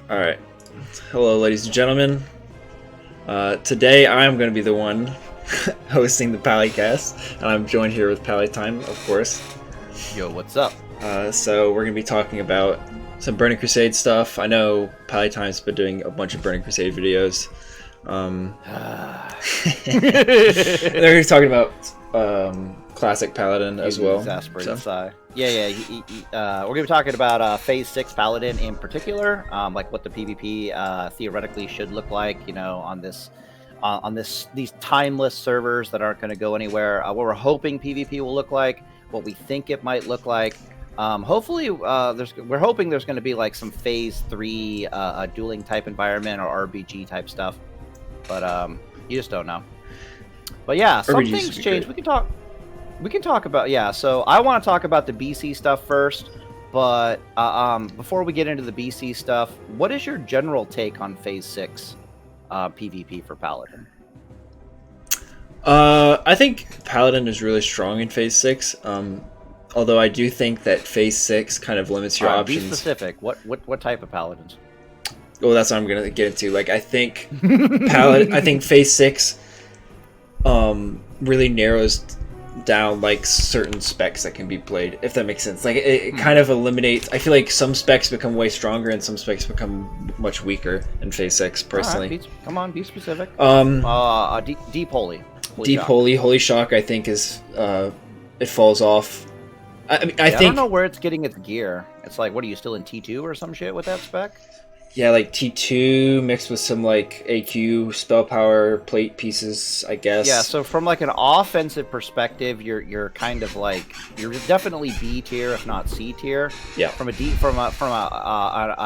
Alright. Hello, ladies and gentlemen. Today I'm going to be the one hosting the PallyCast, and I'm joined here with Pallytime, of course. Yo, what's up? So we're going to be talking about some Burning Crusade stuff. I know Pallytime's been doing a bunch of Burning Crusade videos. They're going to be talking about classic Paladin as well. Exasperated sigh. Yeah. We're gonna be talking about Phase 6 Paladin in particular, like what the PvP theoretically should look like, you know, on these timeless servers that aren't going to go anywhere. What we're hoping PvP will look like, what we think it might look like. Hopefully, we're hoping there's going to be like some Phase 3 dueling type environment or RPG type stuff, but you just don't know. But yeah, some things change. We can talk about, so I want to talk about the BC stuff first, but before we get into the BC stuff, what is your general take on Phase 6 PvP for Paladin? I think Paladin is really strong in Phase 6, although I do think that Phase 6 kind of limits your options. Be specific. What type of Paladins? Well, that's what I'm going to get into. Like, I think I think Phase 6 really narrows down like certain specs that can be played, if that makes sense. Like it kind of eliminates. I feel like some specs become way stronger and some specs become much weaker in Phase 6 personally. Right, come on, be specific. Deep Holy Shock I think is it falls off. I think I don't know where it's getting its gear. It's like, what are you still in T2 or some shit with that spec? Yeah, like T2 mixed with some like AQ spell power plate pieces, I guess. Yeah, so from like an offensive perspective, you're kind of like, you're definitely B tier, if not C tier. Yeah. From a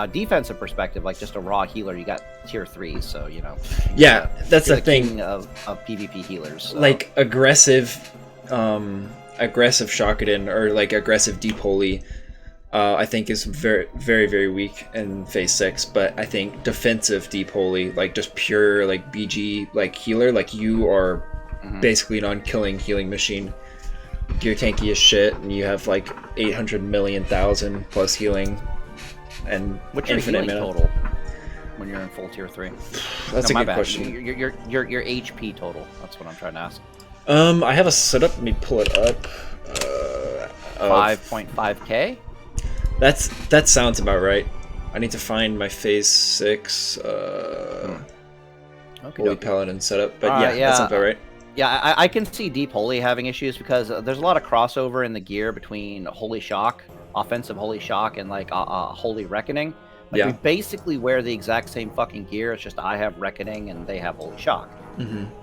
defensive perspective, like just a raw healer, you got tier 3. So you know. Yeah, that's the thing king of PvP healers. So. Like aggressive Shockedin or like aggressive Deep Holy. I think is very, very, very weak in Phase 6, but I think defensive Deep Holy, like just pure like BG like healer, like you are basically an on-killing healing machine. You're tanky as shit, and you have like 800,000,000 plus healing and what's your infinite healing mana total when you're in full tier 3? That's a good question. Your HP total. That's what I'm trying to ask. I have a setup. Let me pull it up. 5.5k. That sounds about right. I need to find my Phase 6 Holy Paladin setup, but yeah, that sounds about right. Yeah, I can see Deep Holy having issues because there's a lot of crossover in the gear between Holy Shock, offensive Holy Shock, and like Holy Reckoning. Like, we basically wear the exact same fucking gear. It's just I have Reckoning and they have Holy Shock.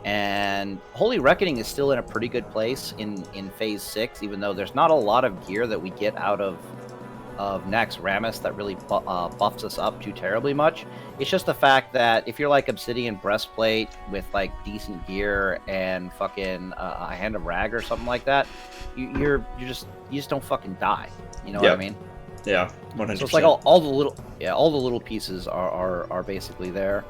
And Holy Reckoning is still in a pretty good place in Phase 6, even though there's not a lot of gear that we get out of Nax Rammus that really buffs us up too terribly much. It's just the fact that if you're like Obsidian Breastplate with like decent gear and fucking a Hand of Rag or something like that, you just don't fucking die. You know what I mean? Yeah, 100%. So it's like all the little pieces are basically there.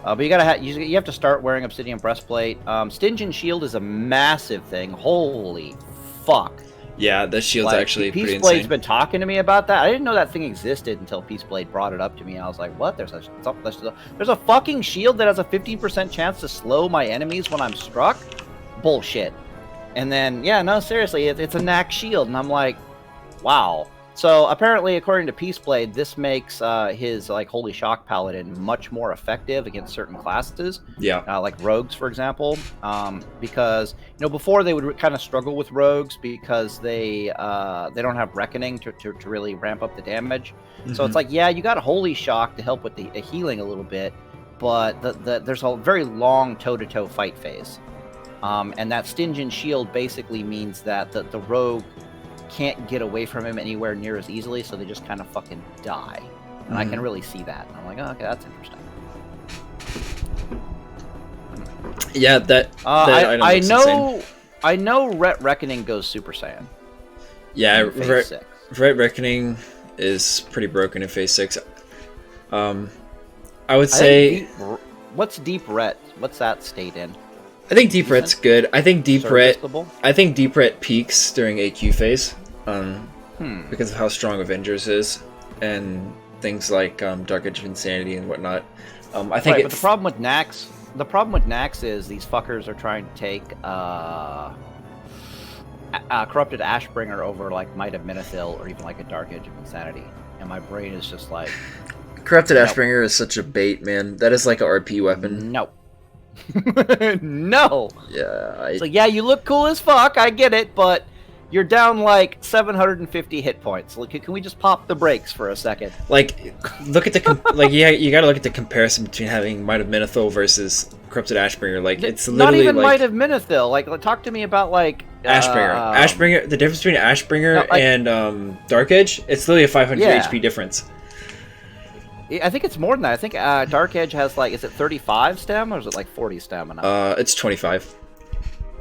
But you have to start wearing Obsidian Breastplate. Stygian Shield is a massive thing. Holy fuck. Yeah, the shield's actually pretty insane. Peaceblade's been talking to me about that. I didn't know that thing existed until Peaceblade brought it up to me. I was like, what? There's a fucking shield that has a 15% chance to slow my enemies when I'm struck? Bullshit. And then, yeah, no, seriously, it's a Nax shield. And I'm like, wow. So apparently, according to Peaceblade, this makes his like Holy Shock Paladin much more effective against certain classes. Yeah. Like rogues, for example, because before they would kind of struggle with rogues because they don't have Reckoning to really ramp up the damage. So it's like, yeah, you got Holy Shock to help with the healing a little bit, but there's a very long toe-to-toe fight phase, and that Stygian Shield basically means that the rogue can't get away from him anywhere near as easily, so they just kind of fucking die. And I can really see that. And I'm like, oh, okay, that's interesting. Yeah, I know Ret Reckoning goes Super Saiyan. Yeah, Ret Reckoning is pretty broken in Phase 6. I would say... What's Deep Ret? What's that state in? I think Deep Ret's good. I think Deep Ret peaks during AQ phase, because of how strong Avengers is, and things like Dark Edge of Insanity and whatnot. I think. Right, but the problem with Nax is these fuckers are trying to take Corrupted Ashbringer over like Might of Menethil or even like a Dark Edge of Insanity, and my brain is just like. Corrupted Ashbringer is such a bait, man. That is like an RP weapon. No. No. Yeah. It's like, yeah, you look cool as fuck. I get it, but you're down like 750 hit points. Like, can we just pop the brakes for a second? Like, look at the you got to look at the comparison between having Might of Menethil versus Corrupted Ashbringer. Like, it's literally not even like, Might of Menethil. Like, talk to me about like Ashbringer. Ashbringer. The difference between Ashbringer and Dark Edge, it's literally a 500 HP difference. I think it's more than that. I think Dark Edge has like, is it 35 stem or is it like 40 stamina? It's 25.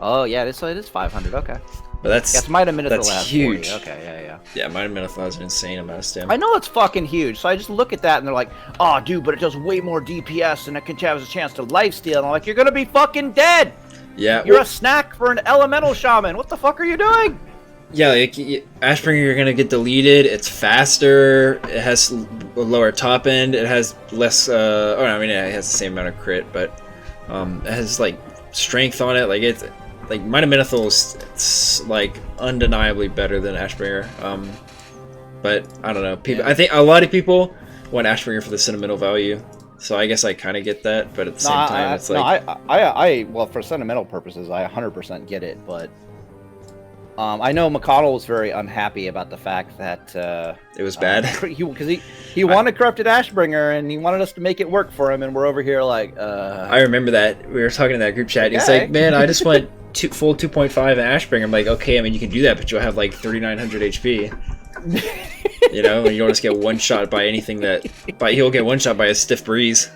Oh yeah, it is 500. Okay. But that's Might have Menethil that's has huge. 40. Okay, yeah. Yeah, Might have Menethil has an insane amount of stamina. I know it's fucking huge, so I just look at that and they're like, "Oh, dude, but it does way more DPS and it can have a chance to lifesteal." And I'm like, "You're gonna be fucking dead. Yeah, you're a snack for an elemental shaman. What the fuck are you doing?" Yeah, like Ashbringer, you're gonna get deleted. It's faster. It has a lower top end. It has less. I mean, it has the same amount of crit, but it has like strength on it. Like it's like Might of Menethil is like undeniably better than Ashbringer. But I don't know. People, I think a lot of people want Ashbringer for the sentimental value. So I guess I kind of get that, but at the same time, it's like well, for sentimental purposes, I 100% get it, but. I know McConnell was very unhappy about the fact that it was bad because he wanted Corrupted Ashbringer and he wanted us to make it work for him, and we're over here like. I remember that we were talking in that group chat. Okay. He's like, "Man, I just want full 2.5 and Ashbringer." I'm like, "Okay, I mean you can do that, but you'll have like 3,900 HP." You know, and you'll just get one shot by anything he'll get one shot by a stiff breeze.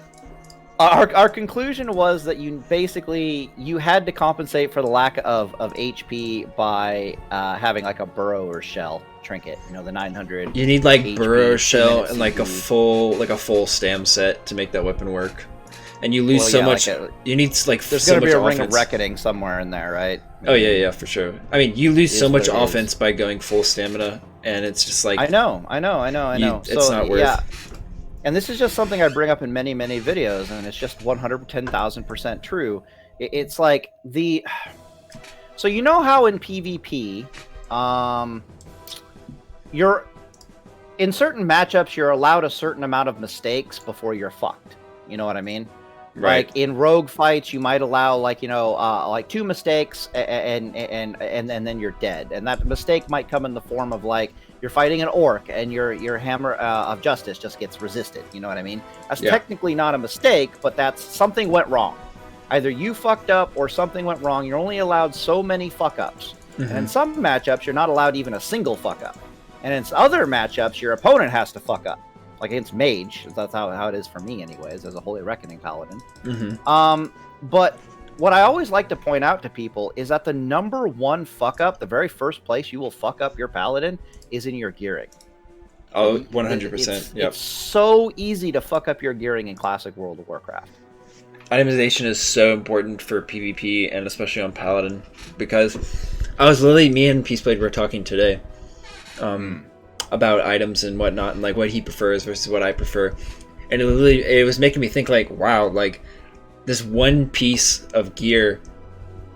Our conclusion was that you had to compensate for the lack of HP by having like a burrow or shell trinket. You know, the 900. You need like HP, burrow shell and like a full stam set to make that weapon work. And you lose so much. You need like there's so gonna be much a Ring offense. of Reckoning somewhere in there, right? Oh yeah, for sure. I mean, you lose so much offense by going full stamina, and it's just like I know. It's not worth. Yeah. And this is just something I bring up in many, many videos, and it's just 110,000% true. It's like so you know how in PvP, you're in certain matchups you're allowed a certain amount of mistakes before you're fucked. You know what I mean? Right. Like in rogue fights, you might allow like like 2 mistakes and then you're dead, and that mistake might come in the form of like. You're fighting an orc, and your hammer of justice just gets resisted. You know what I mean? That's technically not a mistake, but that's something went wrong. Either you fucked up or something went wrong. You're only allowed so many fuck-ups. Mm-hmm. And in some matchups, you're not allowed even a single fuck-up. And in other matchups, your opponent has to fuck up. Like against Mage. That's how it is for me anyways, as a Holy Reckoning Paladin. Mm-hmm. But what I always like to point out to people is that the number one fuck-up, the very first place you will fuck up your Paladin, is in your gearing. Oh, 100%. Yep. It's so easy to fuck up your gearing in Classic World of Warcraft. Itemization is so important for PvP, and especially on Paladin, because me and Peaceblade were talking today about items and whatnot, and like what he prefers versus what I prefer. And it was making me think like, wow, like this one piece of gear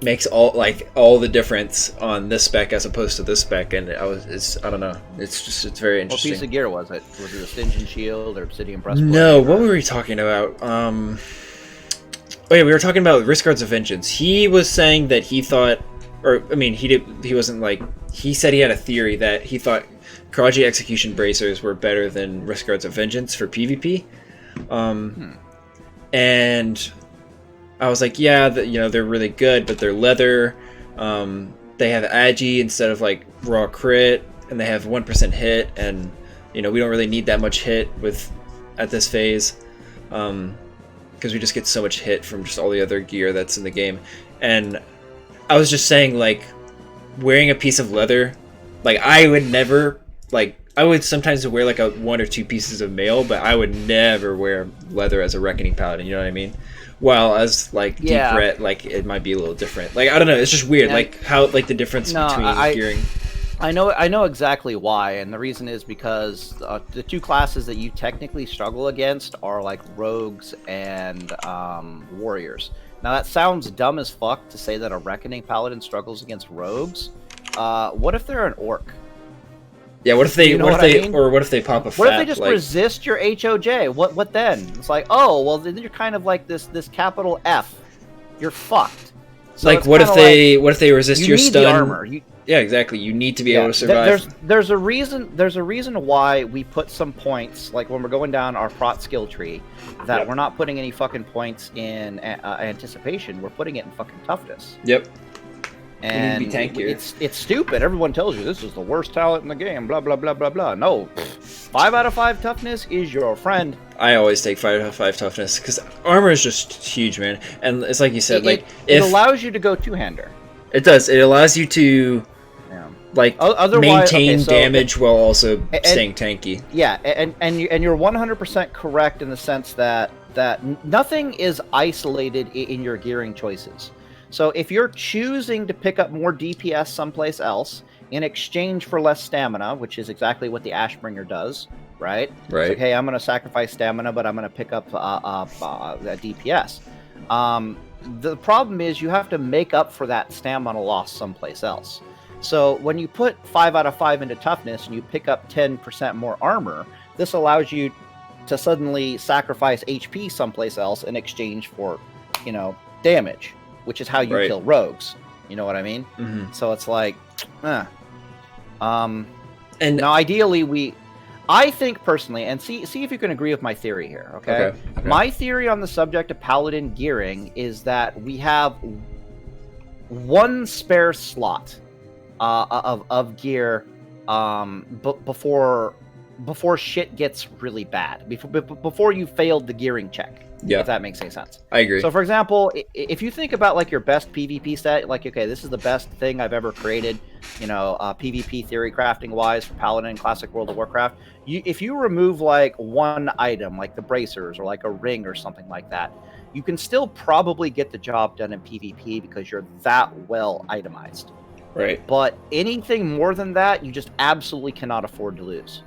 makes all the difference on this spec as opposed to this spec, and I don't know, it's very interesting. What piece of gear was it? Was it a Stygian shield or Obsidian breastplate? No, what were we talking about? Oh yeah, we were talking about Riskguards of Vengeance. He was saying that he thought, or I mean, he wasn't like, he said he had a theory that he thought Karaji Execution Bracers were better than Riskguards of Vengeance for PvP. And I was like, yeah, they're really good, but they're leather. They have agi instead of like raw crit, and they have 1% hit, and we don't really need that much hit at this phase, because we just get so much hit from just all the other gear that's in the game. And I was just saying, like, wearing a piece of leather, like I would never, like, I would sometimes wear like 1 or 2 pieces of mail, but I would never wear leather as a Reckoning Paladin. You know what I mean? While as like deep ret, like it might be a little different. Like I don't know, it's just weird, like how like the difference between gearing. I know exactly why, and the reason is because the two classes that you technically struggle against are like rogues and warriors. Now that sounds dumb as fuck to say that a reckoning paladin struggles against rogues. What if they're an orc? Yeah, what if they, You know what if what I they, mean? or what if they pop a What if fat, they just like, resist your HOJ? What then? It's like, oh well, then you're kind of like this capital F. You're fucked. So like, it's what if kinda they, what if they resist you your need stun? the armor. Yeah, exactly. You need to be able to survive. There's a reason why we put some points, like when we're going down our prot skill tree, that Yep. we're not putting any fucking points in anticipation. We're putting it in fucking toughness. Yep. And be tankier. it's stupid. Everyone tells you this is the worst talent in the game. Blah blah blah blah blah. No, 5 out of 5 toughness is your friend. I always take 5 out of 5 toughness because armor is just huge, man. And it's like you said, like it if allows you to go two-hander. it does, it allows you to like Otherwise, maintain okay, so damage while also staying tanky. Yeah, and you're 100% correct in the sense that nothing is isolated in your gearing choices. So if you're choosing to pick up more DPS someplace else in exchange for less stamina, which is exactly what the Ashbringer does, right? Right. It's like, hey, I'm going to sacrifice stamina, but I'm going to pick up DPS. The problem is you have to make up for that stamina loss someplace else. So when you put 5 out of 5 into toughness and you pick up 10% more armor, this allows you to suddenly sacrifice HP someplace else in exchange for, damage, which is how you kill rogues. You know what I mean? Mm-hmm. So it's like, and now ideally I think personally, and see if you can agree with my theory here, okay? My theory on the subject of paladin gearing is that we have one spare slot of gear before shit gets really bad, before you failed the gearing check. Yeah, if that makes any sense. I agree. So for example, if you think about like your best PvP set, like, okay, this is the best thing I've ever created, PvP theory crafting wise for Paladin and Classic World of Warcraft, if you remove like one item, like the bracers or like a ring or something like that, you can still probably get the job done in PvP because you're that well itemized. Right. But anything more than that, you just absolutely cannot afford to lose.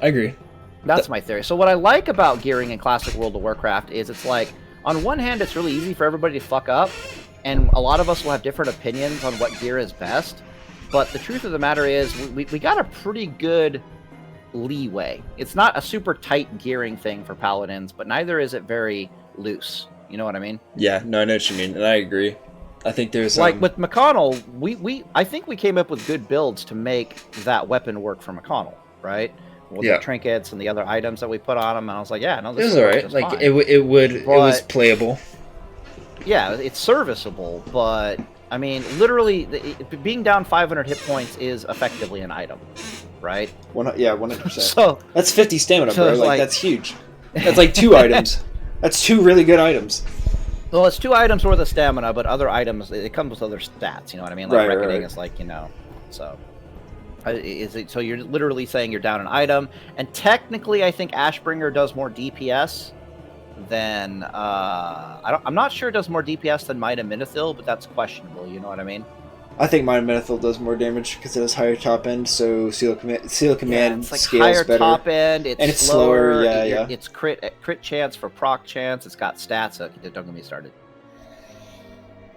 I agree. That's my theory. So what I like about gearing in Classic World of Warcraft is it's like, on one hand, it's really easy for everybody to fuck up, and a lot of us will have different opinions on what gear is best, but the truth of the matter is we got a pretty good leeway. It's not a super tight gearing thing for Paladins, but neither is it very loose. You know what I mean? Yeah, no, I know what you mean, and I agree. I think there's like with McConnell, I think we came up with good builds to make that weapon work for McConnell, right? With the trinkets and the other items that we put on him, and I was like, yeah, no, this is alright. Like fine. It was playable. Yeah, it's serviceable, but I mean, literally, being down 500 hit points is effectively an item, right? 100%. So that's 50 stamina, bro. Like that's huge. That's like 2 items. That's 2 really good items. Well, it's 2 items worth of stamina, but other items, it comes with other stats. You know what I mean? Like reckoning is like, so. So you're literally saying you're down an item, and technically I think Ashbringer does more DPS than I'm not sure it does more DPS than Might of Minithil, but that's questionable. You know what I mean? I think Might of Minithil does more damage because it has higher top end, so Seal Command it's like scales higher better. Top end, and it's slower. Yeah. It's crit chance for proc chance. It's got stats. Don't get me started.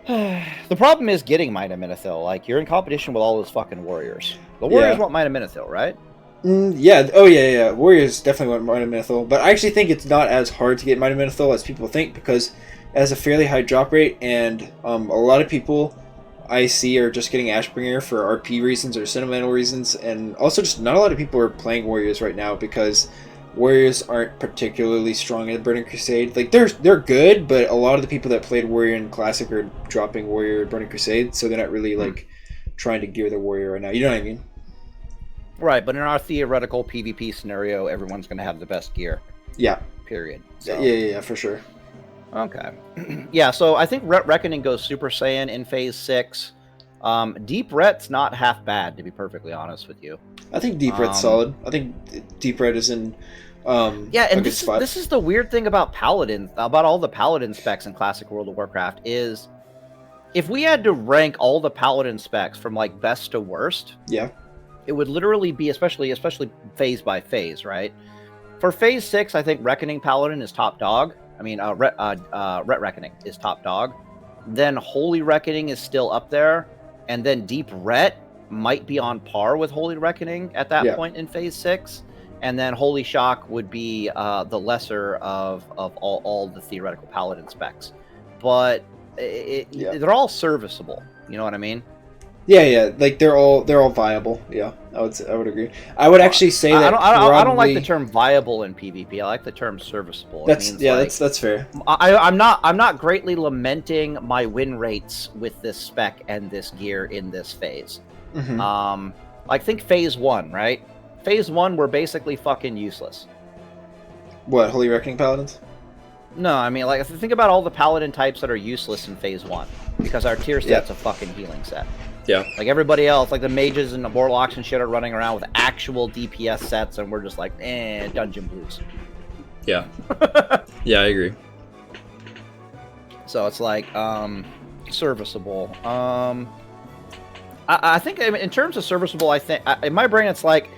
The problem is getting Might of Minithil. Like, you're in competition with all those fucking warriors. The warriors want Might of Minithil, right? Yeah. Oh, yeah. Warriors definitely want Might of Minithil, but I actually think it's not as hard to get Might of Minithil as people think because it has a fairly high drop rate, and a lot of people I see are just getting Ashbringer for RP reasons or sentimental reasons, and also just not a lot of people are playing warriors right now because warriors aren't particularly strong in the Burning Crusade. Like, they're good, but a lot of the people that played warrior in Classic are dropping warrior Burning Crusade, so they're not really like trying to gear their warrior right now. You know what I mean? Right, but in our theoretical PvP scenario, everyone's going to have the best gear. Yeah. Period. So. Yeah, for sure. Okay. Yeah, so I think Reckoning goes Super Saiyan in Phase 6. Deep Ret's not half bad, to be perfectly honest with you. I think Deep Red's solid. I think Deep Red is in and this is the weird thing about Paladin, about all the Paladin specs in Classic World of Warcraft, is if we had to rank all the Paladin specs from like best to worst, Yeah. it would literally be especially phase by phase, right? For phase 6, I think Reckoning Paladin is top dog. I mean, Ret Reckoning is top dog. Then Holy Reckoning is still up there, and then Deep Ret might be on par with Holy Reckoning at that point in phase 6, and then Holy Shock would be the lesser of all the theoretical Paladin specs. But they're all serviceable. You know what I mean? Yeah, like they're all viable. Yeah, I would agree. I would actually say that I don't like the term viable in PvP. I like the term serviceable. That's fair. I'm not greatly lamenting my win rates with this spec and this gear in this phase. Mm-hmm. Like think phase 1, right? Phase 1 we're basically fucking useless. What, Holy Reckoning Paladins? No, I mean like think about all the Paladin types that are useless in phase 1 because our tier set's a fucking healing set. Yeah. Like everybody else, like the mages and the warlocks and shit are running around with actual DPS sets, and we're just like, dungeon blues. Yeah. Yeah, I agree. So it's like, serviceable. I think in terms of serviceable, I think in my brain it's like,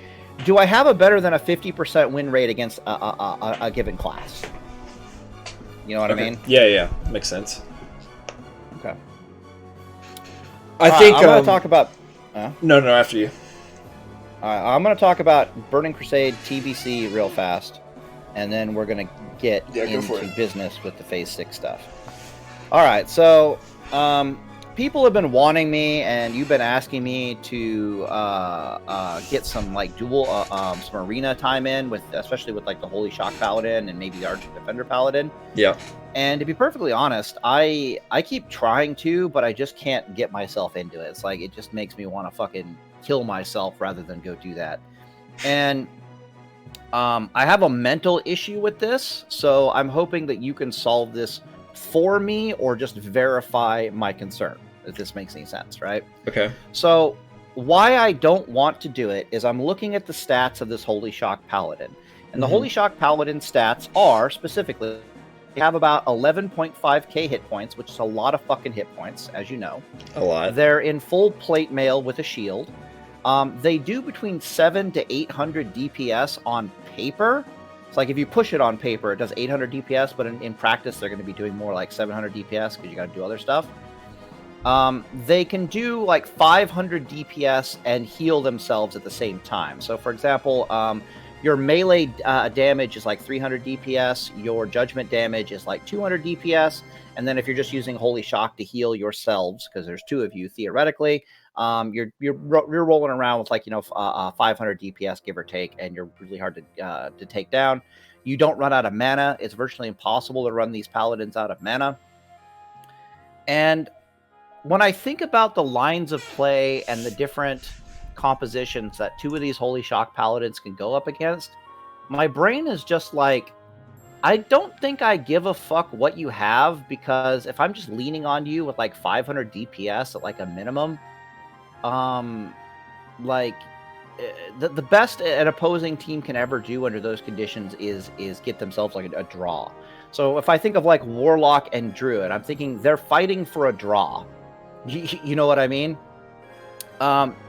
do I have a better than a 50% win rate against a given class? You know what I mean? Yeah, makes sense. Okay. I think I'm going to talk about... No, after you. I'm going to talk about Burning Crusade TBC real fast, and then we're going to get into business with the Phase 6 stuff. All right, so people have been wanting me, and you've been asking me to get some like dual, some arena time in, especially with like the Holy Shock Paladin and maybe the Argent Defender Paladin. Yeah. And to be perfectly honest, I keep trying to, but I just can't get myself into it. It's like, it just makes me want to fucking kill myself rather than go do that. And I have a mental issue with this, so I'm hoping that you can solve this for me or just verify my concern, if this makes any sense, right? Okay. So why I don't want to do it is I'm looking at the stats of this Holy Shock Paladin. And the Holy Shock Paladin stats are specifically... They have about 11.5k hit points, which is a lot of fucking hit points, as you know. A lot. They're in full plate mail with a shield. They do between 7 to 800 DPS on paper. It's like if you push it on paper, it does 800 DPS, but in practice, they're going to be doing more like 700 DPS because you got to do other stuff. They can do like 500 DPS and heal themselves at the same time. So, for example... your melee damage is like 300 DPS, your judgment damage is like 200 DPS, and then if you're just using Holy Shock to heal yourselves, because there's two of you theoretically, you're rolling around with like 500 DPS give or take, and you're really hard to take down. You don't run out of mana. It's virtually impossible to run these paladins out of mana. And when I think about the lines of play and the different compositions that two of these Holy Shock Paladins can go up against, my brain is just like, I don't think I give a fuck what you have, because if I'm just leaning on you with like 500 DPS at like a minimum, like the best an opposing team can ever do under those conditions is get themselves like a draw. So if I think of like Warlock and Druid, I'm thinking they're fighting for a draw. You know what I mean?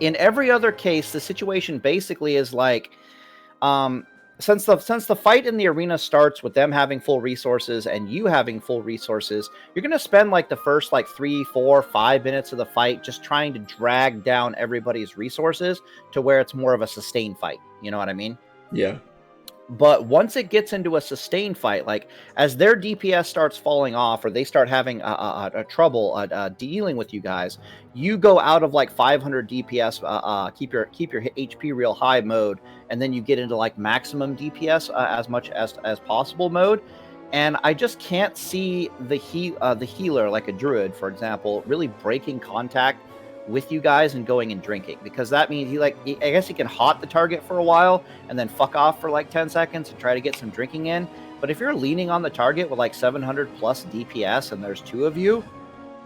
In every other case, the situation basically is like, since the fight in the arena starts with them having full resources and you having full resources, you're going to spend like the first like 3, 4, 5 minutes of the fight just trying to drag down everybody's resources to where it's more of a sustained fight. You know what I mean? Yeah. But once it gets into a sustained fight, like as their DPS starts falling off or they start having a trouble dealing with you guys, you go out of like 500 DPS, keep your HP real high mode, and then you get into like maximum DPS as much as possible mode. And I just can't see the healer, like a druid, for example, really breaking contact with you guys and going and drinking, because that means I guess he can hot the target for a while and then fuck off for like 10 seconds and try to get some drinking in. But if you're leaning on the target with like 700 plus DPS and there's two of you,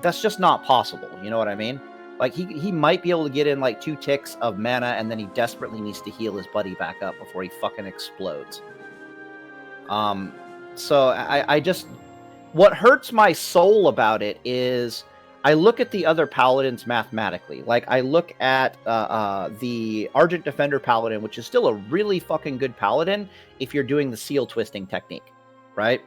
that's just not possible. You know what I mean? Like he might be able to get in like 2 ticks of mana, and then he desperately needs to heal his buddy back up before he fucking explodes. So I just, what hurts my soul about it is I look at the other paladins mathematically. Like, I look at the Argent Defender Paladin, which is still a really fucking good paladin if you're doing the seal twisting technique, right?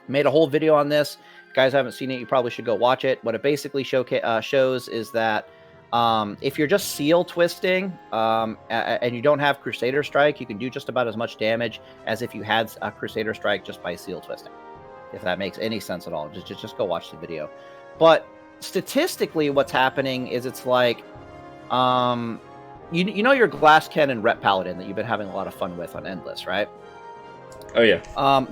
Made a whole video on this. If you guys haven't seen it, you probably should go watch it. What it basically shows is that if you're just seal twisting and you don't have Crusader Strike, you can do just about as much damage as if you had a Crusader Strike just by seal twisting. If that makes any sense at all, just go watch the video. But statistically, what's happening is it's like, you know your glass cannon rep paladin that you've been having a lot of fun with on Endless, right? Oh yeah.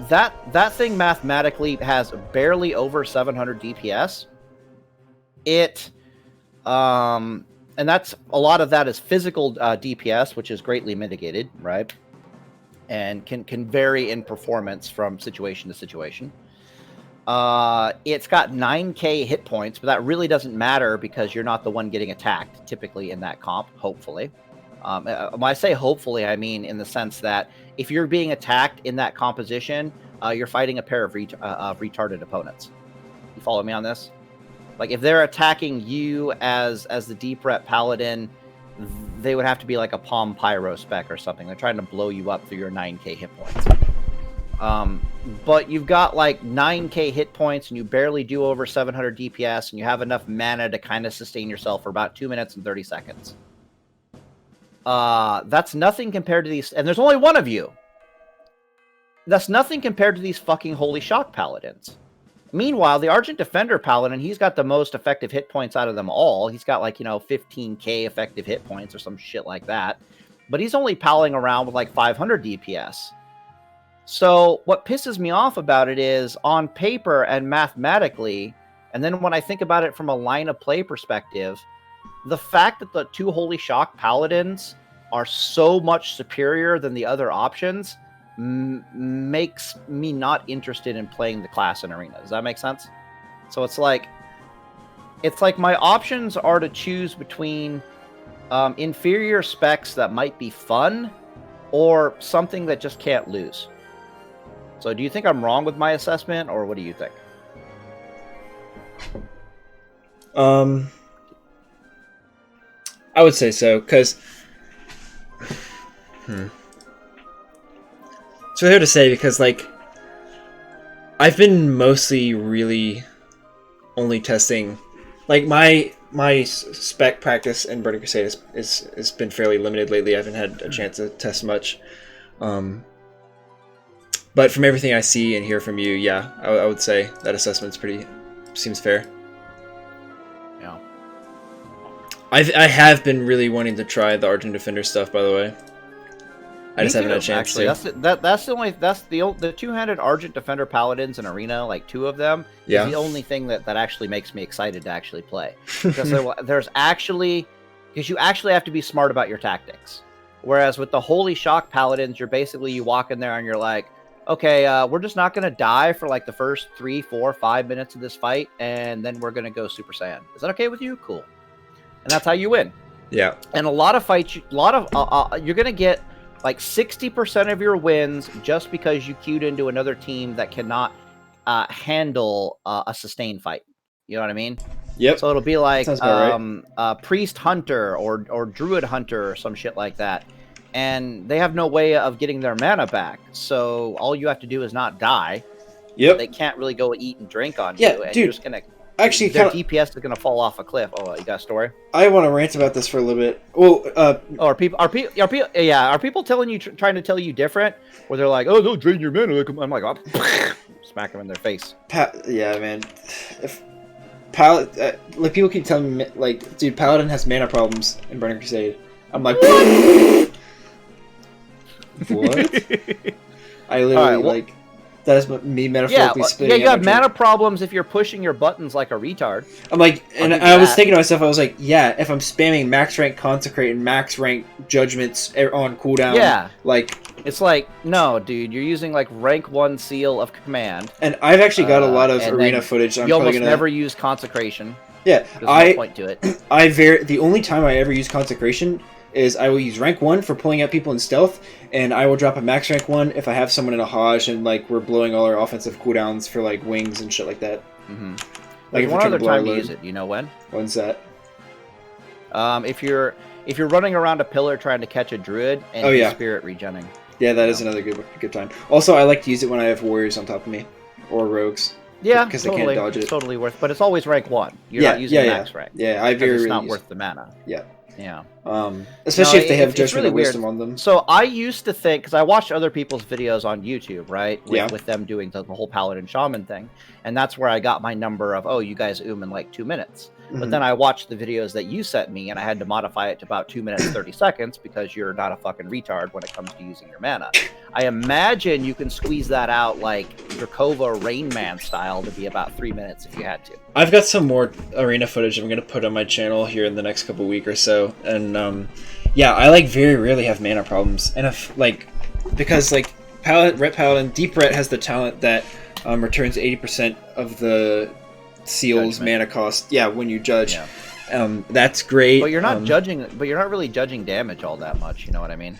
That thing mathematically has barely over 700 DPS. And that's a lot of that is physical DPS, which is greatly mitigated, right? And can vary in performance from situation to situation. It's got 9k hit points, but that really doesn't matter because you're not the one getting attacked typically in that comp, hopefully. When I say hopefully, I mean in the sense that if you're being attacked in that composition, you're fighting a pair of retarded opponents. You follow me on this? Like, if they're attacking you as the deep rep paladin, they would have to be like a Palm Pyro spec or something. They're trying to blow you up through your 9k hit points. But you've got like 9k hit points and you barely do over 700 DPS and you have enough mana to kind of sustain yourself for about 2 minutes and 30 seconds. That's nothing compared to these, and there's only one of you. That's nothing compared to these fucking Holy Shock Paladins. Meanwhile, the Argent Defender Paladin, he's got the most effective hit points out of them all. He's got like, 15k effective hit points or some shit like that. But he's only palling around with like 500 DPS. So what pisses me off about it is on paper and mathematically, and then when I think about it from a line of play perspective, the fact that the two Holy Shock Paladins are so much superior than the other options makes me not interested in playing the class in Arena. Does that make sense? So it's like my options are to choose between inferior specs that might be fun or something that just can't lose. So do you think I'm wrong with my assessment, or what do you think? I would say so, because it's really hard to say because, like, I've been mostly really only testing, like, my spec practice in Burning Crusade has been fairly limited lately. I haven't had a chance to test much. But from everything I see and hear from you, yeah, I would say that assessment's seems fair. Yeah. I have been really wanting to try the Argent Defender stuff, by the way. I just haven't had a chance to. That's the two-handed Argent Defender Paladins in Arena, like 2 of them, yeah, is the only thing that actually makes me excited to actually play. Because there's actually, because you actually have to be smart about your tactics. Whereas with the Holy Shock Paladins, you walk in there and you're like, okay, we're just not going to die for like the first 3, 4, 5 minutes of this fight, and then we're going to go Super Saiyan. Is that okay with you? Cool. And that's how you win. Yeah. And a lot of fights, you're going to get like 60% of your wins just because you queued into another team that cannot handle a sustained fight. You know what I mean? Yep. So it'll be like Priest Hunter or Druid Hunter or some shit like that. And they have no way of getting their mana back. So all you have to do is not die. Yep. They can't really go eat and drink on you. And dude, you're just gonna, actually, their DPS is gonna fall off a cliff. Oh, you got a story? I want to rant about this for a little bit. Well, are people telling you, trying to tell you different? Where they're like, oh, don't drain your mana. I'm like, oh, smack them in their face. Yeah, man. Like, people keep telling me, like, dude, Paladin has mana problems in Burning Crusade. I'm like, what? I literally, that is me metaphorically spitting. Yeah, you have mana problems if you're pushing your buttons like a retard. I'm like, and I was thinking to myself, I was like, yeah, if I'm spamming max rank Consecrate and max rank Judgments on cooldown, yeah, like, it's like, no, dude, you're using like rank 1 Seal of Command. And I've actually got a lot of arena footage. You almost never use Consecration. Yeah, there's no point to it. The only time I ever use Consecration is I will use rank 1 for pulling out people in stealth, and I will drop a max rank 1 if I have someone in a Hajj and like we're blowing all our offensive cooldowns for like wings and shit like that. Mm-hmm. Like There's if one we're trying other to blow our time to load. use it. You know when? When's that? If you're running around a pillar trying to catch a druid and he's spirit regenning. Yeah, that is another good time. Also, I like to use it when I have warriors on top of me or rogues. Yeah, because totally. they can't dodge it. It's totally worth, but it's always rank 1. You're not using max rank. Yeah, I very it's not worth the mana. Yeah. Yeah. Especially if they have Judgment really of Wisdom weird. on them. So I used to think, because I watched other people's videos on YouTube, right? Yeah. With them doing the whole Paladin Shaman thing. And that's where I got my number of, oh, you guys in like 2 minutes. But then I watched the videos that you sent me, and I had to modify it to about 2 minutes, 30 seconds, because you're not a fucking retard when it comes to using your mana. I imagine you can squeeze that out like Drakova Rain Man style to be about 3 minutes if you had to. I've got some more arena footage I'm going to put on my channel here in the next couple week or so. And yeah, I like very rarely have mana problems. And if like, because like Ret Paladin, Deep Ret has the talent that returns 80% of the seal's mana cost. Yeah, when you judge. Yeah. That's great. But you're not judging. But you're not really judging damage all that much. You know what I mean?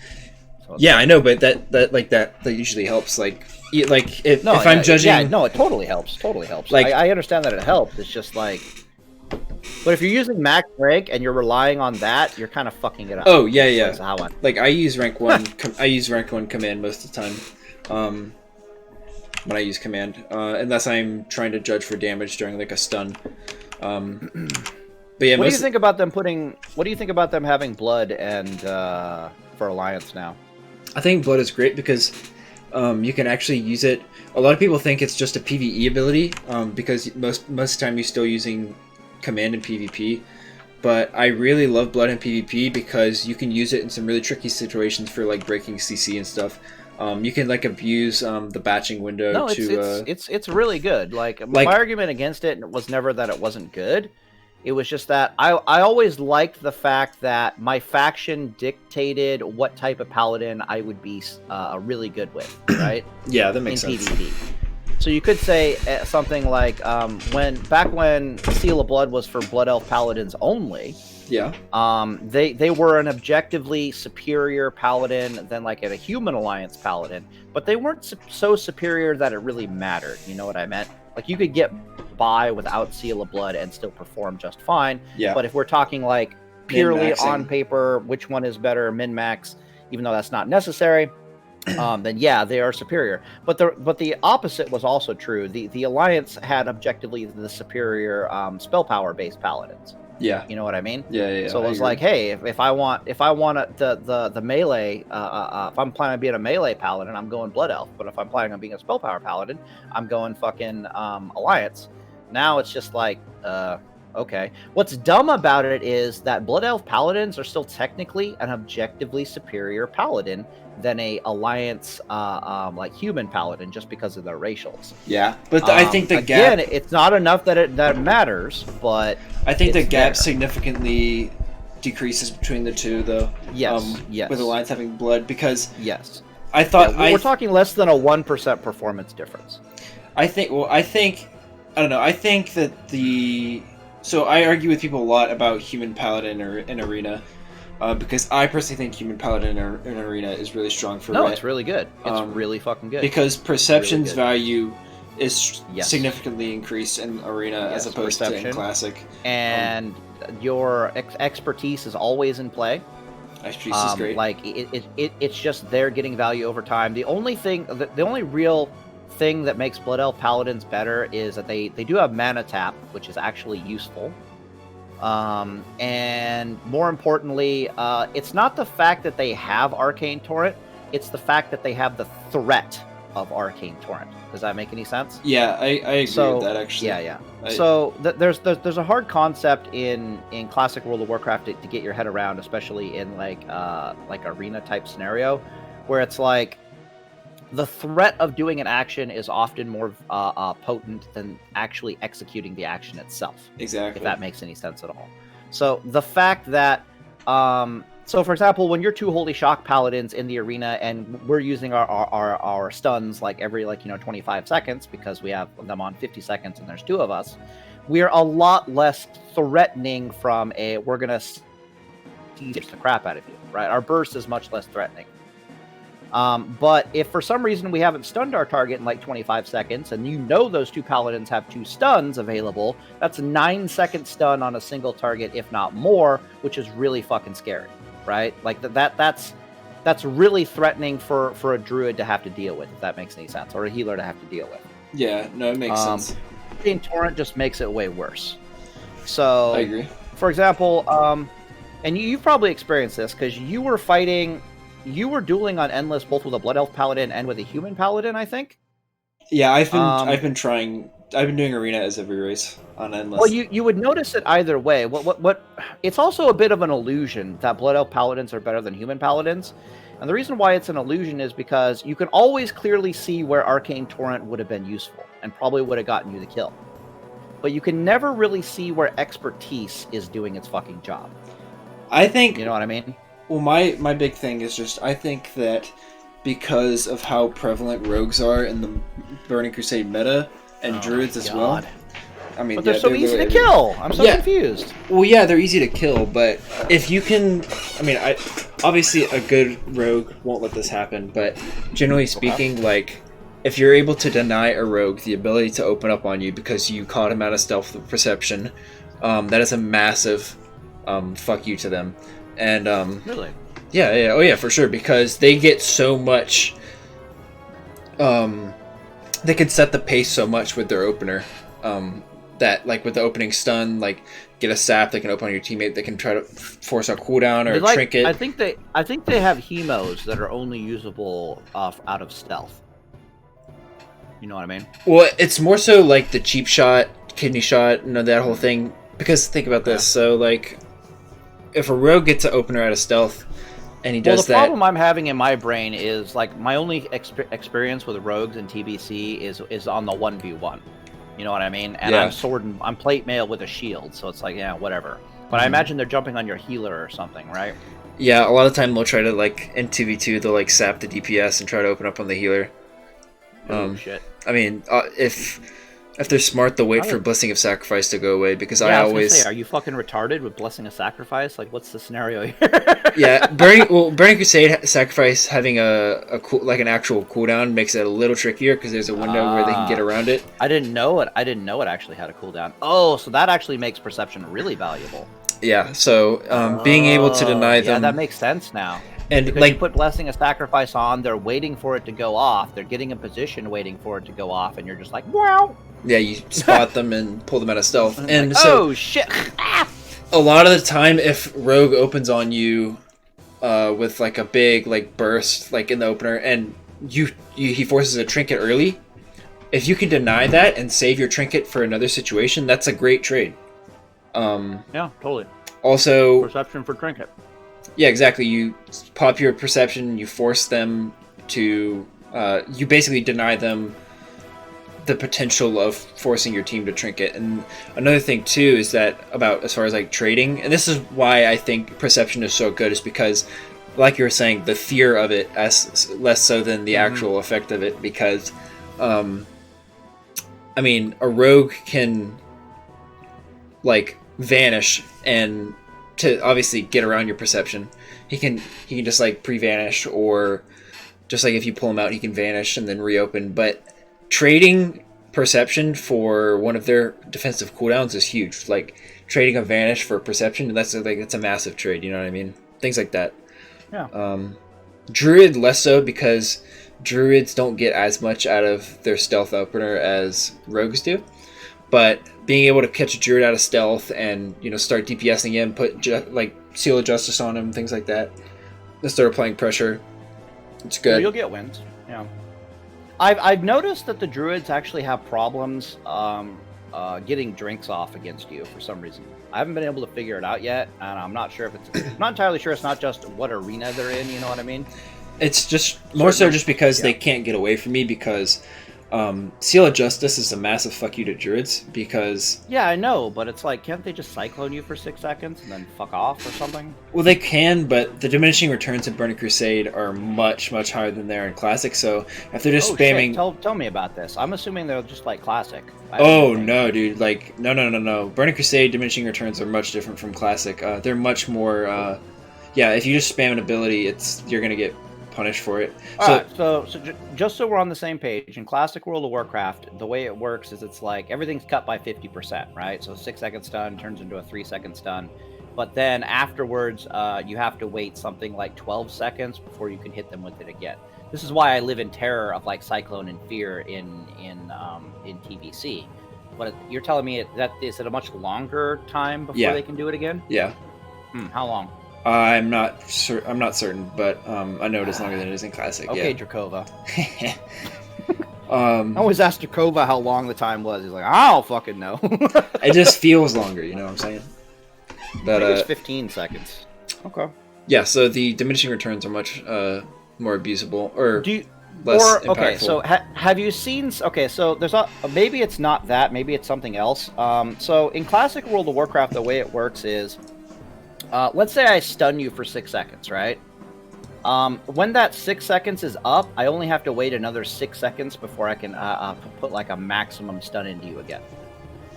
So yeah, I know, but that usually helps. Like if I'm judging, yeah, no, it totally helps. Totally helps. Like I understand that it helps. It's just like, but if you're using max rank and you're relying on that, you're kind of fucking it up. Oh yeah. That's how like I use rank 1. I use rank 1 command most of the time. When I use command, unless I'm trying to judge for damage during like a stun. But yeah, what do you think about them putting? What do you think about them having blood and for Alliance now? I think blood is great because you can actually use it. A lot of people think it's just a PvE ability because most of the time you're still using command in PvP. But I really love blood in PvP because you can use it in some really tricky situations for like breaking CC and stuff. You can like abuse the batching window. No, it's really good. Like my argument against it was never that it wasn't good. It was just that I always liked the fact that my faction dictated what type of paladin I would be really good with, right? Yeah, that makes sense. PvP. So you could say something like when Seal of Blood was for Blood Elf paladins only. Yeah. They were an objectively superior paladin than like a human alliance paladin, but they weren't so superior that it really mattered. You know what I meant? Like you could get by without Seal of Blood and still perform just fine. Yeah. But if we're talking like purely on paper, which one is better, min-max, even though that's not necessary, then yeah, they are superior. But the opposite was also true. The Alliance had objectively the superior spell power based paladins. Yeah. You know what I mean? Yeah. So it was like, hey, if I want the melee, if I'm planning on being a melee paladin, I'm going Blood Elf. But if I'm planning on being a spell power paladin, I'm going fucking Alliance. Now it's just like, okay. What's dumb about it is that Blood Elf paladins are still technically an objectively superior paladin than a Alliance like human paladin just because of their racials. Yeah, but I think the again, gap... it's not enough that it matters, but I think the gap significantly decreases between the two, though. Yes, yes. With Alliance having blood, because yes, I thought we're talking less than a 1% performance difference. I think I don't know. I think that so I argue with people a lot about human paladin in arena. Because I personally think human paladin in arena is really strong for Ret. It's really good. It's really fucking good. Because perception's value is significantly increased in arena as opposed to in classic. And your expertise is always in play. Expertise is great. Like it's just they're getting value over time. The only real thing that makes Blood Elf paladins better is that they do have mana tap, which is actually useful. And more importantly, it's not the fact that they have Arcane Torrent, it's the fact that they have the threat of Arcane Torrent. Does that make any sense? Yeah, I agree with that, actually. Yeah. So there's a hard concept in classic World of Warcraft to get your head around, especially in like arena type scenario, where it's like the threat of doing an action is often more potent than actually executing the action itself. Exactly. If that makes any sense at all. So the fact that, so for example, when you're two Holy Shock Paladins in the arena and we're using our stuns like every 25 seconds because we have them on 50 seconds and there's two of us, we're a lot less threatening from we're going to tease the crap out of you, right? Our burst is much less threatening. But if for some reason we haven't stunned our target in like 25 seconds, and you know those two paladins have 2 stuns available, that's a 9-second stun on a single target, if not more, which is really fucking scary, right? Like that's really threatening for a druid to have to deal with, if that makes any sense, or a healer to have to deal with. Yeah, no, it makes sense. Arcane Torrent just makes it way worse. So I agree. For example, and you've probably experienced this because you were dueling on Endless both with a Blood Elf Paladin and with a Human Paladin, I think. Yeah, I've been trying. I've been doing arena as every race on Endless. Well, you would notice it either way. What? It's also a bit of an illusion that Blood Elf Paladins are better than Human Paladins, and the reason why it's an illusion is because you can always clearly see where Arcane Torrent would have been useful and probably would have gotten you the kill, but you can never really see where Expertise is doing its fucking job. I think, you know what I mean. Well, my big thing is just I think that because of how prevalent rogues are in the Burning Crusade meta and druids as well. I mean, but they're so easy to kill. I'm so confused. Well, yeah, they're easy to kill, but if you can, I mean, obviously a good rogue won't let this happen, but generally speaking, like if you're able to deny a rogue the ability to open up on you because you caught him out of stealth perception, that is a massive fuck you to them. And really, yeah, for sure, because they get so much. They can set the pace so much with their opener. That like with the opening stun, like get a sap, they can open on your teammate. They can try to force a cooldown or a trinket. I think they have hemos that are only usable out of stealth. You know what I mean? Well, it's more so like the cheap shot, kidney shot, that whole thing. Because think about this. So like, if a rogue gets an opener out of stealth, and he does that. Well, the problem I'm having in my brain is like my only experience with rogues in TBC is on the 1v1. You know what I mean? And I'm plate mail with a shield, so it's like, yeah, whatever. But I imagine they're jumping on your healer or something, right? Yeah, a lot of the time they'll try to, like, in 2v2, they'll, like, sap the DPS and try to open up on the healer. Oh, shit. I mean, if they're smart, they'll wait for Blessing of Sacrifice to go away, because I always... Gonna say, are you fucking retarded with Blessing of Sacrifice? Like, what's the scenario here? Yeah, Burning Crusade Sacrifice having an actual cooldown makes it a little trickier, because there's a window where they can get around it. I didn't know it actually had a cooldown. Oh, so that actually makes Perception really valuable. Yeah, so being able to deny them... Yeah, that makes sense now. And because you put Blessing of Sacrifice on, they're waiting for it to go off. They're getting in position waiting for it to go off, and you're just like, wow. Yeah, you spot them and pull them out of stealth. And like, so, oh, shit. A lot of the time, if Rogue opens on you with like a big like burst like in the opener, and he forces a trinket early, if you can deny that and save your trinket for another situation, that's a great trade. Yeah, totally. Also, Perception for trinket. Yeah, exactly. You pop your perception, you force them to... you basically deny them the potential of forcing your team to trinket. And another thing, too, is that about as far as like trading, and this is why I think Perception is so good, is because, like you were saying, the fear of it as less so than the actual effect of it, because, I mean, a rogue can, like, vanish and... to obviously get around your perception. He can just like pre-vanish, or just like if you pull him out, he can vanish and then reopen. But trading perception for one of their defensive cooldowns is huge. Like trading a vanish for perception, that's a massive trade. You know what I mean? Things like that. Yeah. Druid less so, because druids don't get as much out of their stealth opener as rogues do. But being able to catch a druid out of stealth and start DPSing him, put like Seal of Justice on him, things like that, and start applying pressure, it's good. You'll get wins. Yeah. I've noticed that the druids actually have problems getting drinks off against you for some reason. I haven't been able to figure it out yet, and I'm not sure if I'm not entirely sure. It's not just what arena they're in. You know what I mean? It's just more so just because they can't get away from me, because Seal of Justice is a massive fuck you to druids, because... Yeah, I know, but it's like, can't they just Cyclone you for 6 seconds and then fuck off or something? Well, they can, but the diminishing returns in Burning Crusade are much, much higher than they are in Classic, so if they're just spamming... Shit. Tell me about this. I'm assuming they're just like Classic. Oh, no, dude. Like, no. Burning Crusade diminishing returns are much different from Classic. They're much more... yeah, if you just spam an ability, you're gonna get punished for it. Alright, so just so we're on the same page, in Classic World of Warcraft, the way it works is it's like everything's cut by 50%, right? So 6-second stun turns into a 3-second stun. But then afterwards, you have to wait something like 12 seconds before you can hit them with it again. This is why I live in terror of like Cyclone and Fear in TVC. But you're telling me that is it a much longer time before they can do it again? Yeah. How long? I'm not certain, but I know it is longer than it is in Classic. Okay, yeah. Drakova. I always asked Drakova how long the time was. He's like, I don't fucking know. It just feels longer, you know what I'm saying? But I think it's 15 seconds. Okay. Yeah, so the diminishing returns are much more abusable, or less impactful. Okay, so have you seen? Okay, so there's a maybe it's not that, maybe it's something else. So in Classic World of Warcraft, the way it works is, let's say I stun you for 6 seconds, right? When that 6 seconds is up, I only have to wait another 6 seconds before I can put like a maximum stun into you again.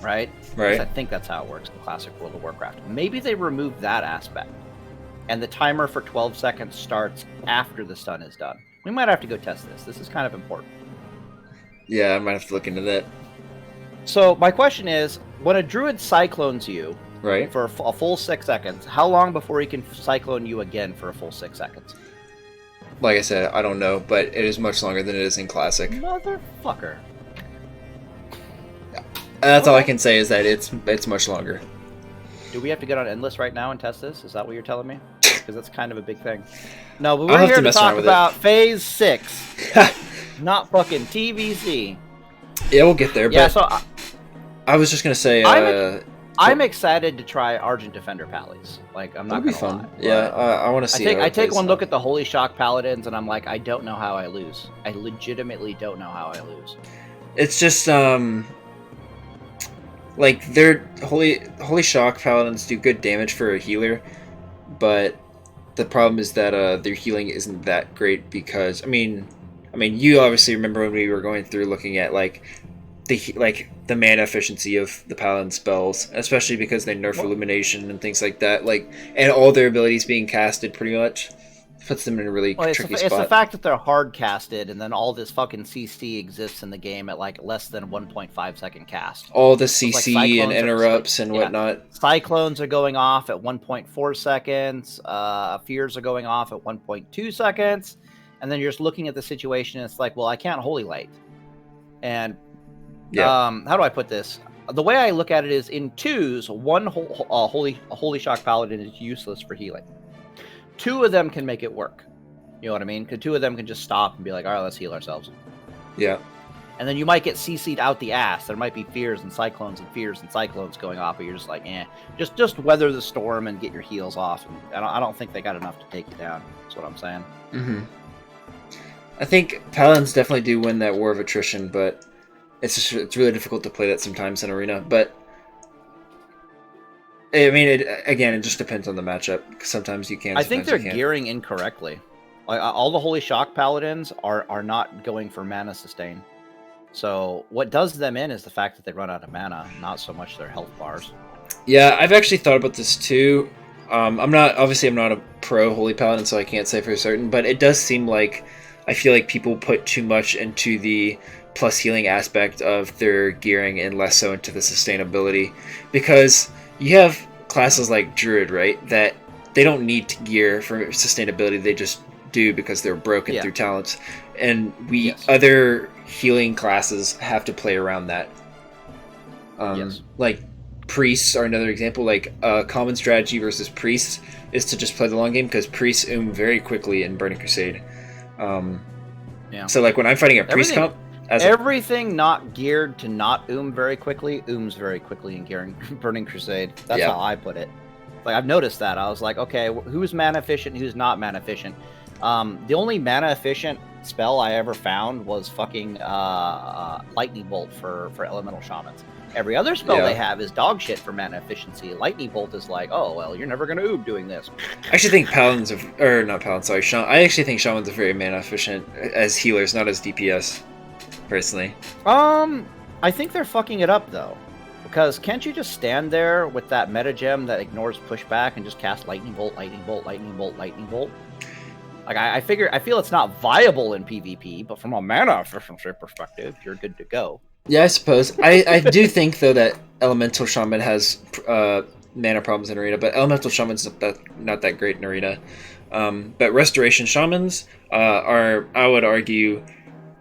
Right? Right. I think that's how it works in Classic World of Warcraft. Maybe they removed that aspect, and the timer for 12 seconds starts after the stun is done. We might have to go test this. This is kind of important. Yeah, I might have to look into that. So my question is, when a druid cyclones you right for a full 6 seconds, how long before he can cyclone you again for a full 6 seconds? Like I said, I don't know, but it is much longer than it is in Classic. Motherfucker. That's all I can say is that it's much longer. Do we have to get on Endless right now and test this? Is that what you're telling me? Because that's kind of a big thing. No, but we're here to talk about Phase 6. Not fucking TVC. Yeah, we'll get there, yeah, but so I was just going to say... I'm excited to try Argent Defender Pallies. Like, I'm not going to lie. Yeah, I want to see I take one look at the Holy Shock Paladins, and I'm like, I don't know how I lose. I legitimately don't know how I lose. It's just, like, their Holy Shock Paladins do good damage for a healer, but the problem is that their healing isn't that great because, I mean, you obviously remember when we were going through looking at, like, the mana efficiency of the Paladin spells, especially because they nerf Illumination and things like that, like, and all their abilities being casted pretty much puts them in a really tricky spot. It's the fact that they're hard casted, and then all this fucking CC exists in the game at like less than 1.5 second cast. All the CC like and interrupts and whatnot. Cyclones are going off at 1.4 seconds. Fears are going off at 1.2 seconds, and then you're just looking at the situation. And it's like, well, I can't Holy Light, and how do I put this? The way I look at it is in twos, one Holy Shock Paladin is useless for healing. 2 of them can make it work. You know what I mean? Because 2 of them can just stop and be like, all right, let's heal ourselves. Yeah. And then you might get CC'd out the ass. There might be fears and cyclones going off, but you're just like, just weather the storm and get your heals off. And I don't think they got enough to take you down. That's what I'm saying. Mm-hmm. I think Paladins definitely do win that war of attrition, but it's really difficult to play that sometimes in Arena. But I mean, it just depends on the matchup. Sometimes you can. I think they're gearing incorrectly. Like, all the Holy Shock Paladins are not going for mana sustain. So what does them in is the fact that they run out of mana, not so much their health bars. Yeah, I've actually thought about this too. I'm not a pro Holy Paladin, so I can't say for certain. But it does seem like I feel like people put too much into the plus healing aspect of their gearing and less so into the sustainability, because you have classes like Druid, right, that they don't need to gear for sustainability, they just do because they're broken through talents. And other healing classes have to play around that. Like priests are another example. Like a common strategy versus priests is to just play the long game, because priests very quickly in Burning Crusade. So like when I'm fighting a priest comp, everything not geared to not very quickly, very quickly in Burning Crusade. That's how I put it. Like, I've noticed that. I was like, okay, who's mana efficient, who's not mana efficient? The only mana efficient spell I ever found was fucking Lightning Bolt for Elemental Shamans. Every other spell they have is dog shit for mana efficiency. Lightning Bolt is like, oh, well, you're never going to doing this. I actually think Paladins I actually think Shamans are very mana efficient as healers, not as DPS. Personally, I think they're fucking it up though, because can't you just stand there with that meta gem that ignores pushback and just cast Lightning Bolt, Lightning Bolt, Lightning Bolt, Lightning Bolt? Like I feel it's not viable in PvP, but from a mana efficiency perspective, you're good to go. Yeah, I suppose. I do think though that Elemental Shaman has mana problems in Arena, but Elemental Shaman's not that great in Arena. But Restoration Shamans are, I would argue,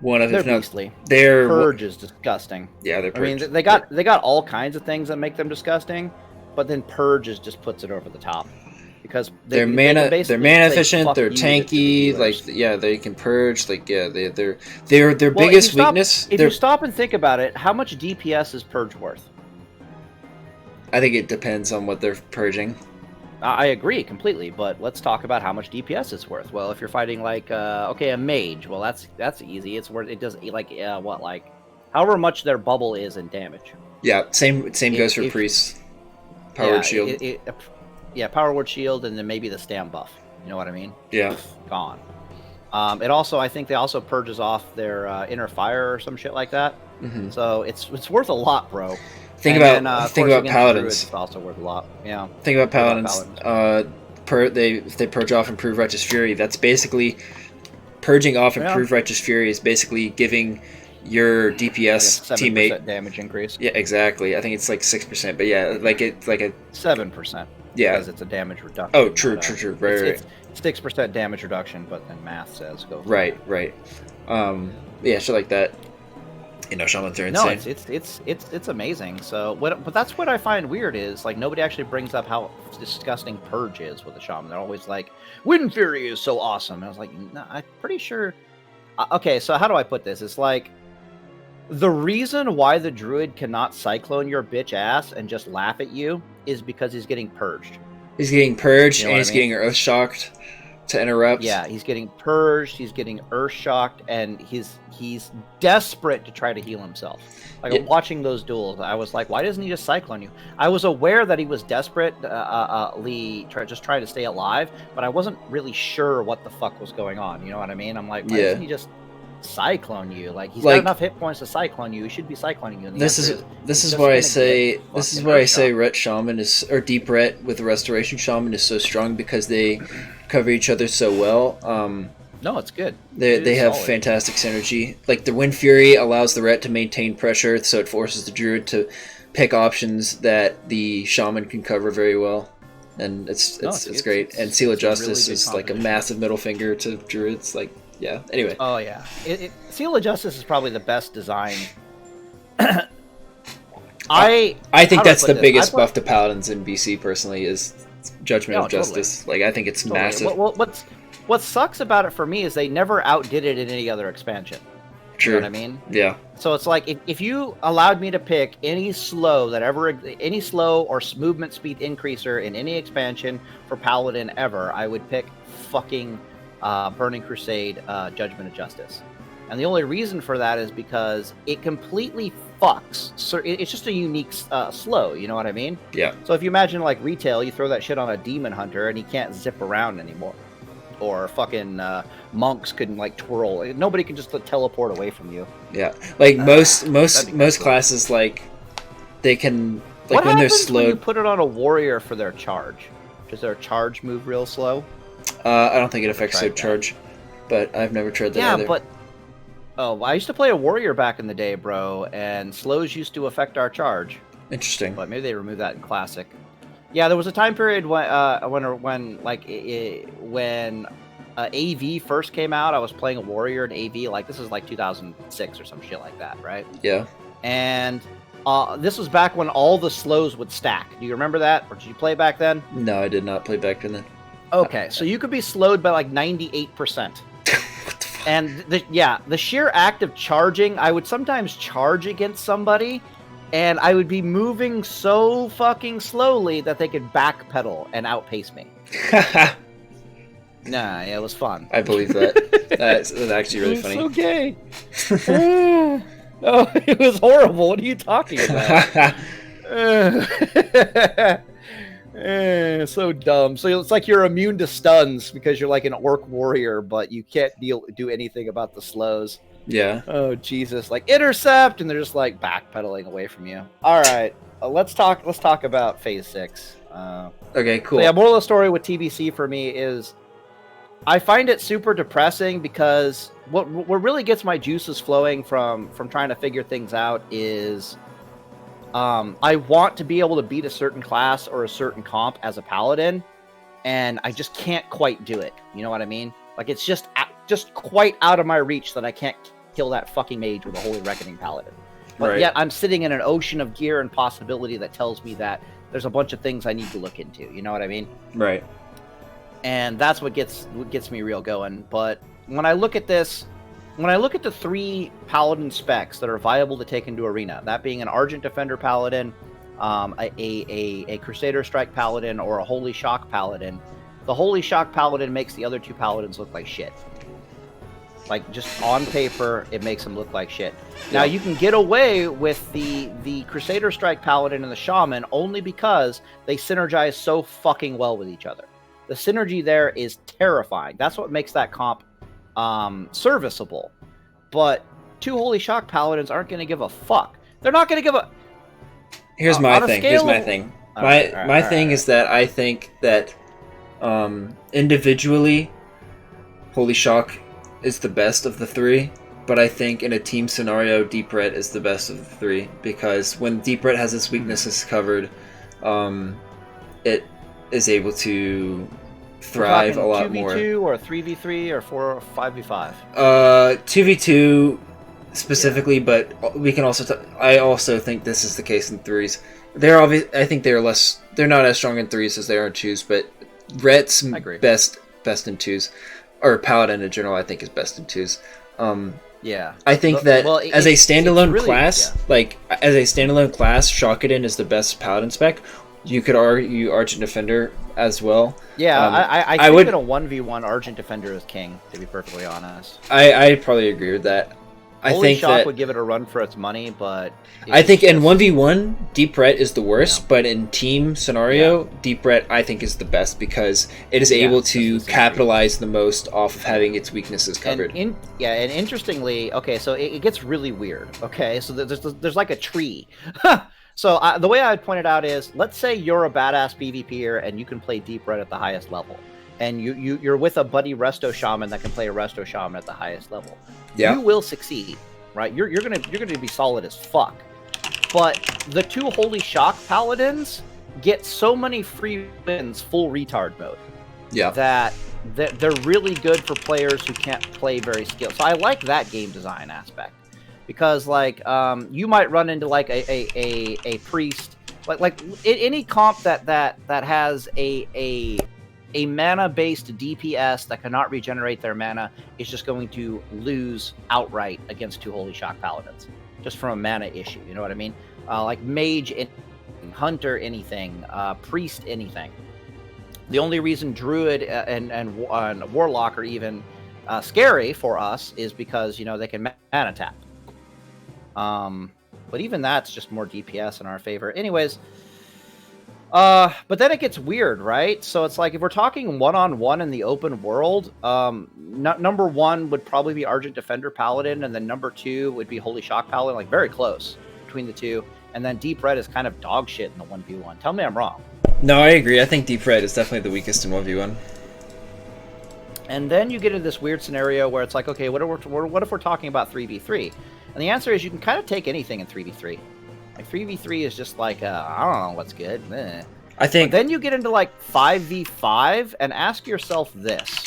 one of they're beastly. Their Purge is disgusting. Yeah, they're Purge. I mean, they got all kinds of things that make them disgusting, but then Purge just puts it over the top. Because they're mana efficient, they're tanky, like they can purge, like their biggest weakness. If you stop and think about it, how much DPS is purge worth? I think it depends on what they're purging. I agree completely, but let's talk about how much DPS it's worth. Well, if you're fighting like a mage, well that's easy. It does like however much their bubble is in damage. Yeah, same goes for priests. Powered shield. Power word shield, and then maybe the stam buff. You know what I mean? Yeah. Gone. It also, I think, they also purges off their inner fire or some shit like that. Mm-hmm. So it's worth a lot, bro. Think about paladins. It's also worth a lot. Yeah. Think about paladins. They purge off Improve Righteous Fury. That's basically purging off Improve Righteous Fury is basically giving your DPS like teammate damage increase. Yeah, exactly. I think it's like 6%, but yeah, like a 7%. Yeah, because it's a damage reduction. Oh, true. Right. It's 6% damage reduction, but then math says go. Right. Yeah, shit like that. Shamans are insane. No, it's amazing. So, but that's what I find weird is like nobody actually brings up how disgusting Purge is with the shaman. They're always like, Wind Fury is so awesome. And I was like, no, I'm pretty sure. Okay, so how do I put this? It's like the reason why the druid cannot cyclone your bitch ass and just laugh at you is because he's getting purged. He's getting purged, and he's getting earth shocked to interrupt. Yeah, he's getting purged, he's getting earth shocked, and he's desperate to try to heal himself. Like watching those duels, I was like, why doesn't he just cyclone you? I was aware that he was desperate, just trying to stay alive, but I wasn't really sure what the fuck was going on. You know what I mean? I'm like, why doesn't he just cyclone you? Like he's got enough hit points to cyclone you. He should be cycloning you. This is why I say Ret Shaman or Deep Ret with the Restoration Shaman is so strong because they cover each other so well. No, it's good. They have solid. Fantastic synergy. Like the Wind Fury allows the Ret to maintain pressure, so it forces the Druid to pick options that the Shaman can cover very well. And it's great. And Seal of Justice is like a massive middle finger to Druids. Like, yeah. Anyway. Oh yeah. Seal of Justice is probably the best design. I think that's the biggest buff to Paladins in BC. Personally, is Judgment of Justice. Totally. Like I think it's massive. What sucks about it for me is they never outdid it in any other expansion. True. You know what I mean? Yeah. So it's like if you allowed me to pick any slow or movement speed increaser in any expansion for Paladin ever, I would pick fucking Burning Crusade Judgment of Justice. And the only reason for that is because it completely fucks. So it's just a unique slow, you know what I mean? Yeah. So if you imagine like retail, you throw that shit on a demon hunter and he can't zip around anymore. Or fucking monks couldn't like twirl. Nobody can just teleport away from you. Yeah, like most classes, like they can like when they're slowed. When you put it on a warrior for their charge? Does their charge move real slow? I don't think it affects their charge, but I've never tried that either. Yeah, but I used to play a warrior back in the day, bro, and slows used to affect our charge. Interesting. But maybe they removed that in classic. Yeah, there was a time period when AV first came out. I was playing a warrior in AV. Like this is like 2006 or some shit like that, right? Yeah. And this was back when all the slows would stack. Do you remember that, or did you play back then? No, I did not play back then. Okay, so you could be slowed by like 98%. What the fuck? And the sheer act of charging, I would sometimes charge against somebody. And I would be moving so fucking slowly that they could backpedal and outpace me. Nah, it was fun. I believe that. That's actually really funny. So gay. Oh, it was horrible. What are you talking about? So dumb. So it's like you're immune to stuns because you're like an orc warrior, but you can't do anything about the slows. Yeah. Oh Jesus! Like intercept, and they're just like backpedaling away from you. All right, let's talk about Phase 6. Okay, cool. So yeah, moral of the story with TBC for me is I find it super depressing because what really gets my juices flowing from trying to figure things out is I want to be able to beat a certain class or a certain comp as a paladin, and I just can't quite do it. You know what I mean? Like, it's just quite out of my reach that I can't kill that fucking mage with a Holy Reckoning Paladin. But yet I'm sitting in an ocean of gear and possibility that tells me that there's a bunch of things I need to look into. You know what I mean? Right. And that's what gets me real going. But when I look at this, when I look at the 3 Paladin specs that are viable to take into Arena, that being an Argent Defender Paladin, a Crusader Strike Paladin, or a Holy Shock Paladin, the Holy Shock Paladin makes the other 2 Paladins look like shit. Like, just on paper, it makes them look like shit. Now, you can get away with the Crusader Strike Paladin and the Shaman only because they synergize so fucking well with each other. The synergy there is terrifying. That's what makes that comp serviceable. But 2 Holy Shock Paladins aren't going to give a fuck. They're not going to give a... Here's my thing. Here's my thing. My thing is that I think that individually, Holy Shock is the best of the 3, but I think in a team scenario, Deep Red is the best of the 3, because when Deep Red has its weaknesses covered, it is able to thrive a lot more. 2v2 or 3v3 or 4 or 5v5? 2v2 specifically, but we can also... I also think this is the case in 3s. I think they're not as strong in 3s as they are in 2s, but Ret's best in 2s. Or Paladin in general, I think, is best in 2s. Yeah. I think as a standalone class, as a standalone class, Shockedin is the best Paladin spec. You could argue Argent Defender as well. Yeah, I think that a 1v1 Argent Defender is king, to be perfectly honest. I'd probably agree with that. Holy Shock would give it a run for its money, but... I think in 1v1, Deep Red is the worst, but in team scenario, Deep Red, I think, is the best because it is able to capitalize the most off of having its weaknesses covered. And interestingly, okay, so it gets really weird, okay? So there's like a tree. So the way I would point it out is, let's say you're a badass PvPer and you can play Deep Red at the highest level. And you're with a buddy Resto Shaman that can play a Resto Shaman at the highest level. Yeah. You will succeed, right? You're gonna be solid as fuck. But the 2 Holy Shock Paladins get so many free wins full retard mode. Yeah. That they're really good for players who can't play very skilled. So I like that game design aspect. Because like you might run into like a priest, like any comp that has a mana-based DPS that cannot regenerate their mana is just going to lose outright against 2 Holy Shock Paladins, just from a mana issue. You know what I mean? Like Mage, anything, Hunter, anything, Priest, anything. The only reason Druid and Warlock are even scary for us is because, you know, they can mana tap. But even that's just more DPS in our favor. Anyways... but then it gets weird, right? So it's like, if we're talking one-on-one in the open world, number 1 would probably be Argent Defender Paladin, and then number 2 would be Holy Shock Paladin, like very close between the 2. And then Deep Red is kind of dog shit in the 1v1. Tell me I'm wrong. No, I agree. I think Deep Red is definitely the weakest in 1v1. And then you get into this weird scenario where it's like, okay, what if we're talking about 3v3? And the answer is you can kind of take anything in 3v3. Like 3v3 is just like, I don't know what's good. I think. But then you get into like 5v5 and ask yourself this.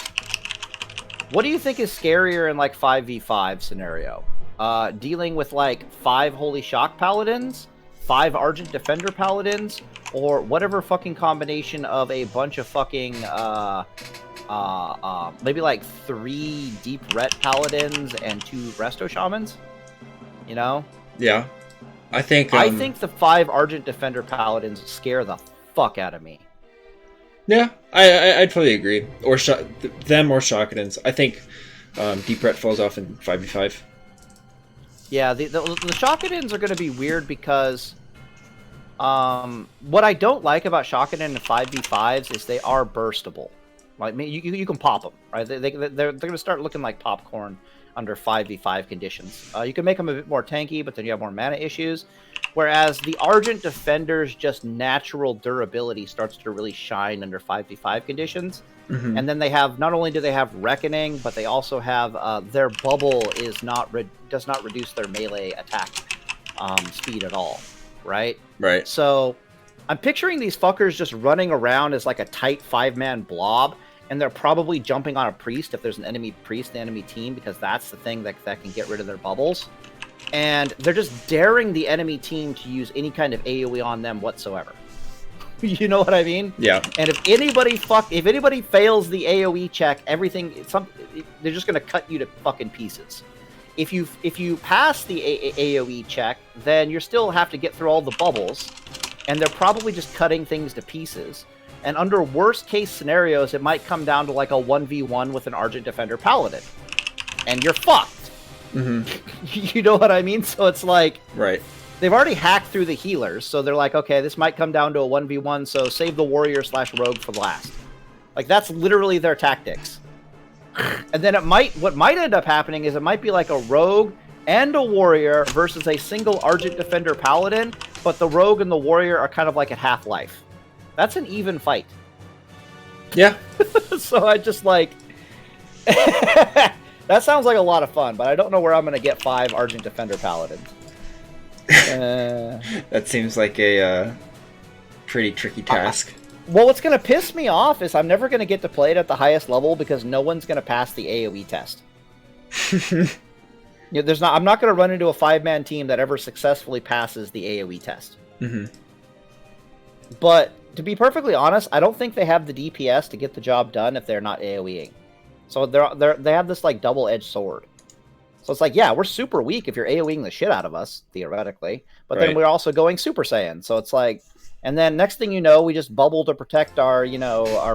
What do you think is scarier in like 5v5 scenario? Dealing with like 5 Holy Shock Paladins, 5 Argent Defender Paladins, or whatever fucking combination of a bunch of fucking, maybe like 3 Deep Ret Paladins and 2 Resto Shamans? You know? Yeah. I think the 5 Argent Defender Paladins scare the fuck out of me. Yeah, I'd probably agree. Or them or Shockadins. I think Deep Ret falls off in 5v5. Yeah, the Shockadins are going to be weird because what I don't like about Shockadin and 5v5s is they are burstable. Like, you can pop them, right? They're going to start looking like popcorn under 5v5 conditions. You can make them a bit more tanky, but then you have more mana issues. Whereas the Argent Defender's just natural durability starts to really shine under 5v5 conditions. Mm-hmm. And then they have, not only do they have Reckoning, but they also have their bubble does not reduce their melee attack speed at all, right? Right. So I'm picturing these fuckers just running around as like a tight 5-man blob, and they're probably jumping on a priest if there's an enemy priest in the enemy team, because that's the thing that can get rid of their bubbles. And they're just daring the enemy team to use any kind of AoE on them whatsoever. You know what I mean? Yeah. And if anybody fails the AoE check, they're just gonna cut you to fucking pieces. If you pass the AoE check, then you still have to get through all the bubbles, and they're probably just cutting things to pieces. And under worst case scenarios, it might come down to like a 1v1 with an Argent Defender Paladin, and you're fucked. Mm-hmm. You know what I mean? So it's like, right. They've already hacked through the healers, so they're like, okay, this might come down to a 1v1, so save the warrior / rogue for last. Like, that's literally their tactics. And then what might end up happening is it might be like a rogue and a warrior versus a single Argent Defender Paladin, but the rogue and the warrior are kind of like at half-life. That's an even fight. Yeah. So I just like... That sounds like a lot of fun, but I don't know where I'm going to get 5 Argent Defender Paladins. That seems like a pretty tricky task. Well, what's going to piss me off is I'm never going to get to play it at the highest level because no one's going to pass the AoE test. I'm not going to run into a 5-man team that ever successfully passes the AoE test. Mm-hmm. But to be perfectly honest, I don't think they have the DPS to get the job done if they're not AoEing. So they have this like double-edged sword. So it's like, yeah, we're super weak if you're AoEing the shit out of us, theoretically. But then we're also going Super Saiyan. So it's like, and then next thing you know, we just bubble to protect our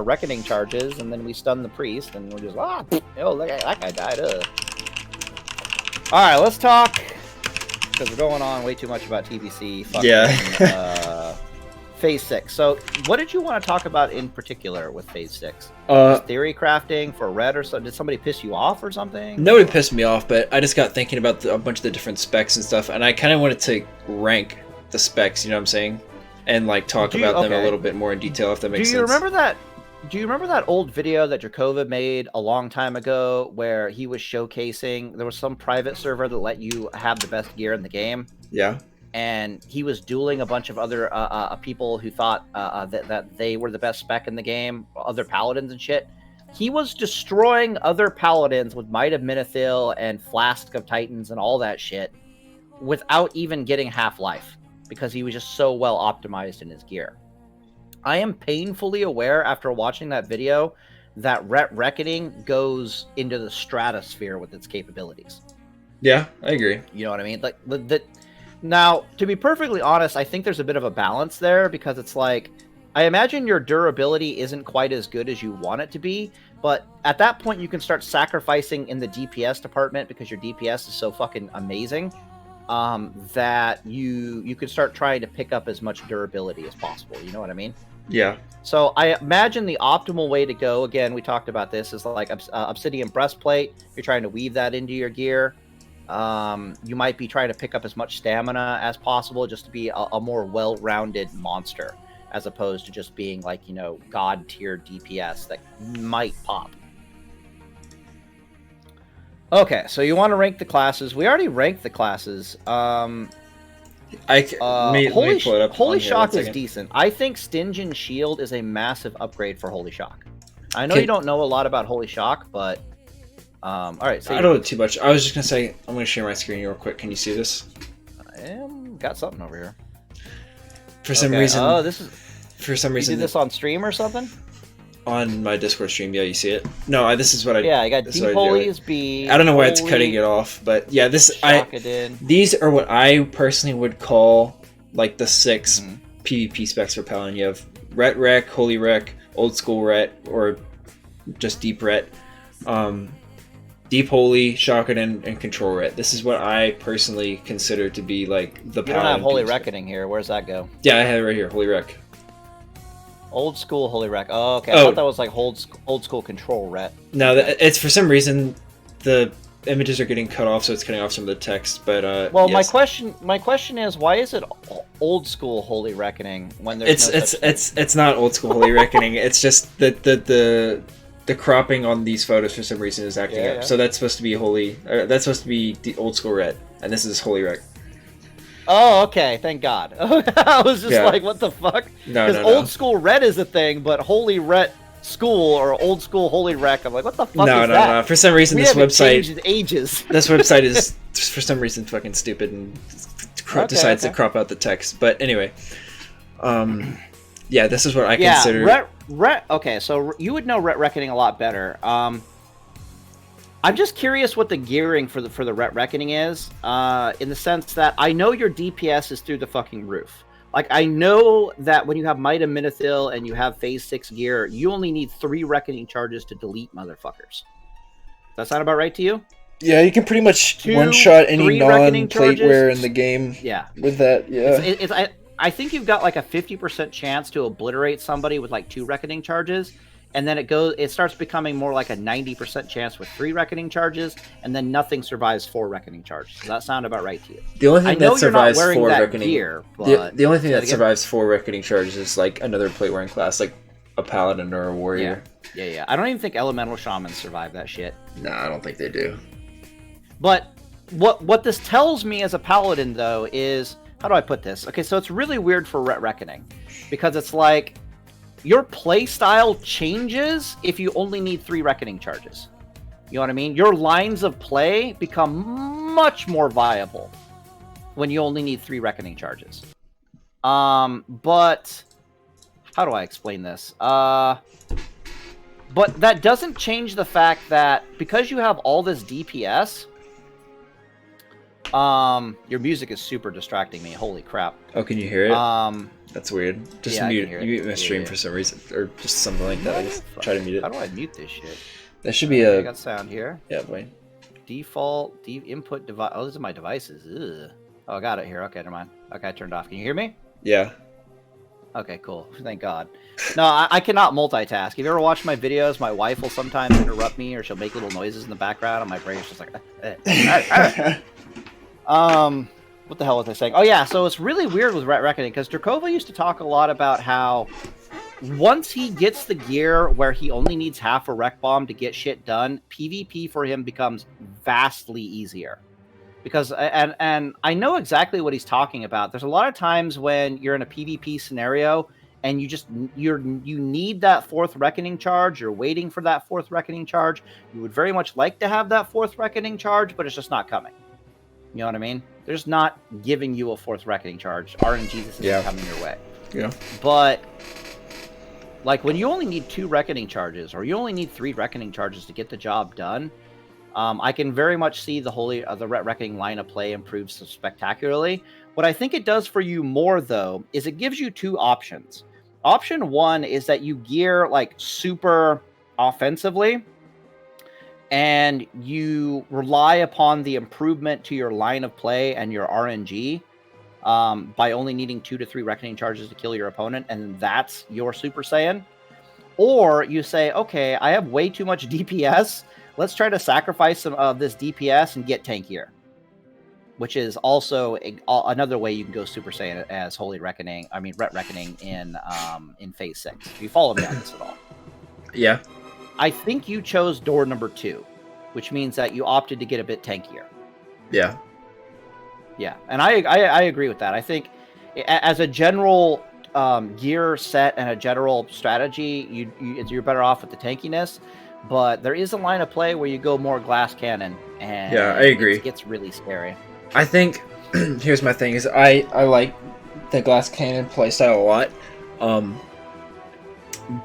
Reckoning charges, and then we stun the priest, and we're just, look, that guy died. All right, let's talk, because we're going on way too much about TBC. Phase 6. So what did you want to talk about in particular with Phase 6? Theory crafting for red or so? Did somebody piss you off or something? Nobody pissed me off, but I just got thinking about a bunch of the different specs and stuff, and I kind of wanted to rank the specs, you know what I'm saying? And like talk about them a little bit more in detail, if that makes sense. Do you remember that old video that Jakova made a long time ago where he was showcasing, there was some private server that let you have the best gear in the game? Yeah. And he was dueling a bunch of other people who thought that they were the best spec in the game, other paladins and shit. He was destroying other paladins with Might of Minithil and Flask of Titans and all that shit without even getting half-life, because he was just so well optimized in his gear. I am painfully aware after watching that video that Reckoning goes into the stratosphere with its capabilities. Yeah, I agree. You know what I mean? Like now, to be perfectly honest, I think there's a bit of a balance there, because it's like, I imagine your durability isn't quite as good as you want it to be, but at that point you can start sacrificing in the DPS department because your DPS is so fucking amazing that you could start trying to pick up as much durability as possible. You know what I mean? Yeah. So I imagine the optimal way to go, again, we talked about this, is like Obsidian Breastplate. You're trying to weave that into your gear. You might be trying to pick up as much stamina as possible just to be a more well-rounded monster, as opposed to just being like, god tier DPS that might pop. Okay, so you want to rank the classes. We already ranked the classes. Holy Shock is decent. I think Stygian Shield is a massive upgrade for Holy Shock. I know you don't know a lot about Holy Shock, but all right. So I don't know too much. I was just gonna say, I'm gonna share my screen real quick. Can you see this? I got something over here. For some reason. Oh, You did this on stream or something? On my Discord stream, yeah, you see it. No, this is what I. Yeah, I got Deep Holy is B. I don't know why it's cutting it off, but yeah, these are what I personally would call like the 6 PvP specs for Paladin. You have Ret Rec, Holy Rec, Old School Ret, or just Deep Ret. Deep Holy, Shotgun, and Control Ret. This is what I personally consider to be like the Paladin. You don't have Holy Reckoning here. Where's that go? Yeah, I have it right here, Holy Rec. Old School Holy Rec. Oh, okay. I thought that was like old school Control Ret. No, it's for some reason the images are getting cut off, so it's cutting off some of the text. But well, yes. my question is, why is it old school Holy Reckoning when there's it's not old school Holy Reckoning. It's just the cropping on these photos for some reason is acting up. So that's supposed to be that's supposed to be the old school red, and this is Holy Rec. Oh, okay. Thank God. I was just like, what the fuck? No, Because old school red is a thing, but Holy Ret School or old school Holy Rec, I'm like, what the fuck is that? No. For some reason, this website changed in ages. This website is for some reason fucking stupid and decides to crop out the text. But anyway, yeah, this is what I consider. Okay, so you would know Ret Reckoning a lot better. I'm just curious what the gearing for the Ret Reckoning is, in the sense that I know your DPS is through the fucking roof. Like, I know that when you have Might of Minithil and you have Phase 6 gear, you only need 3 Reckoning charges to delete motherfuckers. Does that sound about right to you? Yeah, you can pretty much one-shot any non-plateware in the game with that, yeah. I think you've got like a 50% chance to obliterate somebody with like 2 Reckoning charges, and then it starts becoming more like a 90% chance with 3 Reckoning charges, and then nothing survives 4 Reckoning charges. Does that sound about right to you? The only thing that survives 4 Reckoning gear, the only thing that survives 4 Reckoning charges is like another plate-wearing class, like a Paladin or a Warrior. Yeah. I don't even think Elemental Shamans survive that shit. No, I don't think they do. But what this tells me as a Paladin, though, is... How do I put this? Okay, so it's really weird for Ret Reckoning, because it's like your play style changes if you only need 3 Reckoning charges. You know what I mean? Your lines of play become much more viable when you only need 3 Reckoning charges. But how do I explain this? But that doesn't change the fact that because you have all this DPS, your music is super distracting me. Holy crap. Oh, can you hear it? That's weird. Just mute my stream for some reason, or just something like that. I guess try to mute it. How do I mute this shit? That should be a... I got sound here. Yeah, wait. Default input device. Oh, these are my devices. Ugh. Oh, I got it here. Okay, never mind. Okay, I turned off. Can you hear me? Yeah. Okay, cool. Thank God. No, I cannot multitask. If you ever watch my videos, my wife will sometimes interrupt me, or she'll make little noises in the background, and my brain's just like... What the hell was I saying? Oh yeah, so it's really weird with Ret Reckoning, because Drakova used to talk a lot about how once he gets the gear where he only needs half a Rec Bomb to get shit done, PvP for him becomes vastly easier. Because, and I know exactly what he's talking about. There's a lot of times when you're in a PvP scenario and you need that 4th Reckoning charge, you're waiting for that 4th Reckoning charge, you would very much like to have that 4th Reckoning charge, but it's just not coming. You know what I mean? They're just not giving you a 4th Reckoning charge. RNG this isn't coming your way. Yeah. But like when you only need 2 Reckoning charges, or you only need 3 Reckoning charges to get the job done, I can very much see the Ret Reckoning line of play improves spectacularly. What I think it does for you more, though, is it gives you 2 options. Option 1 is that you gear like super offensively, and you rely upon the improvement to your line of play and your RNG by only needing 2 to 3 Reckoning charges to kill your opponent, and that's your Super Saiyan. Or you say, okay, I have way too much DPS. Let's try to sacrifice some of this DPS and get tankier. Which is also another way you can go Super Saiyan as Ret Reckoning in Phase 6. Do you follow me on this at all? Yeah. I think you chose door number 2, which means that you opted to get a bit tankier. Yeah. Yeah, and I agree with that. I think as a general gear set and a general strategy, you're better off with the tankiness. But there is a line of play where you go more glass cannon, and yeah, I agree. It gets really scary. I think here's my thing: is I like the glass cannon playstyle a lot.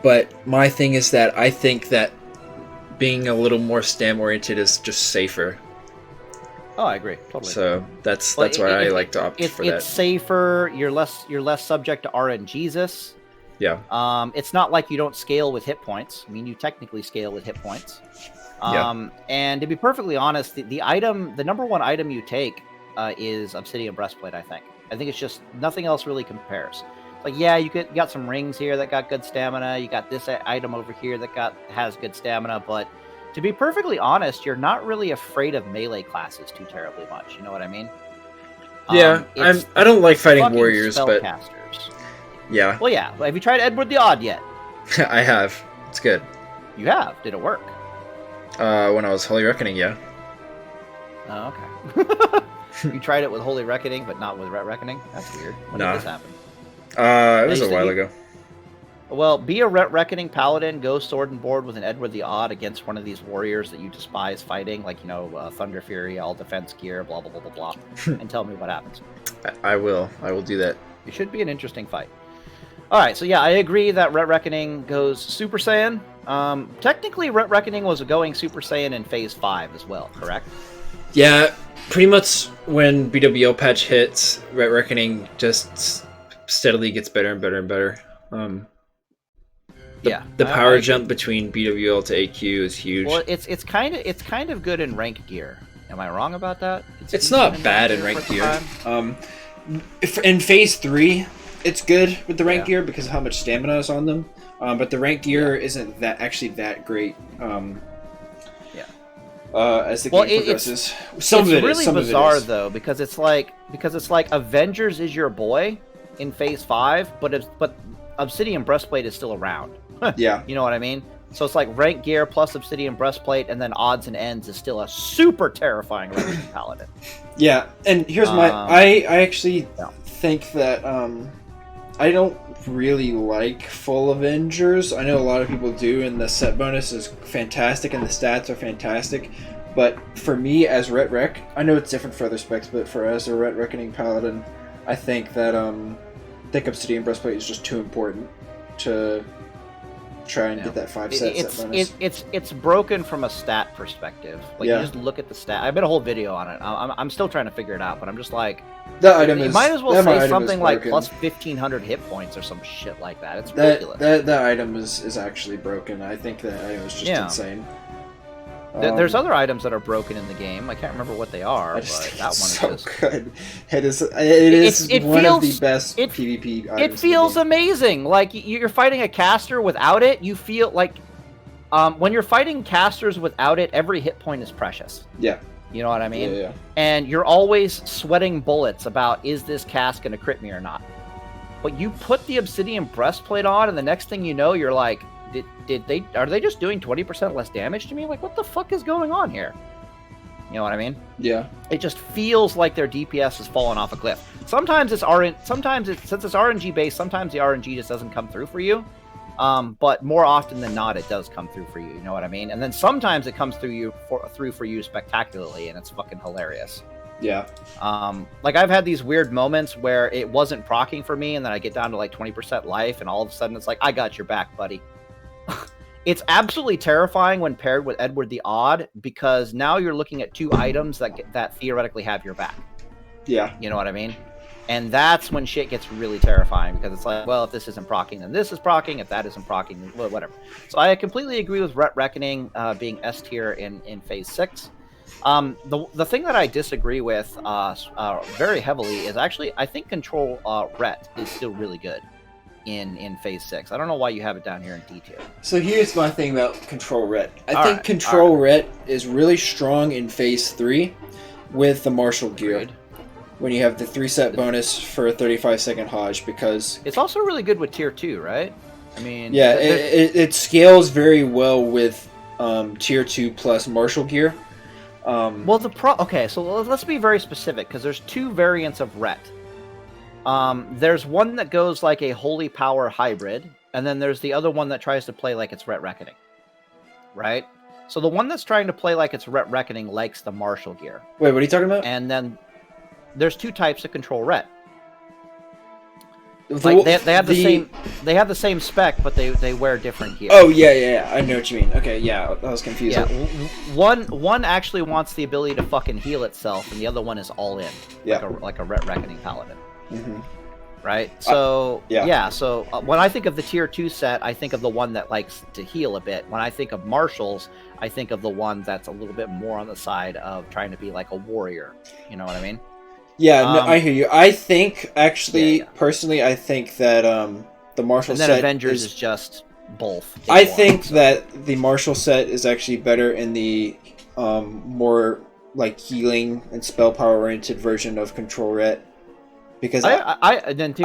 But my thing is that I think that being a little more stam oriented is just safer. Oh, I agree totally. So that's why I like to opt for that. It's safer. You're less subject to RNGesus. Yeah. It's not like you don't scale with hit points. I mean, you technically scale with hit points. And to be perfectly honest, the number 1 item you take is Obsidian Breastplate. I think it's just nothing else really compares. Like, yeah, you got some rings here that got good stamina. You got this item over here that has good stamina, but To be perfectly honest, you're not really afraid of melee classes too terribly much. You know what I mean? Yeah, I don't like fighting fucking warriors, but spellcasters. yeah. Well, yeah. Have you tried Edward the Odd yet? I have. It's good. You have. Did it work? When I was Holy Reckoning, yeah. Oh, okay. You tried it with Holy Reckoning, but not with Ret Reckoning? That's weird. When did this happen? It was a while ago. Well, be a Ret Reckoning Paladin, go sword and board with an Edward the Odd against one of these warriors that you despise fighting, like, Thunder Fury, all defense gear, blah, blah, blah, blah, blah, and tell me what happens. I will do that. It should be an interesting fight. Alright, so yeah, I agree that Ret Reckoning goes Super Saiyan. Technically, Ret Reckoning was going Super Saiyan in Phase 5 as well, correct? Yeah, pretty much when BWO patch hits, Ret Reckoning just steadily gets better and better and better. The power jump between BWL to AQ is huge. Well, it's kind of good in rank gear. Am I wrong about that? It's not bad in rank gear. In Phase 3, it's good with the rank gear because of how much stamina is on them. But the rank gear isn't that great. As the game progresses, it's really bizarre though because it's like Avengers is your boy in Phase 5, but Obsidian Breastplate is still around. Yeah, you know what I mean. So it's like rank gear plus Obsidian Breastplate, and then odds and ends is still a super terrifying Reckoning Paladin. Yeah, and here's I actually think that I don't really like full Avengers. I know a lot of people do, and the set bonus is fantastic, and the stats are fantastic. But for me, as Ret Rec, I know it's different for other specs, but as a Ret Reckoning Paladin, I think that thick Obsidian Breastplate is just too important to try and get that 5 set bonus. It's broken from a stat perspective. Like you just look at the stat. I made a whole video on it. I'm still trying to figure it out, but I'm just like, you might as well say something like plus 1,500 hit points or some shit like that. It's ridiculous. That item is actually broken. I think that item is just insane. There's other items that are broken in the game. I can't remember what they are, but that one is so just good. It is one of the best PvP items. It feels amazing. Like you're fighting a caster without it. You feel like when you're fighting casters without it, every hit point is precious. Yeah. You know what I mean? Yeah. And you're always sweating bullets about, is this cast going to crit me or not? But you put the Obsidian Breastplate on, and the next thing you know, you're like, are they just doing 20% less damage to me? Like, what the fuck is going on here? You know what I mean? Yeah. It just feels like their DPS has fallen off a cliff. Sometimes since it's RNG based, sometimes the RNG just doesn't come through for you. But more often than not, it does come through for you. You know what I mean? And then sometimes it comes through for you spectacularly, and it's fucking hilarious. Yeah. Like I've had these weird moments where it wasn't proccing for me, and then I get down to like 20% life, and all of a sudden it's like, I got your back, buddy. It's absolutely terrifying when paired with Edward the Odd, because now you're looking at 2 items that theoretically have your back. Yeah. You know what I mean? And that's when shit gets really terrifying, because it's like, well, if this isn't proccing, then this is proccing. If that isn't proccing, then whatever. So I completely agree with Ret Reckoning being S tier in Phase 6. The thing that I disagree with very heavily is actually, I think Control Ret is still really good in Phase 6. I don't know why you have it down here in detail. So here's my thing about Control Ret. I think Control Ret is really strong in Phase 3 with the Martial gear. Agreed. When you have the 3 set bonus for a 35-second Hodge, because it's also really good with Tier 2, right? I mean, yeah, it scales very well with Tier 2 plus Martial gear. Okay, so let's be very specific, because there's 2 variants of Ret. There's one that goes like a Holy Power hybrid, and then there's the other one that tries to play like it's Ret Reckoning, right? So the one that's trying to play like it's Ret Reckoning likes the Martial gear. Wait, what are you talking about? And then there's 2 types of Control Ret. Like they have the same spec, but they wear different gear. Oh yeah, I know what you mean. Okay, yeah, that was confusing. Yeah, one actually wants the ability to fucking heal itself, and the other one is all in. Yeah, like a Ret Reckoning Paladin. Mm-hmm. Right. So yeah. So when I think of the Tier 2 set, I think of the one that likes to heal a bit. When I think of martials, I think of the one that's a little bit more on the side of trying to be like a warrior. You know what I mean? Yeah, no, I hear you. I think, actually, personally, I think that the martial set... And then Avengers is just both. I think that the martial set is actually better in the more like healing and spell power oriented version of Control Ret, because I think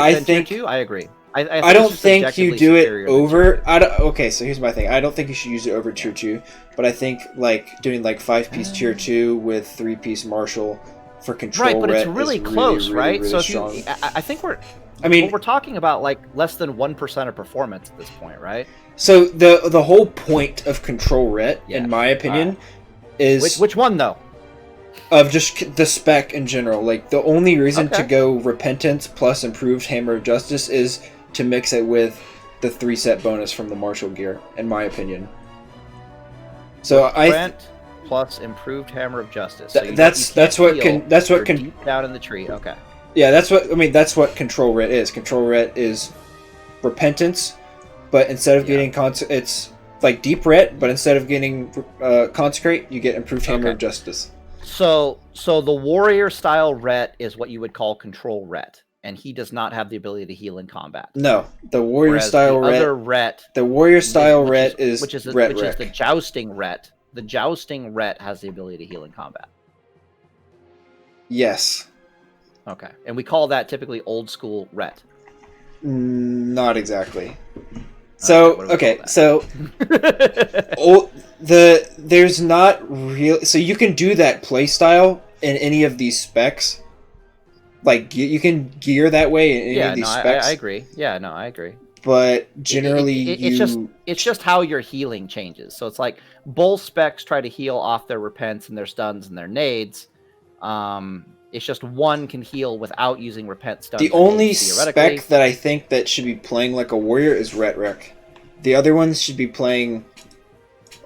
tier 2, I agree. I don't think you do it over. Okay, so here's my thing. I don't think you should use it over tier 2, but I think like doing like 5-piece tier 2 with 3-piece martial for Control Right, but Ret it's really close, right? So if you, I think we're talking about like less than 1% of performance at this point, right? So the whole point of Control Ret, in my opinion, is which one though? Of just the spec in general. Like the only reason to go Repentance plus improved Hammer of Justice is to mix it with the 3-set bonus from the martial gear, in my opinion. So Brent plus improved Hammer of Justice. So that's what deep down in the tree. Okay. Yeah, that's what Control Ret is. Control Ret is Repentance, but instead of getting it's like Deep Ret, but instead of getting Consecrate, you get improved Hammer of Justice. So the warrior style Ret is what you would call Control Ret, and he does not have the ability to heal in combat. No, the warrior style Ret. The warrior style Ret is the jousting Ret. The jousting Ret has the ability to heal in combat. Yes. Okay, and we call that typically old school Ret. Not exactly. So there's not real. So you can do that play style in any of these specs. Like you can gear that way in any of these specs. I agree. Yeah, no, I agree. But generally, it's just how your healing changes. So it's like both specs try to heal off their repents and their stuns and their nades. It's just one can heal without using repent stuns. The only spec that I think that should be playing like a warrior is Retrek. The other ones should be playing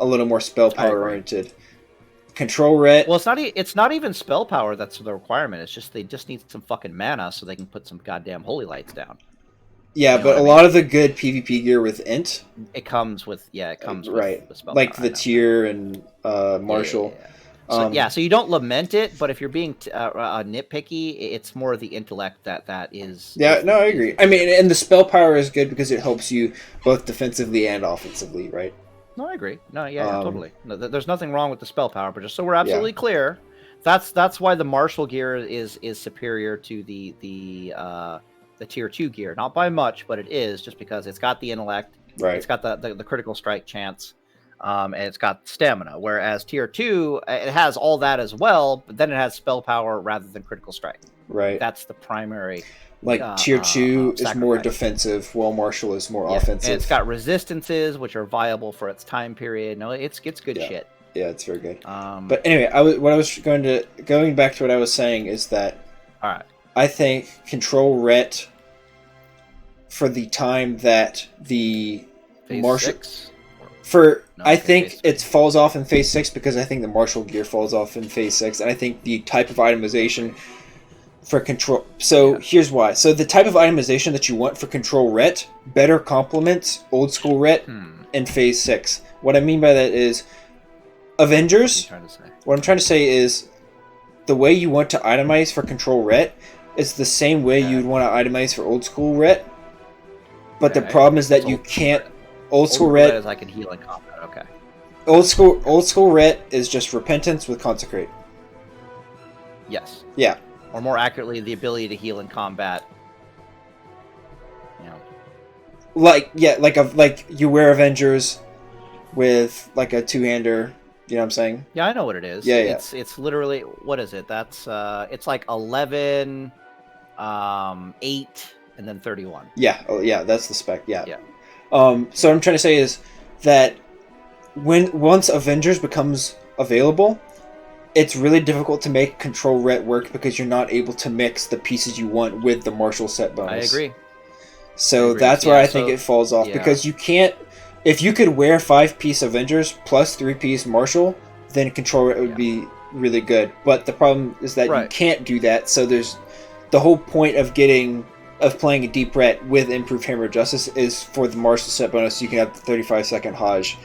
a little more spell power oriented. Control Ret. Well, it's not even spell power that's the requirement. It's just they just need some fucking mana so they can put some goddamn holy lights down. Yeah, but a lot of the good PvP gear with Int, it comes with with spell like power, the tier and Marshall. So you don't lament it, but if you're being nitpicky, it's more the intellect that is. Yeah, no, I agree. I mean, and the spell power is good because it helps you both defensively and offensively, right? No, I agree. No, totally. No, there's nothing wrong with the spell power, but just so we're absolutely clear, that's why the martial gear is superior to the tier 2 gear. Not by much, but it is, just because it's got the intellect, right? It's got the critical strike chance. And it's got stamina, whereas tier 2 it has all that as well, but then it has spell power rather than critical strike. Right. That's the primary. Like tier 2 is more defensive, while martial is more offensive. And it's got resistances, which are viable for its time period. No, it's good shit. Yeah, it's very good. But anyway, going back to what I was saying is that all right, I think Control Ret for the time that the martial. I think it falls off in Phase 6 because I think the martial gear falls off in Phase 6, and I think the type of itemization for Control... So here's why. So the type of itemization that you want for Control Ret better complements Old School Ret in Phase 6. What I mean by that is Avengers... What I'm trying to say is the way you want to itemize for Control Ret is the same way you'd want to itemize for Old School Ret, but the problem is that you can't... Old School Ret is I can heal in combat. Okay. Old School Ret is just Repentance with Consecrate. Yes. Yeah. Or more accurately, the ability to heal in combat. You know. Like you wear Avengers with like a 2-hander. You know what I'm saying? Yeah, I know what it is. Yeah. It's literally, what is it? That's it's like 11, 8, and then 31. Yeah. Oh yeah, that's the spec. Yeah. So what I'm trying to say is that once Avengers becomes available, it's really difficult to make Control Ret work because you're not able to mix the pieces you want with the martial set bonus. I agree. So that's where I think it falls off, because you can't... If you could wear 5-piece Avengers plus 3-piece martial, then Control Ret would be really good. But the problem is that you can't do that, so there's... The whole point of playing a Deep Ret with improved Hammer of Justice is for the martial set bonus, so you can have the 35-second Hajj.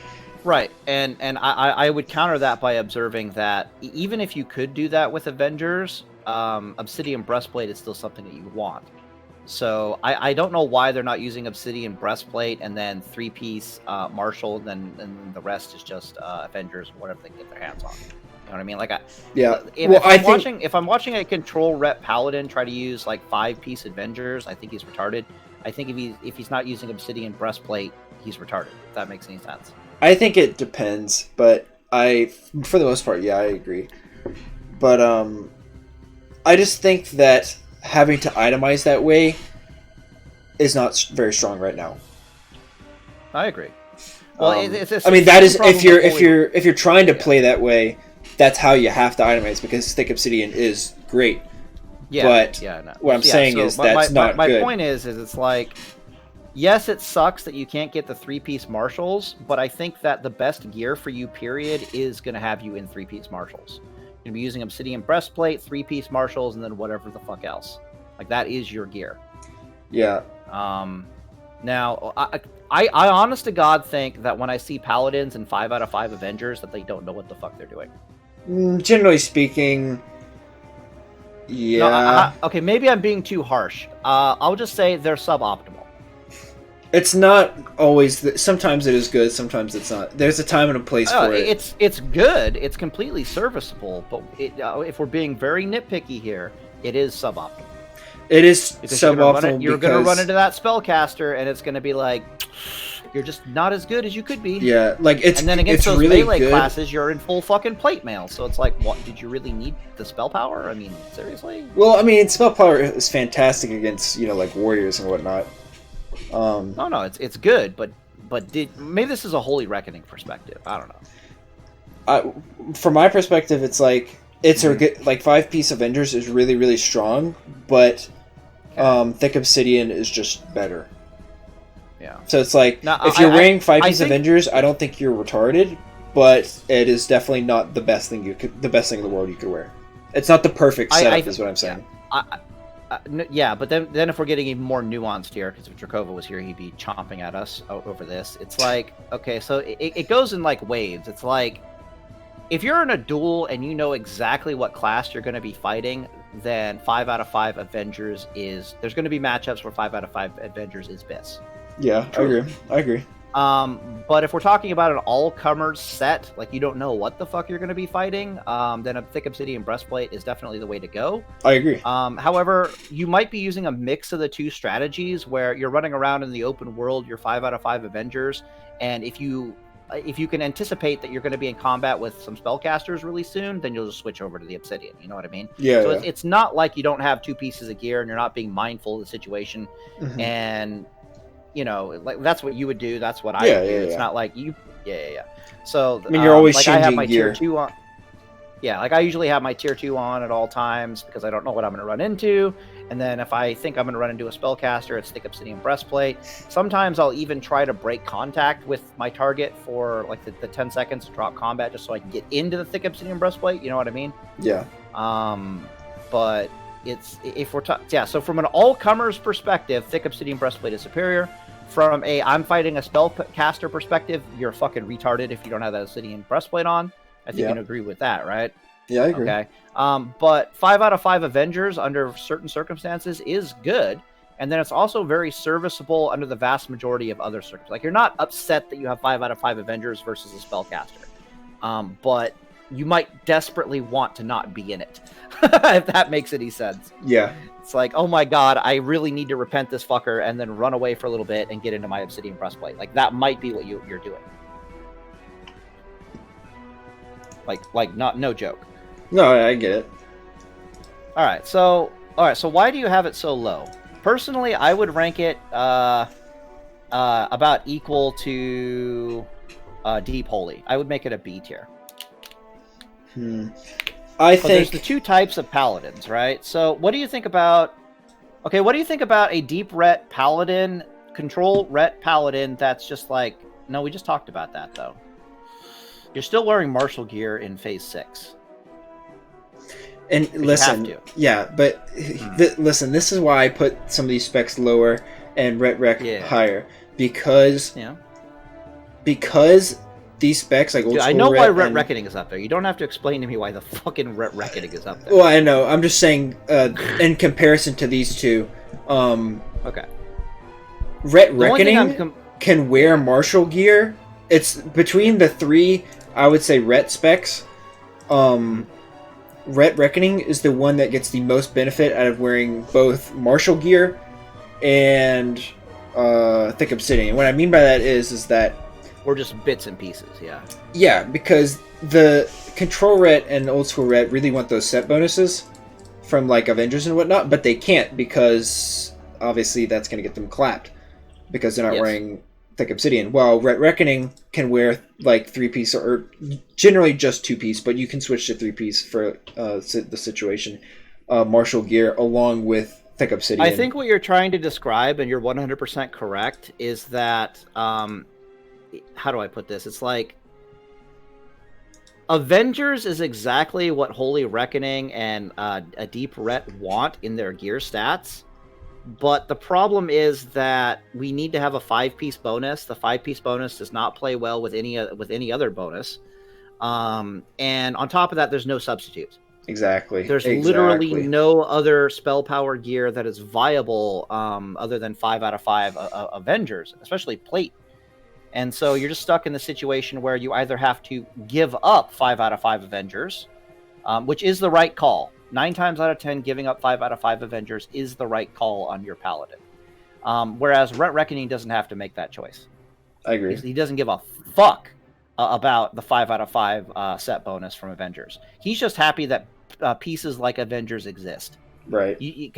Right, and I would counter that by observing that even if you could do that with Avengers, Obsidian Breastplate is still something that you want. So I don't know why they're not using Obsidian Breastplate and then 3-piece Marshall, and the rest is just Avengers, whatever they can get their hands on. You know what I mean? Like, if I'm watching a control rep Paladin try to use like 5-piece Avengers, I think he's retarded. I think if he's not using Obsidian Breastplate, he's retarded. If that makes any sense. I think it depends, but for the most part, yeah, I agree. But I just think that having to itemize that way is not very strong right now. I agree. Well, I mean, that is if you're trying to play that way, that's how you have to itemize, because thick obsidian is great. Yeah, but what I'm saying is that's not good. My point is it's like, yes, it sucks that you can't get the 3-piece marshals, but I think that the best gear for you, period, is going to have you in 3-piece marshals. You're going to be using Obsidian Breastplate, 3-piece marshals, and then whatever the fuck else. Like, that is your gear. Yeah. Now, I honest to God think that when I see Paladins and 5 out of 5 Avengers, that they don't know what the fuck they're doing. Generally speaking, yeah. No, okay, maybe I'm being too harsh. I'll just say they're suboptimal. It's not always. Sometimes it is good. Sometimes it's not. There's a time and a place for it. It's good. It's completely serviceable. But if we're being very nitpicky here, it is suboptimal. It is suboptimal. You're going to run into that spellcaster, and it's going to be like, you're just not as good as you could be. Yeah, like it's. And then against those really melee good classes, you're in full fucking plate mail. So it's like, what? Did you really need the spell power? I mean, seriously? Well, I mean, spell power is fantastic against like warriors and whatnot. No, it's good, but maybe this is a Holy Reckoning perspective. I don't know. From my perspective, it's like a good, like 5-piece Avengers is really, really strong, but thick obsidian is just better. Yeah. So it's like, now, if you're wearing 5-piece Avengers, I don't think you're retarded, but it is definitely not the best thing the best thing in the world you could wear. It's not the perfect setup, is what I'm saying. Yeah, but then if we're getting even more nuanced here, because if Drakova was here, he'd be chomping at us over this. It's like, okay, so it goes in like waves. It's like, if you're in a duel and you know exactly what class you're going to be fighting, then 5 out of 5 Avengers is... There's going to be matchups where 5 out of 5 Avengers is BIS. Yeah, true. I agree. But if we're talking about an all-comers set, like you don't know what the fuck you're going to be fighting, then a thick obsidian breastplate is definitely the way to go. I agree. However, you might be using a mix of the two strategies where you're running around in the open world, you're 5 out of 5 Avengers, and if you can anticipate that you're going to be in combat with some spellcasters really soon, then you'll just switch over to the obsidian. You know what I mean? Yeah. So it's not like you don't have 2 pieces of gear and you're not being mindful of the situation, and... like that's what you would do. That's what I would do. It's not like you. Yeah. So I mean, you're always like changing I have my gear. tier 2 on. Yeah, like I usually have my tier 2 on at all times because I don't know what I'm going to run into. And then if I think I'm going to run into a spellcaster, it's thick obsidian breastplate. Sometimes I'll even try to break contact with my target for like the 10 seconds to drop combat, just so I can get into the thick obsidian breastplate. You know what I mean? Yeah. But it's so from an all-comers perspective, thick obsidian breastplate is superior. From I'm fighting a spellcaster perspective, you're fucking retarded if you don't have that obsidian breastplate on. I think you can agree with that, right? Yeah, I agree. Okay. But 5 out of 5 Avengers under certain circumstances is good, and then it's also very serviceable under the vast majority of other circumstances. Like, you're not upset that you have 5 out of 5 Avengers versus a spellcaster, but you might desperately want to not be in it, if that makes any sense. Yeah. It's like, oh my god, I really need to repent this fucker and then run away for a little bit and get into my obsidian breastplate. Like, that might be what you're doing. Like no joke. No, I get it. All right, so why do you have it so low? Personally, I would rank it about equal to Deep Holy. I would make it a B tier. I think there's the 2 types of paladins, right? So what do you think about a deep ret paladin, control ret paladin that's just like, no, we just talked about that though. You're still wearing martial gear in phase 6. And listen, yeah, but listen, this is why I put some of these specs lower and ret rec higher, because these specs, like old school, I know why Ret Reckoning is up there. You don't have to explain to me why the fucking Ret Reckoning is up there. Well, I know. I'm just saying, in comparison to these two, Okay. Ret Reckoning can wear martial gear. It's between the three, I would say, Ret specs. Ret Reckoning is the one that gets the most benefit out of wearing both martial gear and thick obsidian. What I mean by that is that or just bits and pieces, yeah. Yeah, because the control Ret and old school Ret really want those set bonuses from like Avengers and whatnot, but they can't because obviously that's going to get them clapped because they're not wearing thick obsidian. While Ret Reckoning can wear like 3-piece or generally just 2-piece, but you can switch to 3-piece for the situation. Martial gear along with thick obsidian. I think what you're trying to describe, and you're 100% correct, is that how do I put this? It's like Avengers is exactly what Holy Reckoning and a Deep Ret want in their gear stats. But the problem is that we need to have a 5-piece bonus. The 5-piece bonus does not play well with any other bonus. And on top of that, there's no substitute. Exactly. There's literally no other spell power gear that is viable other than 5 out of 5 Avengers, especially plate. And so you're just stuck in the situation where you either have to give up 5 out of 5 Avengers, which is the right call. 9 times out of 10, giving up 5 out of 5 Avengers is the right call on your Paladin. Whereas Ret Reckoning doesn't have to make that choice. I agree. He doesn't give a fuck about the 5 out of 5 set bonus from Avengers. He's just happy that pieces like Avengers exist. Right. He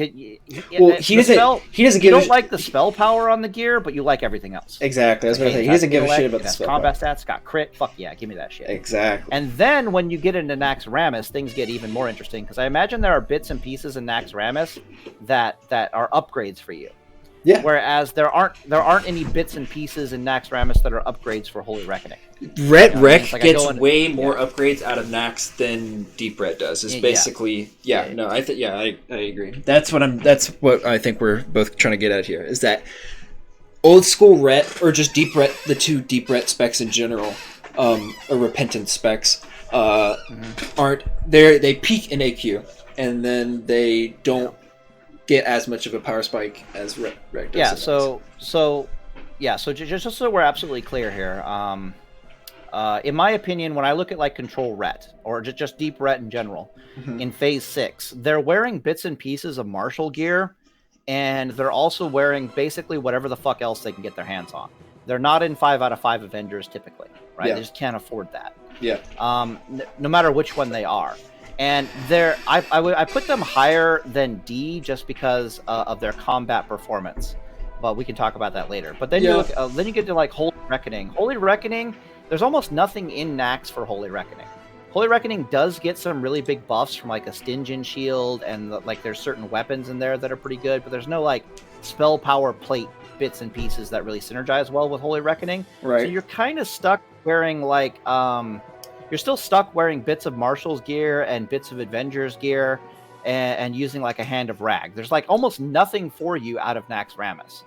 doesn't. You don't like the spell power on the gear, but you like everything else. Exactly. I was going to say he doesn't give a shit about the spell combat stats. Got crit. Fuck yeah, give me that shit. Exactly. And then when you get into Naxxramas, things get even more interesting because I imagine there are bits and pieces in Naxxramas that are upgrades for you. Yeah. Whereas there aren't any bits and pieces in Naxxramas that are upgrades for Holy Reckoning. Ret Rec gets way more upgrades out of Nax than Deep Ret does. It's basically I agree. That's what I think we're both trying to get at here is that old school Ret or just Deep Ret, the two Deep Ret specs in general, or Repentance specs, aren't there. They peak in AQ and then they don't get as much of a power spike as Ret does. Yeah. So just so we're absolutely clear here. In my opinion, when I look at like Control Ret or just Deep Ret in general, in Phase 6, they're wearing bits and pieces of martial gear, and they're also wearing basically whatever the fuck else they can get their hands on. They're not in 5 out of 5 Avengers typically, right? They just can't afford that. Yeah. No matter which one they are. And I put them higher than D just because of their combat performance. But we can talk about that later. But then you get to like Holy Reckoning. Holy Reckoning, there's almost nothing in Nax for Holy Reckoning. Holy Reckoning does get some really big buffs from like a Stygian shield, and like there's certain weapons in there that are pretty good, but there's no like spell power plate bits and pieces that really synergize well with Holy Reckoning. Right. So you're kind of stuck wearing like you're still stuck wearing bits of Marshall's gear and bits of Avengers gear and using like a Hand of Rag. There's like almost nothing for you out of Naxxramas.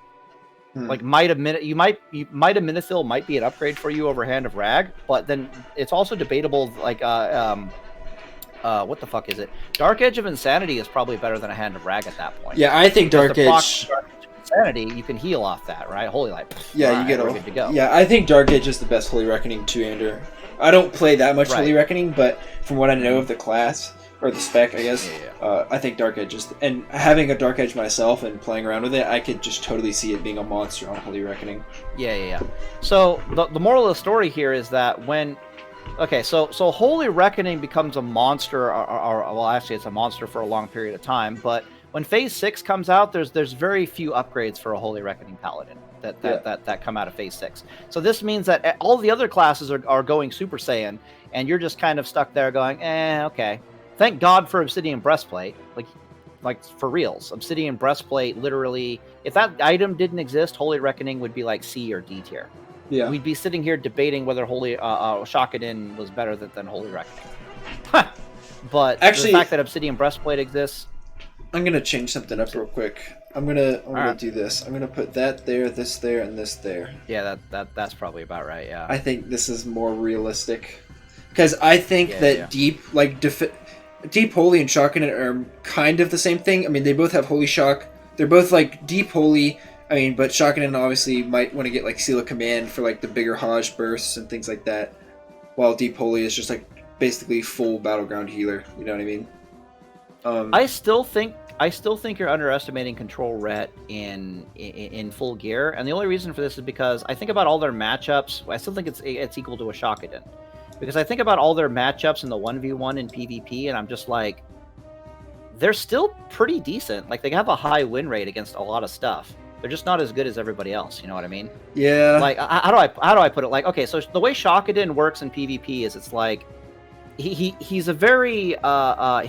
Like Might of Minithil might be an upgrade for you over Hand of Rag, but then it's also debatable. Like, what the fuck is it? Dark Edge of Insanity is probably better than a Hand of Rag at that point. Yeah, I think Dark Edge of Insanity, you can heal off that, right? Holy Light. Yeah, you get good to go. Yeah, I think Dark Edge is the best Holy Reckoning two-hander. I don't play that much Holy Reckoning, but from what I know of the class or the spec, I guess, I think Dark Edge is. And having a Dark Edge myself and playing around with it, I could just totally see it being a monster on Holy Reckoning. Yeah. So the moral of the story here is that when, so Holy Reckoning becomes a monster, or well, actually, it's a monster for a long period of time. But when Phase 6 comes out, there's very few upgrades for a Holy Reckoning Paladin that come out of Phase 6. So this means that all the other classes are going Super Saiyan, and you're just kind of stuck there going, okay. Thank God for Obsidian Breastplate, like for reals. Obsidian Breastplate, literally, if that item didn't exist, Holy Reckoning would be like C or D tier. Yeah, we'd be sitting here debating whether Holy Shakadin was better than Holy Reckoning. But actually, the fact that Obsidian Breastplate exists, I'm gonna change something up real quick. I'm gonna do this. I'm gonna put that there, this there, and this there. Yeah, that's probably about right. Yeah, I think this is more realistic because I think Deep Holy and Shock in it are kind of the same thing. I mean, they both have Holy Shock. they're both like deep holy. I mean, but Shakaden obviously might want to get like Seal of Command for like the bigger Hajj bursts and things like that. While Deep Holy is just like basically full battleground healer. You know what I mean? I still think you're underestimating Control Ret in full gear, and the only reason for this is because I think about all their matchups. I still think it's equal to a Shakaden, because I think about all their matchups in the 1v1 in PvP, and I'm just like, they're still pretty decent. Like, they have a high win rate against a lot of stuff. They're just not as good as everybody else. You know what I mean? Yeah. Like, how do I put it? Like, okay, so the way Shakaden works in PvP is it's like he's a very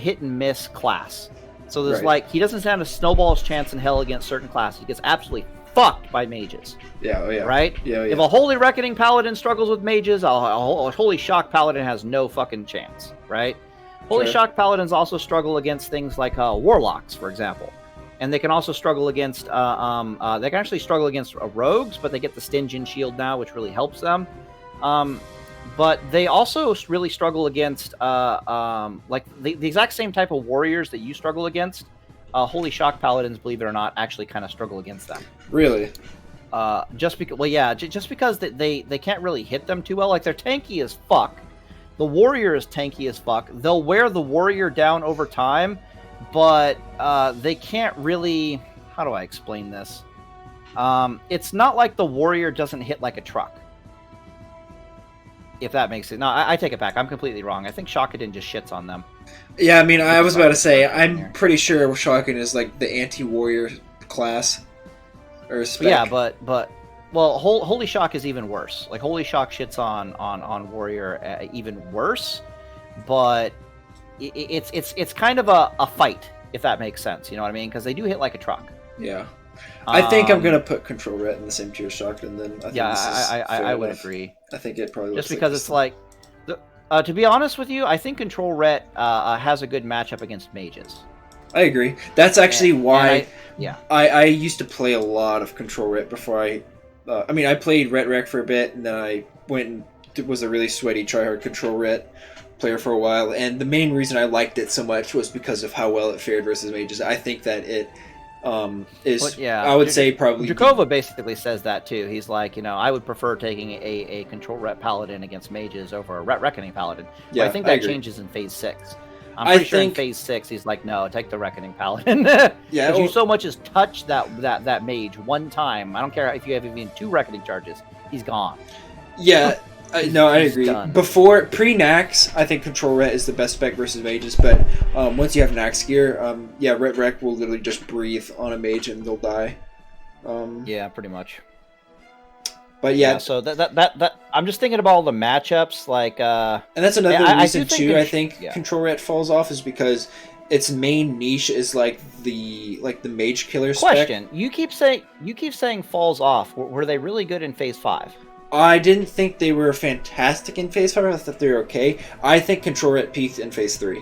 hit and miss class. So there's like, he doesn't stand a snowball's chance in hell against certain classes. He gets absolutely fucked by mages. Yeah. Oh yeah. Right? Yeah. If a Holy Reckoning Paladin struggles with mages, a Holy Shock Paladin has no fucking chance. Right? Holy Shock Paladins also struggle against things like Warlocks, for example. And they can also struggle against, they can actually struggle against rogues, but they get the Stygian Shield now, which really helps them. But they also really struggle against, like, the exact same type of warriors that you struggle against. Holy Shock Paladins, believe it or not, actually kind of struggle against them. Really? Just because, well, yeah, just because they can't really hit them too well. Like, they're tanky as fuck. The warrior is tanky as fuck. They'll wear the warrior down over time, but they can't really... How do I explain this? It's not like the warrior doesn't hit like a truck. If that makes it... No, I take it back. I'm completely wrong. I think Shakaden just shits on them. Yeah, I mean, I was about to say, I'm pretty sure Shakaden is like the anti-warrior class. Or spec. Yeah, but well, Holy Shock is even worse. Like, Holy Shock shits on warrior even worse, but it's kind of a fight, if that makes sense. You know what I mean? Because they do hit like a truck. Yeah. I think I'm gonna put Control Ret in the same tier as Shakaden. Then I think I would agree. I think it probably just because it's like, to be honest with you, I think Control Ret has a good matchup against mages. I agree. That's actually why. Yeah. I used to play a lot of Control Ret before I mean, I played Ret Rec for a bit, and then I went and was a really sweaty tryhard Control Ret player for a while. And the main reason I liked it so much was because of how well it fared versus mages. I think that it is. Yeah, I would say probably. Jakova basically says that too. He's like, I would prefer taking a Control Ret Paladin against mages over a Ret Reckoning Paladin. Yeah, but I think that changes in Phase 6. I'm pretty sure in Phase 6 he's like, no, take the Reckoning Paladin. Yeah, because you so much as touch that mage one time. I don't care if you have even 2 Reckoning charges. He's gone. Yeah, I agree. Done. Before pre-Nax, I think Control Ret is the best spec versus mages. But once you have Nax gear, Ret Rec will literally just breathe on a mage and they'll die. Yeah, pretty much. But yeah, so that I'm just thinking about all the matchups, like, and that's another reason too. I think Control Ret falls off is because its main niche is like the mage killer spec. Question: You keep saying falls off. Were they really good in Phase 5? I didn't think they were fantastic in Phase 5. I thought they were okay. I think Control Ret peaked in Phase 3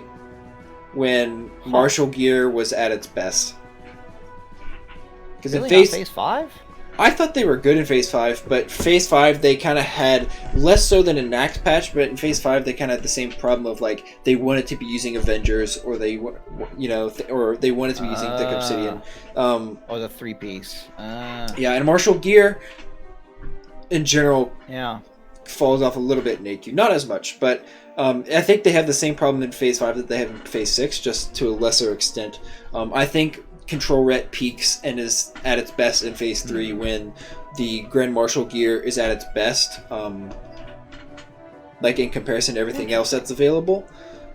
when Martial Gear was at its best. Because really? in Phase 5. I thought they were good in Phase 5, but Phase 5 they kind of had less so than a Nax patch, but in Phase 5 they kind of had the same problem of like they wanted to be using Avengers or they or they wanted to be using Thick Obsidian. Or the 3-piece. Yeah, and Martial Gear in general falls off a little bit in AQ. Not as much, but I think they have the same problem in Phase 5 that they have in Phase 6, just to a lesser extent. I think Control Ret peaks and is at its best in Phase 3 when the Grand Martial gear is at its best, like in comparison to everything else that's available.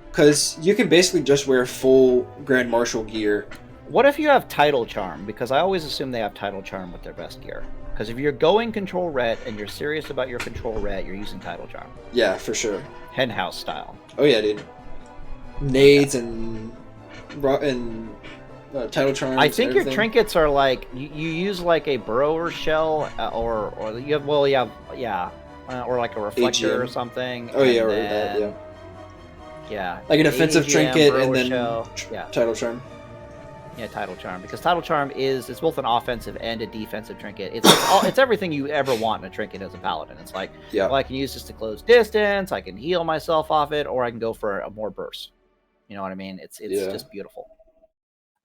Because you can basically just wear full Grand Martial gear. What if you have Tidal Charm? Because I always assume they have Tidal Charm with their best gear. Because if you're going Control Ret and you're serious about your Control Ret, you're using Tidal Charm. Yeah, for sure. Henhouse style. Oh yeah, dude. Nades and Tidal Charms. I think your trinkets are like you use like a burrower shell or you have or like a reflector AGM. Or something. Oh yeah, or that yeah. Like an offensive trinket and then Tidal Charm. Yeah, Tidal Charm, because Tidal Charm it's both an offensive and a defensive trinket. It's everything you ever want in a trinket as a paladin. It's like, well, I can use this to close distance, I can heal myself off it, or I can go for a more burst. You know what I mean? It's just beautiful.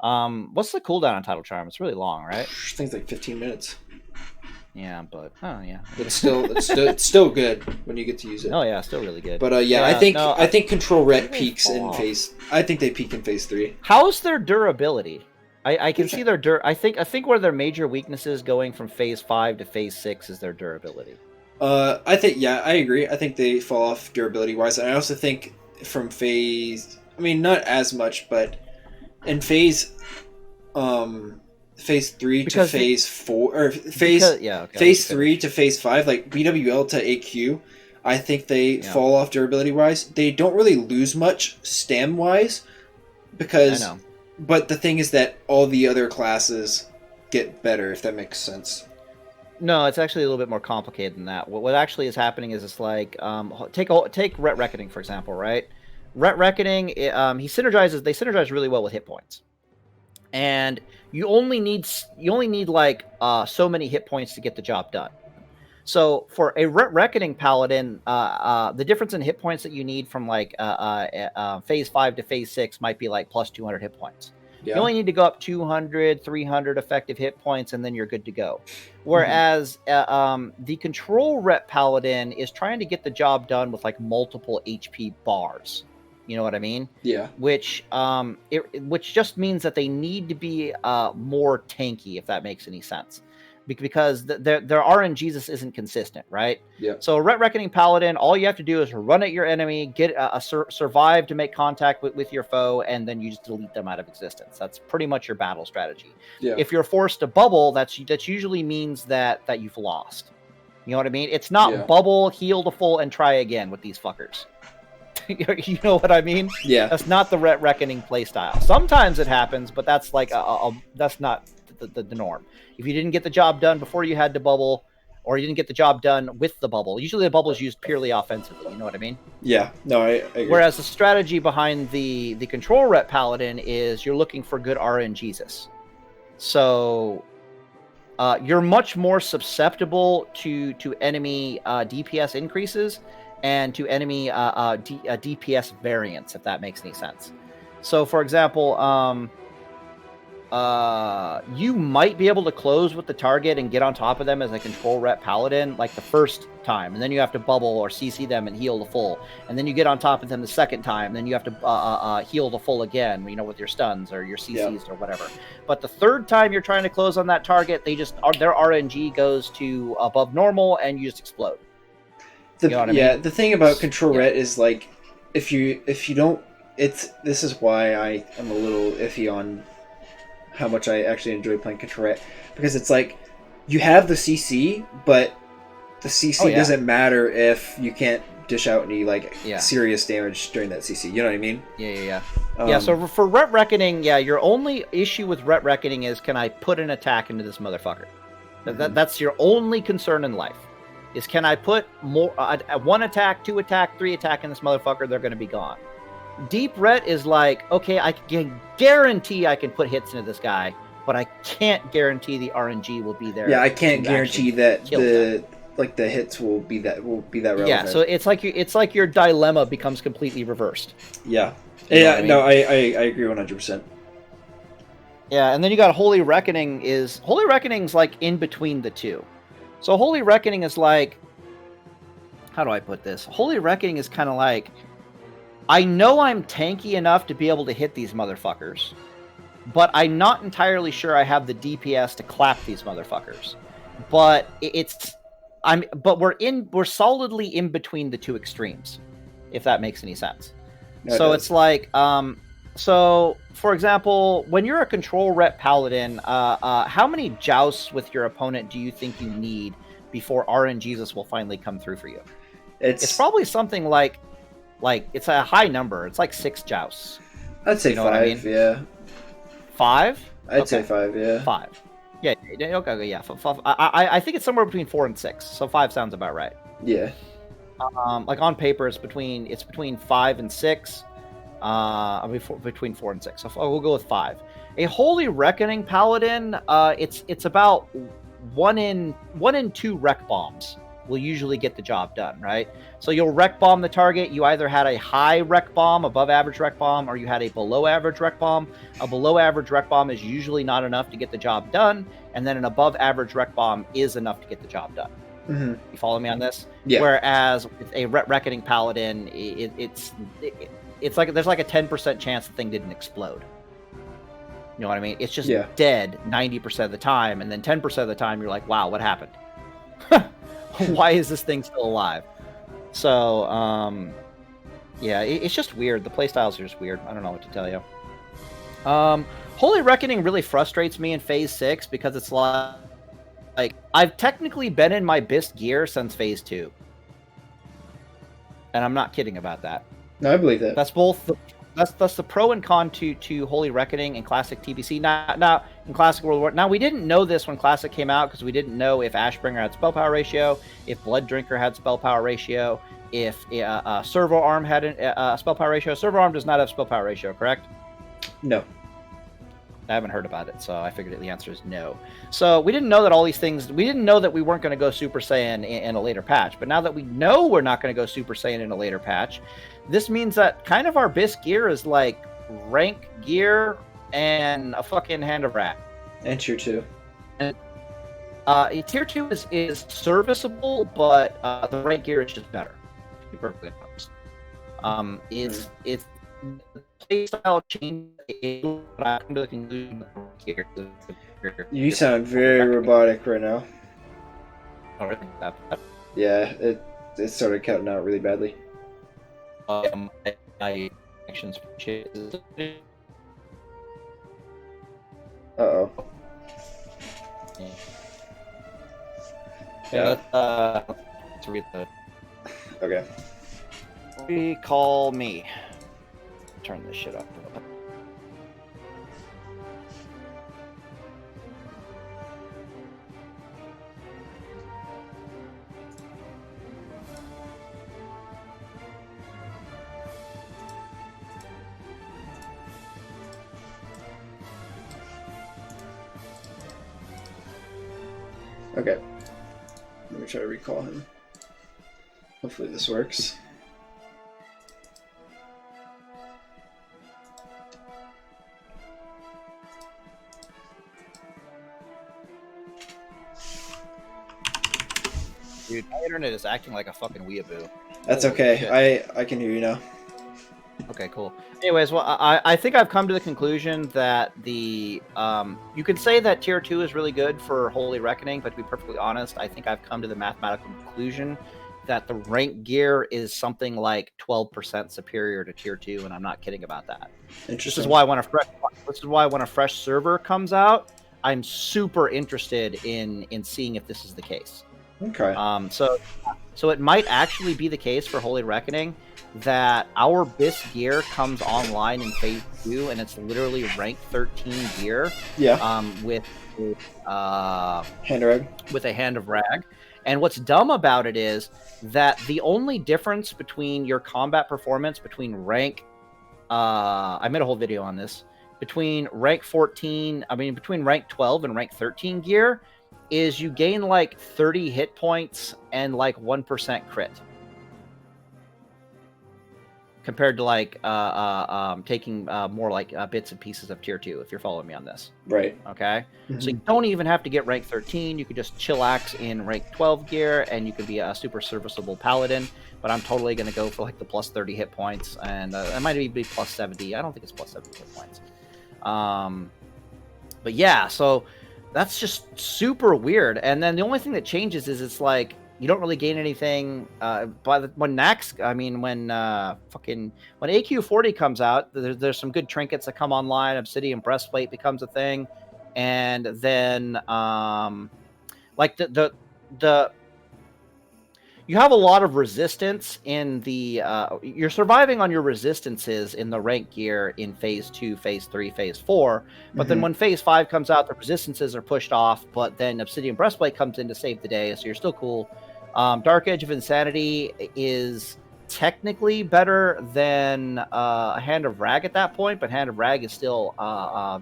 What's the cooldown on Title Charm? It's really long, right? I think it's like 15 minutes. Yeah, but yeah, It's still good when you get to use it. oh yeah, still really good. But yeah, I think Control Ret peaks in phase. I think they peak in phase 3. How's their durability? I can see their I think where their major weaknesses going from phase 5 to phase 6 is their durability. I think I agree. I think they fall off durability wise, and I also think from phase. I mean, not as much, but in phase 3 to phase 4 or phase 3 to phase 5, like BWL to AQ, I think they fall off durability wise. They don't really lose much stam wise because. I know. But the thing is that all the other classes get better, if that makes sense. No, it's actually a little bit more complicated than that. What actually is happening is it's like take Ret Reckoning for example, right? Ret Reckoning, they synergize really well with hit points, and you only need like so many hit points to get the job done. So for a Ret Reckoning Paladin, the difference in hit points that you need from like phase 5 to phase 6 might be like plus 200 hit points. Yeah. You only need to go up 200, 300 effective hit points, and then you're good to go. Whereas the Control Ret Paladin is trying to get the job done with like multiple HP bars. You know what I mean? Yeah. Which just means that they need to be more tanky, if that makes any sense. Because their RNG isn't consistent, right? Yeah. So Ret Reckoning Paladin, all you have to do is run at your enemy, get survive to make contact with your foe, and then you just delete them out of existence. That's pretty much your battle strategy. Yeah. If you're forced to bubble, that usually means that you've lost. You know what I mean? It's not bubble, heal to full, and try again with these fuckers. You know what I mean? Yeah. That's not the Ret Reckoning playstyle. Sometimes it happens, but that's like that's not the norm. If you didn't get the job done before you had to bubble, or you didn't get the job done with the bubble, usually the bubble is used purely offensively. You know what I mean? Yeah. No, I agree. Whereas the strategy behind the Control Ret Paladin is you're looking for good RNGesus. So you're much more susceptible to enemy DPS increases and to enemy DPS variance, if that makes any sense. So, for example, you might be able to close with the target and get on top of them as a Control Ret Paladin like the first time, and then you have to bubble or CC them and heal to full, and then you get on top of them the second time, and then you have to heal to full again, you know, with your stuns or your CCs or whatever. But the third time you're trying to close on that target, their RNG goes to above normal, and you just explode. You know what I mean? The thing about Control Ret is like if you don't, this is why I am a little iffy on how much I actually enjoy playing Control Ret, because it's like you have the CC, but the CC doesn't matter if you can't dish out any like serious damage during that CC. You know what I mean? Yeah. So for Ret Reckoning, your only issue with Ret Reckoning is, can I put an attack into this motherfucker? That's your only concern in life. Is, can I put more 1 attack, 2 attack, 3 attack in this motherfucker? They're going to be gone. Deep Ret is like, okay, I can guarantee I can put hits into this guy, but I can't guarantee the RNG will be there. Yeah, I can't guarantee that the hits will be that relevant. Yeah, so it's like your dilemma becomes completely reversed. Yeah. You know I mean? No, I agree 100%. Yeah, and then you got Holy Reckoning. Holy Reckoning's like in between the two. So Holy Reckoning is like, how do I put this? Holy Reckoning is kind of like, I know I'm tanky enough to be able to hit these motherfuckers, but I'm not entirely sure I have the DPS to clap these motherfuckers. But we're solidly in between the two extremes, if that makes any sense. No, so it's like, so for example, when you're a Control Ret Paladin, how many jousts with your opponent do you think you need before RNGesus will finally come through for you? It's probably something like it's a high number. It's like 6 jousts. I'd say 5. Yeah. 5? I'd say 5. Yeah. 5. Yeah. Okay. Yeah. I think it's somewhere between 4 and 6. So 5 sounds about right. Yeah. Like on paper, it's between 5 and 6. Between 4 and 6. So we'll go with 5. A Holy Reckoning Paladin, it's about 1 in 2 wreck bombs will usually get the job done, right? So you'll wreck bomb the target. You either had a high wreck bomb, above average wreck bomb, or you had a below average wreck bomb. A below average wreck bomb is usually not enough to get the job done, and then an above average wreck bomb is enough to get the job done. Mm-hmm. You follow me on this? Yeah. Whereas with a Reckoning Paladin, it's like there's like a 10% chance the thing didn't explode. You know what I mean? It's just dead 90% of the time, and then 10% of the time you're like, wow, what happened? Why is this thing still alive? So, yeah, it's just weird. The playstyles are just weird. I don't know what to tell you. Holy Reckoning really frustrates me in Phase 6 because it's like I've technically been in my best gear since Phase 2. And I'm not kidding about that. No, I believe that. That's both that's the pro and con to Holy Reckoning and Classic TBC. Now in Classic World War. Now we didn't know this when Classic came out because we didn't know if Ashbringer had spell power ratio, if Blood Drinker had spell power ratio, if Servo Arm had a spell power ratio. Servo Arm does not have spell power ratio, correct? No. I haven't heard about it, so I figured the answer is no. So we didn't know that all these things. We didn't know that we weren't going to go Super Saiyan in a later patch. But now that we know we're not going to go Super Saiyan in a later patch, this means that kind of our best gear is like rank gear and a fucking Hand of Rat. And Tier 2. And Tier 2 is serviceable, but the rank gear is just better. To be perfectly honest. It's playstyle change, but I come to the conclusion here. You sound very robotic right now. Oh, really? Yeah, it started cutting out really badly. My actions. Uh-oh. Yeah. Let's read the. Okay. Recall me. Turn this shit up. Okay. Let me try to recall him. Hopefully this works. Dude, my internet is acting like a fucking weeaboo. That's okay. I can hear you now. Okay, cool. Anyways, well, I think I've come to the conclusion that the you can say that Tier 2 is really good for Holy Reckoning, but to be perfectly honest, I think I've come to the mathematical conclusion that the rank gear is something like 12% superior to Tier 2, and I'm not kidding about that. This is why when a fresh server comes out, I'm super interested in seeing if this is the case. Okay. So it might actually be the case for Holy Reckoning that our BIS gear comes online in Phase 2, and it's literally rank 13 gear. Yeah. With Hand of Rag. With a Hand of Rag. And what's dumb about it is that the only difference between your combat performance between rank, I made a whole video on this, between rank 12 and rank 13 gear is you gain like 30 hit points and like 1% crit. Compared to like taking more like bits and pieces of Tier 2, if you're following me on this. Right. Okay? Mm-hmm. So you don't even have to get rank 13. You could just chillax in rank 12 gear, and you could be a super serviceable Paladin. But I'm totally going to go for like the plus 30 hit points, and it might even be plus 70. I don't think it's plus 70 hit points. But yeah, so that's just super weird. And then the only thing that changes is it's like you don't really gain anything when AQ40 comes out. There's some good trinkets that come online. Obsidian Breastplate becomes a thing, and then like the you have a lot of resistance in the you're surviving on your resistances in the rank gear in Phase 2, Phase 3, Phase 4, but then when Phase 5 comes out, the resistances are pushed off, but then Obsidian Breastplate comes in to save the day, so you're still cool. Dark Edge of Insanity is technically better than a Hand of Rag at that point, but Hand of Rag is still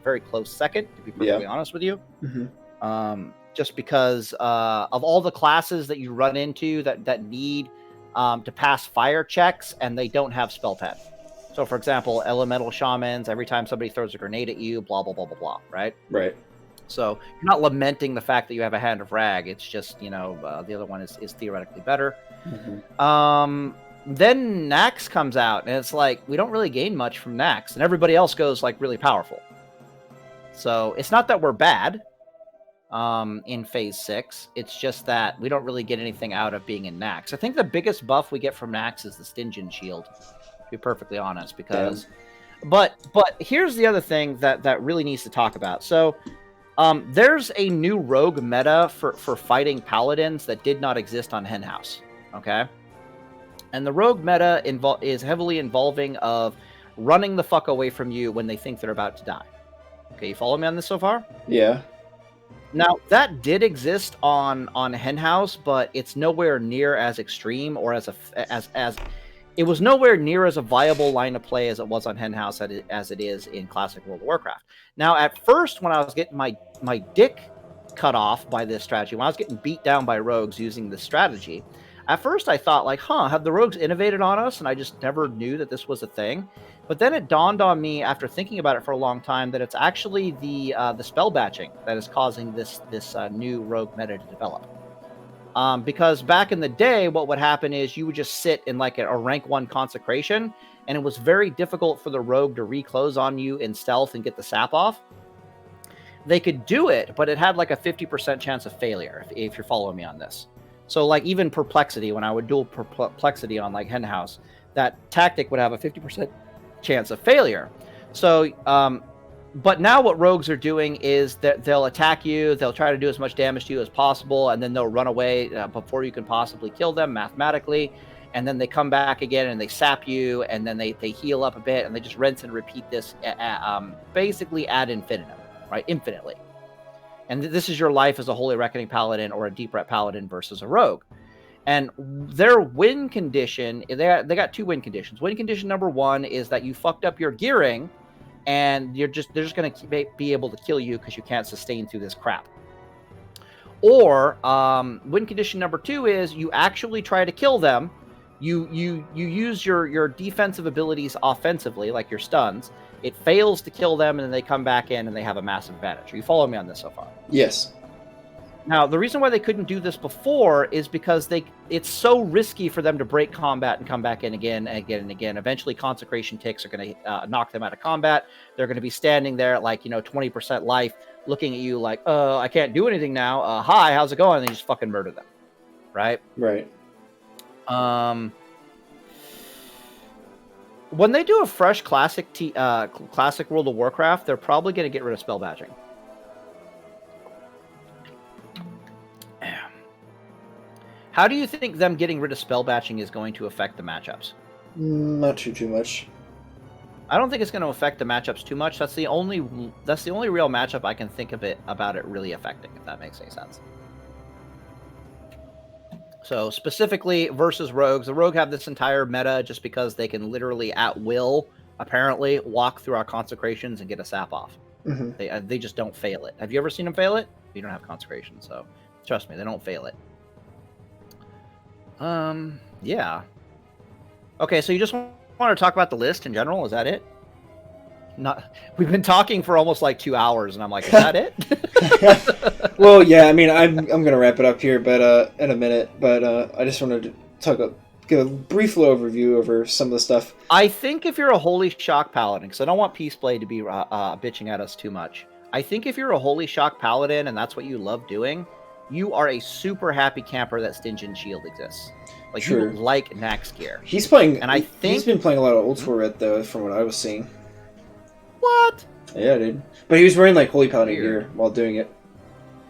very close second, to be perfectly honest with you. just because of all the classes that you run into that need to pass fire checks, and they don't have spell pad. So, for example, elemental shamans, every time somebody throws a grenade at you, blah, blah, blah, blah, blah, right? Right. So you're not lamenting the fact that you have a Hand of Rag. It's just, the other one is theoretically better. Mm-hmm. Then Nax comes out, and it's like, we don't really gain much from Nax, and everybody else goes, like, really powerful. So it's not that we're bad in Phase 6. It's just that we don't really get anything out of being in Nax. I think the biggest buff we get from Nax is the Stygian Shield, to be perfectly honest, because... Yeah. But here's the other thing that really needs to talk about. So there's a new rogue meta for fighting paladins that did not exist on Henhouse, okay? And the rogue meta is heavily involving of running the fuck away from you when they think they're about to die. Okay, you follow me on this so far? Yeah. Now, that did exist on Henhouse, but it's nowhere near as extreme or as it was nowhere near as a viable line of play as it was on Henhouse as it is in Classic World of Warcraft. Now, at first, when I was getting my dick cut off by this strategy, when I was getting beat down by rogues using this strategy, at first I thought, like, have the rogues innovated on us? And I just never knew that this was a thing. But then it dawned on me after thinking about it for a long time that it's actually the spell batching that is causing this new rogue meta to develop. Because back in the day, what would happen is you would just sit in like a rank 1 consecration, and it was very difficult for the rogue to reclose on you in stealth and get the sap off. They could do it, but it had like a 50% chance of failure, if you're following me on this. So like even Perplexity, when I would duel Perplexity on like Henhouse, that tactic would have a 50% chance of failure. So, but now what rogues are doing is that they'll attack you, they'll try to do as much damage to you as possible, and then they'll run away before you can possibly kill them mathematically, and then they come back again and they sap you, and then they heal up a bit, and they just rinse and repeat this basically ad infinitum, right? Infinitely. And this is your life as a Holy Reckoning Paladin or a Deep Ret Paladin versus a Rogue. And their win condition, they got 2 win conditions. Win condition number 1 is that you fucked up your gearing, and they're just going to be able to kill you because you can't sustain through this crap. Or win condition number 2 is you actually try to kill them. You use your defensive abilities offensively, like your stuns. It fails to kill them, and then they come back in and they have a massive advantage. Are you following me on this so far? Yes. Now, the reason why they couldn't do this before is because it's so risky for them to break combat and come back in again and again and again. Eventually, consecration ticks are going to knock them out of combat. They're going to be standing there at like, 20% life, looking at you like, I can't do anything now. Hi, how's it going? And they just fucking murder them. Right? Right. When they do a fresh classic World of Warcraft, they're probably going to get rid of spell batching. How do you think them getting rid of spell batching is going to affect the matchups? Not too much. I don't think it's going to affect the matchups too much. That's the only real matchup I can think of about it really affecting, if that makes any sense. So specifically versus rogues, the rogue have this entire meta just because they can literally at will, apparently, walk through our consecrations and get a sap off. Mm-hmm. They just don't fail it. Have you ever seen them fail it? You don't have consecration, so trust me, they don't fail it. Yeah. Okay, so you just want to talk about the list in general? Is that it? We've been talking for almost like 2 hours, and I'm like, is that it? Well, yeah. I mean, I'm gonna wrap it up here, but in a minute. But I just wanted to give a brief little overview over some of the stuff. I think if you're a Holy Shock Paladin, because I don't want Peaceblade to be bitching at us too much. I think if you're a Holy Shock Paladin and that's what you love doing, you are a super happy camper that Stygian Shield exists. Like, True. You like Nax gear. He's playing, and I think he's been playing a lot of Old School Red, though, from what I was seeing. What? Yeah, dude. But he was wearing, like, Holy Paladin gear while doing it.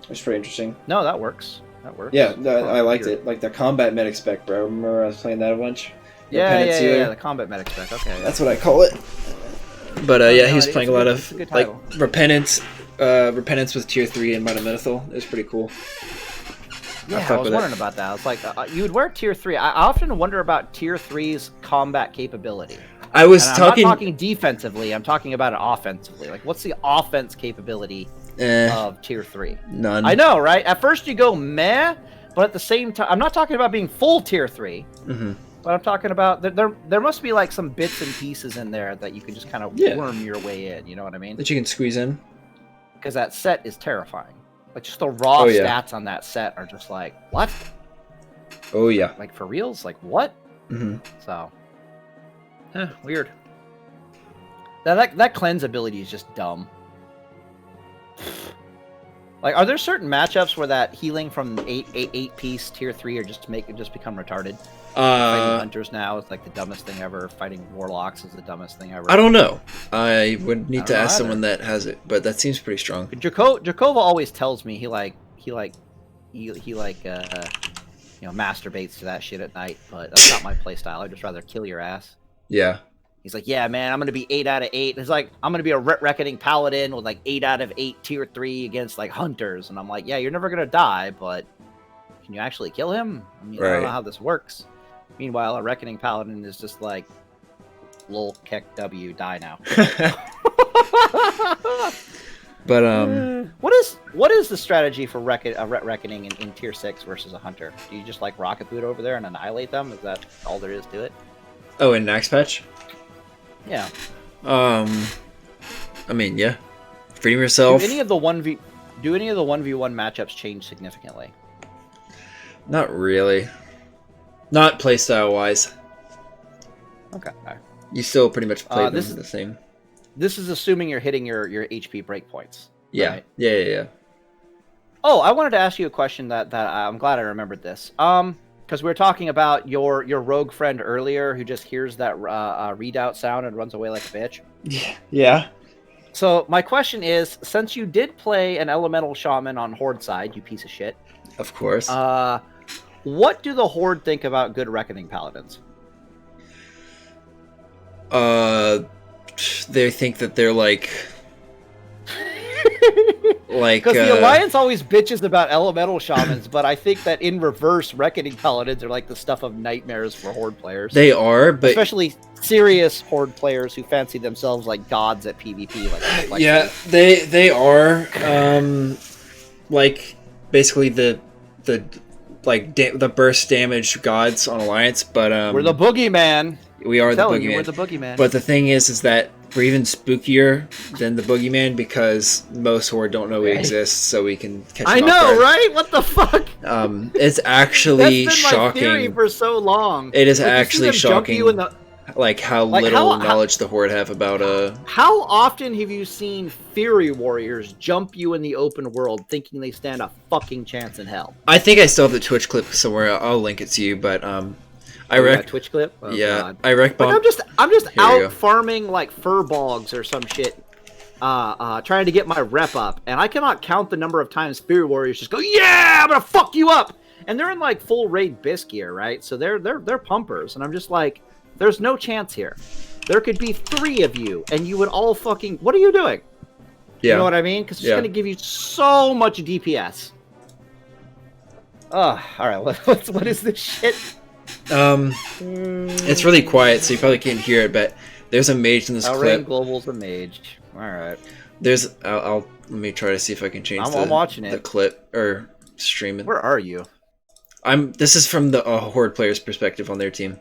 It was pretty interesting. No, that works. That works. Yeah, I liked it. Like, the combat medic spec, bro. Remember I was playing that a bunch? Yeah, the combat medic spec. Okay. Yeah. That's what I call it. But, yeah, he was playing a lot of, like, Repentance with Tier 3 and Monomythal. It was pretty cool. Yeah, I was wondering about that. It's like, you would wear Tier 3. I often wonder about Tier 3's combat capability. I'm not talking defensively. I'm talking about it offensively. Like, what's the offense capability of tier 3. None. I know, right? At first you go meh, but at the same time, I'm not talking about being full tier 3. Mm-hmm. But I'm talking about there must be like some bits and pieces in there that you can just kind of worm your way in. You know what I mean? That you can squeeze in. Because that set is terrifying. Like just the raw stats on that set are just like what? Oh yeah. Like for reals? Like what? Mm-hmm. So, weird. That cleanse ability is just dumb. Like, are there certain matchups where that healing from eight piece tier 3 or just become retarded? Fighting hunters now is like the dumbest thing ever. Fighting warlocks is the dumbest thing ever. I don't know. I would need to ask someone that has it, but that seems pretty strong. Jakova always tells me he masturbates to that shit at night, but that's not my playstyle. I'd just rather kill your ass. Yeah. He's like, yeah, man, I'm gonna be 8 out of 8. And it's like I'm gonna be a reckoning paladin with like 8 out of 8 tier 3 against like hunters, and I'm like, yeah, you're never gonna die, but can you actually kill him? I mean, I don't know how this works. Meanwhile, a reckoning paladin is just like, lol, keck W, die now. But what is the strategy for reckoning in tier 6 versus a hunter? Do you just like rocket boot over there and annihilate them? Is that all there is to it? Oh, in Nax patch? Yeah. I mean, yeah. Freedom yourself. Do any of the 1v1 matchups change significantly? Not really. Not playstyle wise. Okay. You still pretty much play them the same. This is assuming you're hitting your HP breakpoints. Yeah. Right? Yeah. Oh, I wanted to ask you a question that I'm glad I remembered this. Because we were talking about your rogue friend earlier who just hears that readout sound and runs away like a bitch. Yeah. So my question is, since you did play an elemental shaman on Horde side, you piece of shit. Of course. What do the Horde think about good reckoning paladins? They think that they're like because the Alliance always bitches about elemental shamans, but I think that in reverse, reckoning paladins are like the stuff of nightmares for Horde players. They are, but especially serious Horde players who fancy themselves like gods at PvP. Like yeah, they are like basically the burst damage gods on Alliance, but we're the boogeyman. We are the boogeyman. We're the boogeyman. But the thing is that we're even spookier than the boogeyman because most Horde don't know we exist, so we can catch them I know, right? What the fuck? It's actually That's been shocking. My theory for so long. It is actually shocking. How little knowledge the Horde have about How often have you seen Fury Warriors jump you in the open world thinking they stand a fucking chance in hell? I think I still have the Twitch clip somewhere. I'll link it to you, but Twitch clip? Oh, yeah, God. I rec bomb. I'm just out farming like fur bogs or some shit, trying to get my rep up, and I cannot count the number of times Fury Warriors just go, yeah, I'm gonna fuck you up, and they're in like full raid bisc gear, right? So they're pumpers, and I'm just like, there's no chance here. There could be 3 of you, and you would all fucking. What are you doing? Yeah. You know what I mean? Because it's gonna give you so much DPS. Oh, all right. What is this shit? It's really quiet, so you probably can't hear it. But there's a mage in this clip. Global's a mage. All right. There's. Let me try to see if I can change. I'm watching it. The clip or stream it. Where are you? This is from the Horde player's perspective on their team.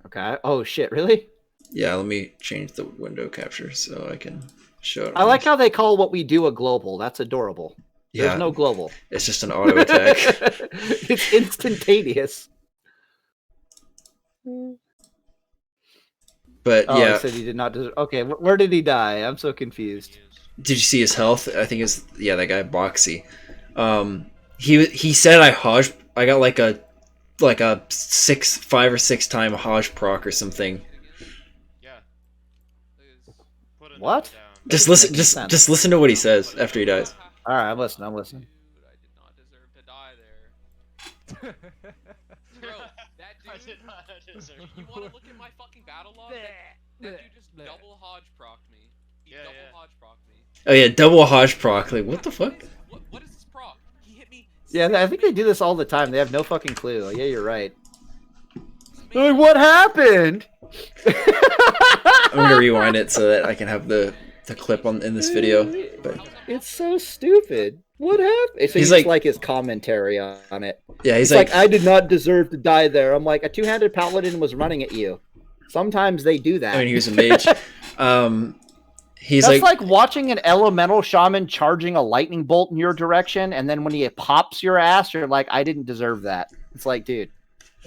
Okay. Oh shit! Really? Yeah. Let me change the window capture so I can show it. I like how they call what we do a global. That's adorable. Yeah. There's no global. It's just an auto attack. It's instantaneous. But yeah. He said he did not deserve. Okay, where did he die? I'm so confused. Did you see his health? I think it's that guy Boxy. He said I got like a 5 or 6 time Hodge proc or something. Yeah. What? Just listen to what he says after he dies. All right, I'm listening. I did not deserve to die there. Bro, that dude. I did not deserve. You want to look at my fucking battle log? That dude just double Hodge procced me. He double Hodge procced me. Oh yeah, double Hodge proc. Like what the fuck? What is this proc? He hit me. Yeah, I think they do this all the time. They have no fucking clue. Like, yeah, you're right. Like, what happened? I'm gonna rewind it so that I can have the the clip in this video. But It's so stupid. What happened? So He's you just like- his commentary on it. yeah, he's It's like, like, I did not deserve to die there. I'm like, a two-handed paladin was running at you. Sometimes they do that. I mean, he was a mage. He's That's like, like watching an elemental shaman charging a lightning bolt in your direction, and then when he pops your ass, you're like, I didn't deserve that. It's like, dude,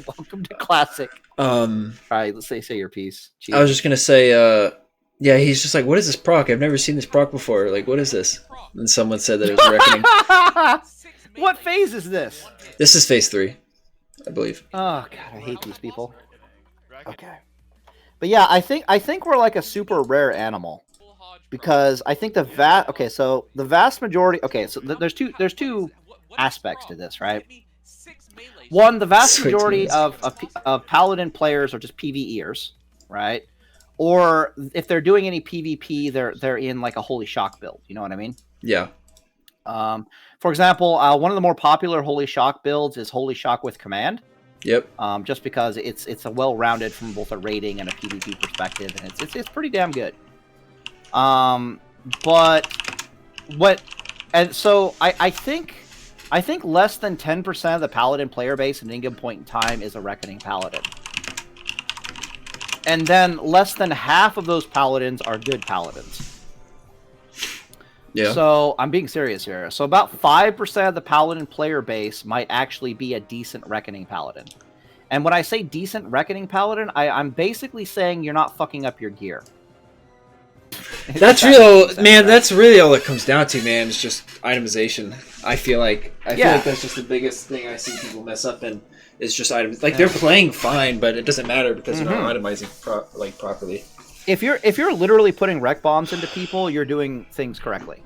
welcome to Classic. All right, let's say your piece. Jeez. I was just gonna say, yeah, he's just like, what is this proc? I've never seen this proc before. Like, what is this? And someone said that it was Reckoning. What phase is this? This is phase 3, I believe. Oh god, I hate these people. Okay, but yeah, I think we're like a super rare animal. Because I think the vast majority. Okay, so there's two aspects to this, right? One, the vast Sweet majority teams. of Paladin players are just PvEers, right? Or if they're doing any PvP, they're in like a Holy Shock build. You know what I mean? Yeah. For example, one of the more popular Holy Shock builds is Holy Shock with Command. Yep. Just because it's a well-rounded from both a rating and a PvP perspective, and it's pretty damn good. But what, and so I think less than 10% of the Paladin player base at any given point in time is a Reckoning Paladin. And then less than half of those Paladins are good Paladins. Yeah. So I'm being serious here. So about 5% of the Paladin player base might actually be a decent Reckoning Paladin. And when I say decent Reckoning Paladin, I'm basically saying you're not fucking up your gear. That's real, man. That's really all it comes down to, man. It's just itemization. I feel like that's just the biggest thing I see people mess up in. Is just items. Like they're playing fine, but it doesn't matter because they're not itemizing properly. If you're literally putting rec bombs into people, you're doing things correctly.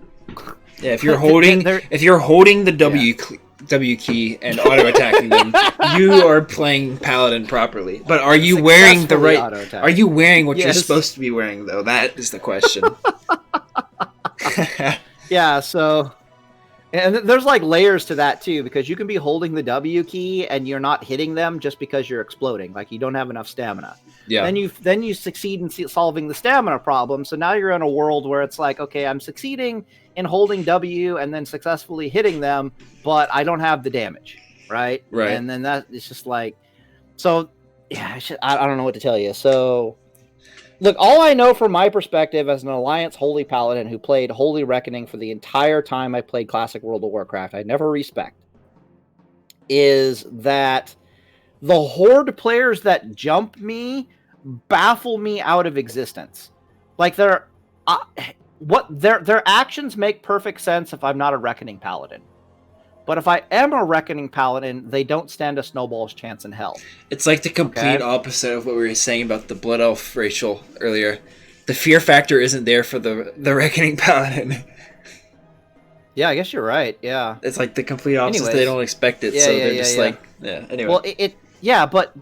Yeah, if you're holding the W key and auto attacking them, you are playing Paladin properly. But are you wearing the right? Are you wearing what you're supposed to be wearing though? That is the question. Yeah, so and there's like layers to that too, because you can be holding the W key and you're not hitting them just because you're exploding, like you don't have enough stamina. Yeah. Then you succeed in solving the stamina problem. So now you're in a world where it's like, okay, I'm succeeding in holding W and then successfully hitting them, but I don't have the damage, right? Right. And then that it's just like, so yeah, I don't know what to tell you. So look, all I know from my perspective as an Alliance Holy Paladin who played Holy Reckoning for the entire time I played Classic World of Warcraft, I never respect, is that the Horde players that jump me baffle me out of existence. Like their actions make perfect sense if I'm not a Reckoning Paladin. But if I am a Reckoning Paladin, they don't stand a snowball's chance in hell. It's like the complete opposite of what we were saying about the Blood Elf Rachel earlier. The fear factor isn't there for the Reckoning Paladin. Yeah, I guess you're right. Yeah. It's like the complete opposite. Anyways. They don't expect it, so they're just like, yeah. Anyway. Well,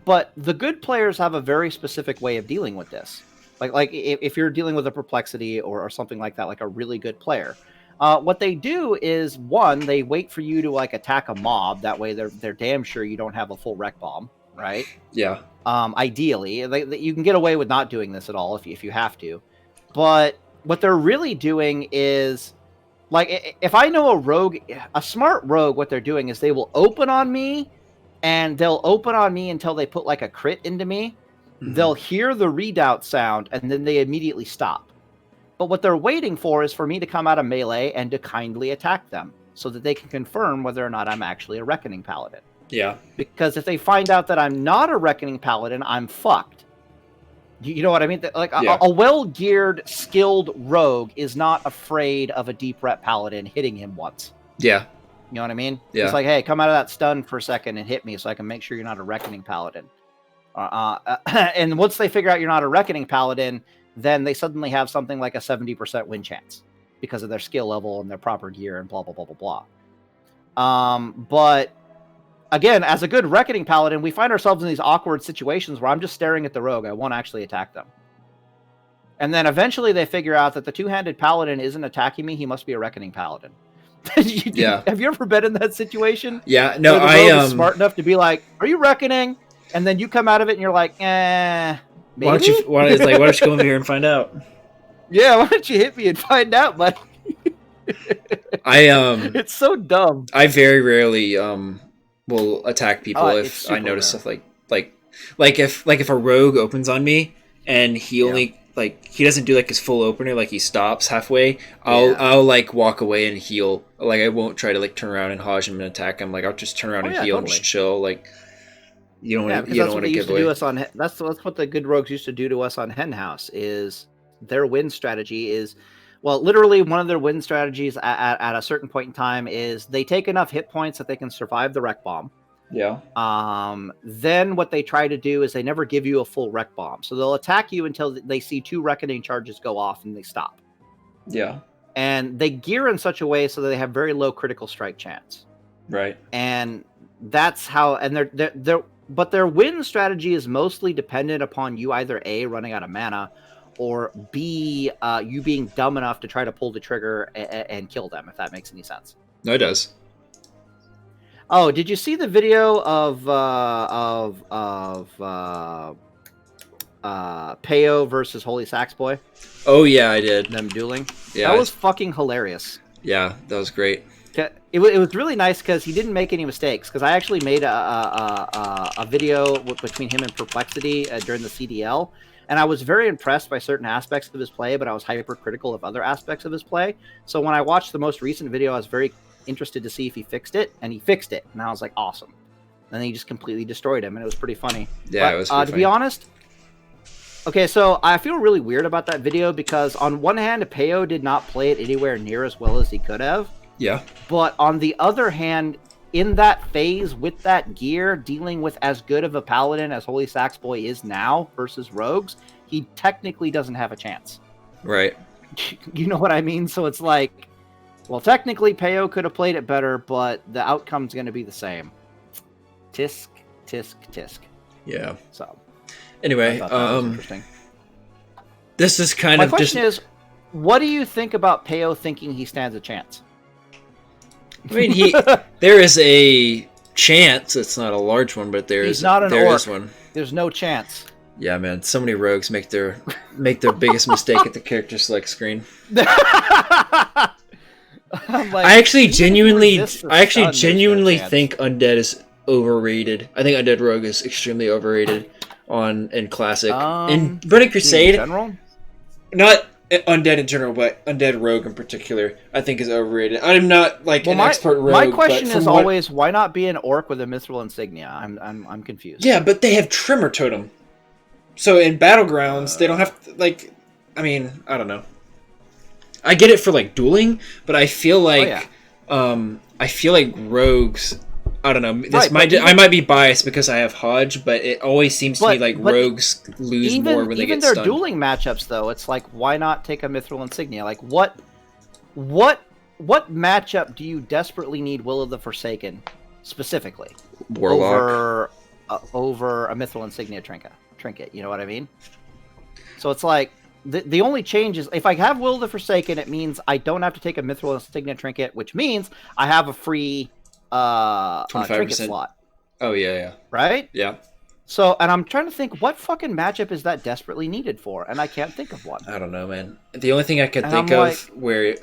but the good players have a very specific way of dealing with this. Like if you're dealing with a perplexity or something like that, like a really good player. What they do is, one, they wait for you to like attack a mob. That way, they're damn sure you don't have a full rec bomb, right? Yeah. Ideally, you can get away with not doing this at all if you have to. But what they're really doing is, like, if I know a smart rogue, what they're doing is they will open on me, and they'll open on me until they put like a crit into me. Mm-hmm. They'll hear the readout sound, and then they immediately stop. But what they're waiting for is for me to come out of melee and to kindly attack them so that they can confirm whether or not I'm actually a Reckoning Paladin. Yeah. Because if they find out that I'm not a Reckoning Paladin, I'm fucked. You know what I mean? Like a well-geared, skilled rogue is not afraid of a deep rep Paladin hitting him once. Yeah. You know what I mean? Yeah. It's like, hey, come out of that stun for a second and hit me so I can make sure you're not a Reckoning Paladin. And once they figure out you're not a Reckoning Paladin, then they suddenly have something like a 70% win chance because of their skill level and their proper gear and blah, blah, blah, blah, blah. But again, as a good Reckoning Paladin, we find ourselves in these awkward situations where I'm just staring at the rogue. I won't actually attack them. And then eventually they figure out that the two-handed Paladin isn't attacking me. He must be a Reckoning Paladin. Yeah. Have you ever been in that situation? Yeah. No, I am smart enough to be like, are you Reckoning? And then you come out of it and you're like, eh. Maybe? Why don't you come over here and find out? Yeah, why don't you hit me and find out, bud? It's so dumb. I very rarely will attack people if I notice rare. stuff like if a rogue opens on me and he only he doesn't do like his full opener, like he stops halfway, I'll like walk away and heal. Like I won't try to like turn around and hodge him and attack him. Like I'll just turn around and heal and just chill. Like you don't want to give away. That's what the good rogues used to do to us on Henhouse. Is their win strategy is, well, literally one of their win strategies at a certain point in time is they take enough hit points that they can survive the wreck bomb. Yeah. Then what they try to do is they never give you a full wreck bomb, so they'll attack you until they see 2 reckoning charges go off and they stop. Yeah. And they gear in such a way so that they have very low critical strike chance. Right. And that's how. And but their win strategy is mostly dependent upon you either A, running out of mana, or B, you being dumb enough to try to pull the trigger and kill them, if that makes any sense. No, it does. Oh, did you see the video of Peo versus Holy Sax Boy? Oh yeah, I did. Them dueling. Yeah, that was fucking hilarious. Yeah, that was great. It was really nice because he didn't make any mistakes. Because I actually made a video between him and Perplexity during the CDL, and I was very impressed by certain aspects of his play, but I was hypercritical of other aspects of his play. So when I watched the most recent video, I was very interested to see if he fixed it, and he fixed it, and I was like, awesome. And then he just completely destroyed him, and it was pretty funny. Yeah, but, it was pretty to funny. be honest. Okay, so I feel really weird about that video because on one hand, Peo did not play it anywhere near as well as he could have. Yeah. But on the other hand, in that phase with that gear, dealing with as good of a paladin as Holy Sax Boy is now versus rogues, he technically doesn't have a chance. Right. You know what I mean? So it's like, well, technically Peo could have played it better, but the outcome's going to be the same. Tisk, tisk, tisk. Yeah. So anyway, interesting. This is kind of my question is, what do you think about Peo thinking he stands a chance? I mean, there is a chance. It's not a large one, but there is one. There's no chance. Yeah, man. So many rogues make their biggest mistake at the character select screen. Like, I actually genuinely think Undead is overrated. I think Undead Rogue is extremely overrated in Classic. In Burning Crusade, in general? Not Undead in general, but Undead Rogue in particular, I think is overrated. I'm not an expert rogue. My question is always, why not be an orc with a mithril insignia? I'm confused. Yeah, but they have Tremor Totem. So in Battlegrounds, they don't have to, I mean, I don't know. I get it for dueling, but I feel like rogues. I don't know. I might be biased because I have Hodge, but it always seems to me like rogues lose more when they get stunned. Even their dueling matchups, though, it's like, why not take a mithril insignia? Like, what matchup do you desperately need Will of the Forsaken specifically? Warlock over a mithril insignia trinket. You know what I mean? So it's like the only change is if I have Will of the Forsaken, it means I don't have to take a mithril insignia trinket, which means I have a free 25% trinket slot. Oh yeah. Right? Yeah. So, and I'm trying to think, what fucking matchup is that desperately needed for? And I can't think of one. I don't know, man. The only thing I could think of where,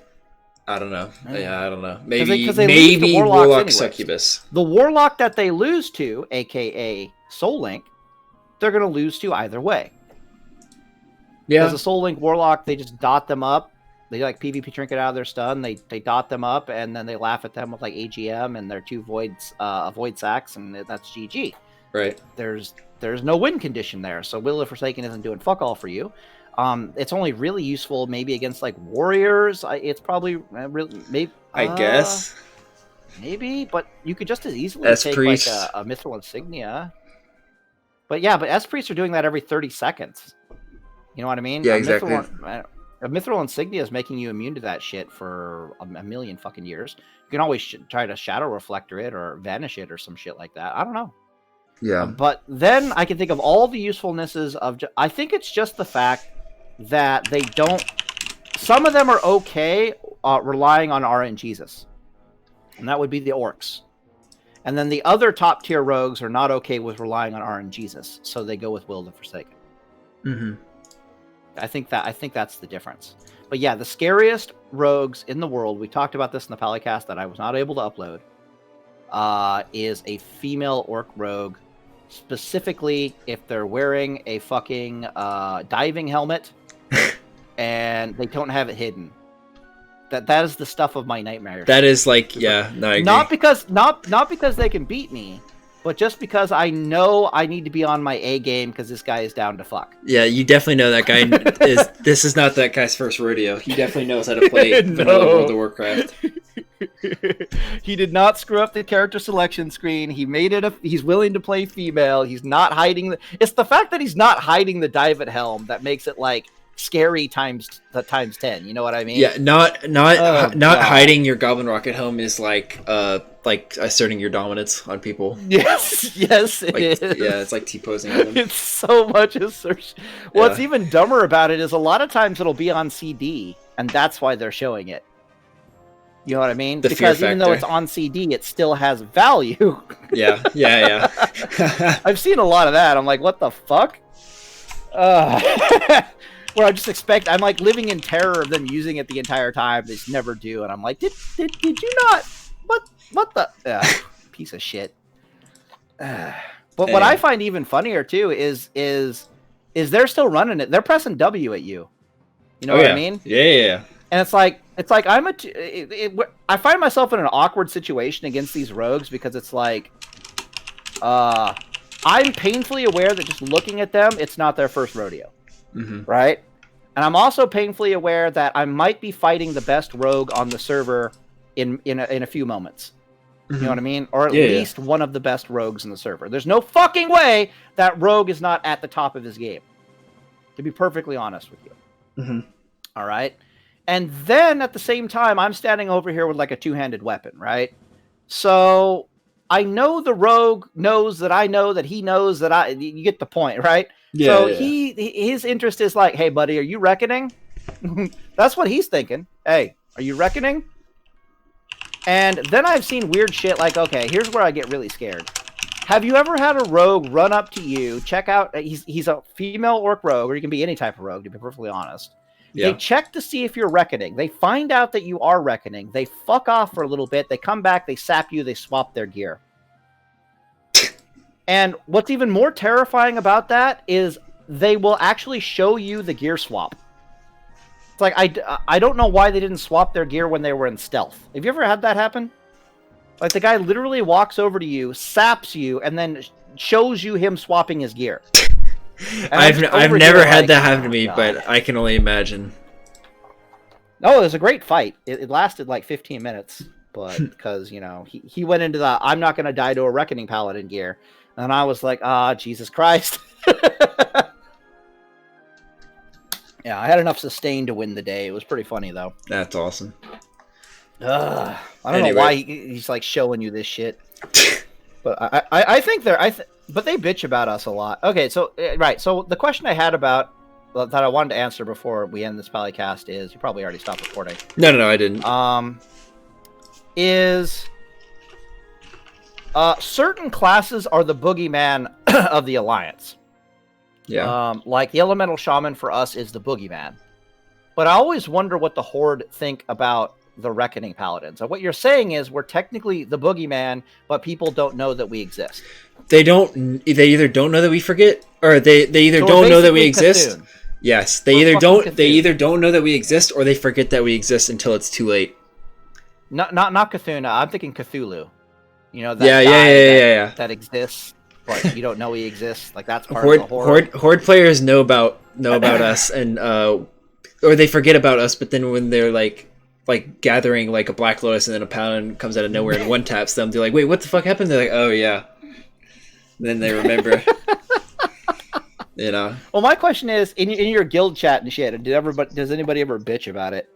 I don't know. Yeah, I don't know. Maybe Warlock Succubus. The Warlock that they lose to, aka Soul Link, they're going to lose to either way. Yeah. Because the Soul Link Warlock, they just dot them up. They PvP trinket out of their stun. They dot them up, and then they laugh at them with AGM and their 2 void sacks, and that's GG. Right. There's no win condition there, so Will of Forsaken isn't doing fuck all for you. It's only really useful maybe against warriors. It's probably maybe. I guess. Maybe, but you could just as easily take a mithril insignia. But yeah, but S-Priests are doing that every 30 seconds. You know what I mean? Yeah, exactly. A mithril insignia is making you immune to that shit for a million fucking years. You can always try to shadow reflector it or vanish it or some shit like that. I don't know. Yeah. But then I can think of all the usefulnesses of... I think it's just the fact that they don't... Some of them are okay relying on RNGesus. And that would be the orcs. And then the other top tier rogues are not okay with relying on RNGesus. So they go with Will of the Forsaken. Mm-hmm. I think that's the difference. But yeah, the scariest rogues in the world, we talked about this in the PallyCast that I was not able to upload, is a female orc rogue, specifically if they're wearing a fucking diving helmet and they don't have it hidden. That is the stuff of my nightmares. That is like, yeah, no, I agree. Not because they can beat me, but just because I know I need to be on my A game because this guy is down to fuck. Yeah, you definitely know that guy is. This is not that guy's first rodeo. He definitely knows how to play vanilla World of Warcraft. He did not screw up the character selection screen. He made it. He's willing to play female. He's not hiding. It's the fact that he's not hiding the dive helm that makes it like scary times 10. You know what I mean? Yeah, not hiding your Goblin Rocket Helm is like asserting your dominance on people. Yes, it is. Yeah, it's like T-posing on them. It's so much assertion. What's even dumber about it is a lot of times it'll be on CD, and that's why they're showing it. You know what I mean? Because even though it's on CD, it still has value. Yeah. I've seen a lot of that. I'm like, what the fuck? Where I just expect, I'm like living in terror of them using it the entire time. They just never do, and I'm like, did you not? What the piece of shit. But what I find even funnier too is they're still running it. They're pressing W at you. You know what I mean? Yeah. And it's like I find myself in an awkward situation against these rogues because it's like, I'm painfully aware that just looking at them, it's not their first rodeo. Mm-hmm. Right? And I'm also painfully aware that I might be fighting the best rogue on the server in a few moments. Mm-hmm. You know what I mean? Or at least one of the best rogues in the server. There's no fucking way that rogue is not at the top of his game. To be perfectly honest with you. Mm-hmm. All right? And then at the same time, I'm standing over here with like a two-handed weapon, right? So I know the rogue knows that I know that he knows that you get the point, right? Yeah, so his interest is like, hey, buddy, are you reckoning? That's what he's thinking. Hey, are you reckoning? And then I've seen weird shit like, okay, here's where I get really scared. Have you ever had a rogue run up to you, check out, he's a female orc rogue, or he can be any type of rogue, to be perfectly honest. Yeah. They check to see if you're reckoning. They find out that you are reckoning. They fuck off for a little bit. They come back, they sap you, they swap their gear. And what's even more terrifying about that is they will actually show you the gear swap. It's like, I don't know why they didn't swap their gear when they were in stealth. Have you ever had that happen? Like, the guy literally walks over to you, saps you, and then shows you him swapping his gear. I've never had that happen to me, but I can only imagine. No, it was a great fight. It lasted like 15 minutes, but because, you know, he went into the I'm not going to die to a Reckoning Paladin gear. And I was like, Jesus Christ. Yeah, I had enough sustain to win the day. It was pretty funny, though. That's awesome. I don't know why he's like showing you this shit. But I think but they bitch about us a lot. Okay, so right. So the question I had that I wanted to answer before we end this PallyCast is, you probably already stopped recording. No, I didn't. Is certain classes are the boogeyman of the Alliance. Yeah. Like the Elemental Shaman for us is the boogeyman. But I always wonder what the Horde think about the Reckoning Paladins. And what you're saying is we're technically the boogeyman, but people don't know that we exist. They either don't know that we forget, or they either don't know that we exist. Cthulhu. Yes, they either don't know that we exist, or they forget that we exist until it's too late. Not Cthulhu. I'm thinking Cthulhu. You know that yeah. That exists, but you don't know he exists. Like that's part of the Horde. Horde players know about us, and or they forget about us. But then when they're like gathering like a Black Lotus, and then a Paladin comes out of nowhere and one taps them, they're like, "Wait, what the fuck happened?" They're like, "Oh yeah." And then they remember. You know. Well, my question is, in your guild chat and shit, does anybody ever bitch about it?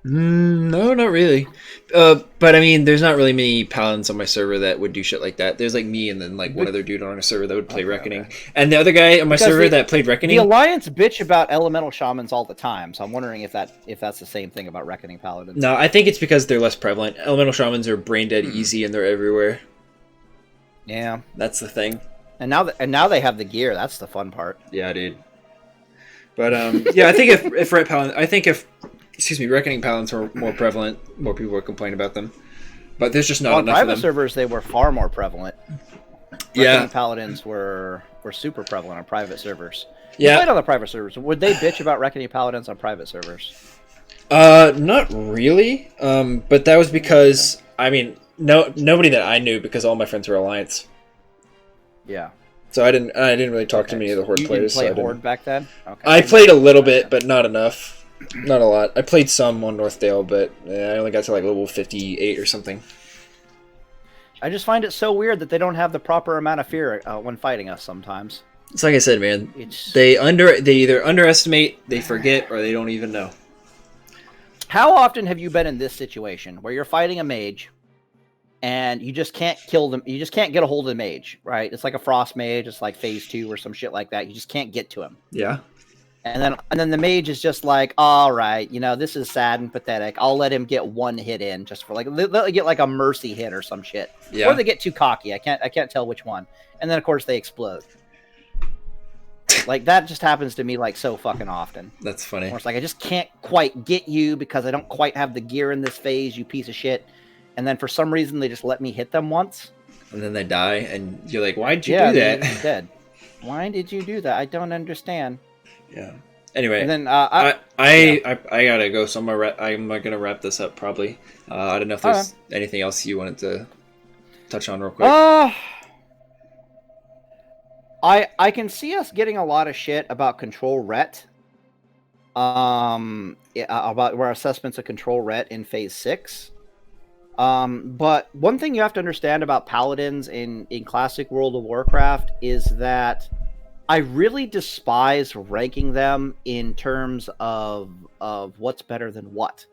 No, not really. But I mean, there's not really many paladins on my server that would do shit like that. There's like me and then like one other dude on our server that would play Reckoning. Okay. And the other guy on my server that played Reckoning. The Alliance bitch about elemental shamans all the time, so I'm wondering if that's the same thing about Reckoning Paladins. No, I think it's because they're less prevalent. Elemental shamans are brain dead easy and they're everywhere. Yeah. That's the thing. And now they have the gear. That's the fun part. Yeah, dude. But yeah, I think if Ret Paladin, I think if Reckoning Paladins were more prevalent, more people would complain about them. But there's just not enough of them. On private servers, they were far more prevalent. Reckoning Paladins were super prevalent on private servers. You played on the private servers. Would they bitch about Reckoning Paladins on private servers? Not really. But that was because nobody that I knew, because all my friends were Alliance. Yeah. So I didn't really talk to many of the Horde players. You didn't play Horde back then? Okay. I played a little bit, but not enough. Not a lot. I played some on Northdale, but I only got to like level 58 or something. I just find it so weird that they don't have the proper amount of fear when fighting us sometimes. It's like I said, man. They either underestimate, they forget, or they don't even know. How often have you been in this situation where you're fighting a mage and you just can't kill them? You just can't get a hold of the mage, right? It's like a frost mage. It's like phase 2 or some shit like that. You just can't get to him. Yeah. And then the mage is just like, all right, this is sad and pathetic. I'll let him get one hit in just for like, they'll get like a mercy hit or some shit. Yeah. Or they get too cocky. I can't tell which one. And then of course they explode. Like that just happens to me like so fucking often. That's funny. Or it's like I just can't quite get you because I don't quite have the gear in this phase, you piece of shit. And then for some reason they just let me hit them once. And then they die, and you're like, why'd you do that? Yeah, dead. Why did you do that? I don't understand. Yeah. Anyway, and then I gotta go, so I'm gonna wrap this up probably. I don't know if there's anything else you wanted to touch on real quick. I can see us getting a lot of shit about control ret. About our assessments of control ret in phase 6. But one thing you have to understand about paladins in classic World of Warcraft is that I really despise ranking them in terms of what's better than what.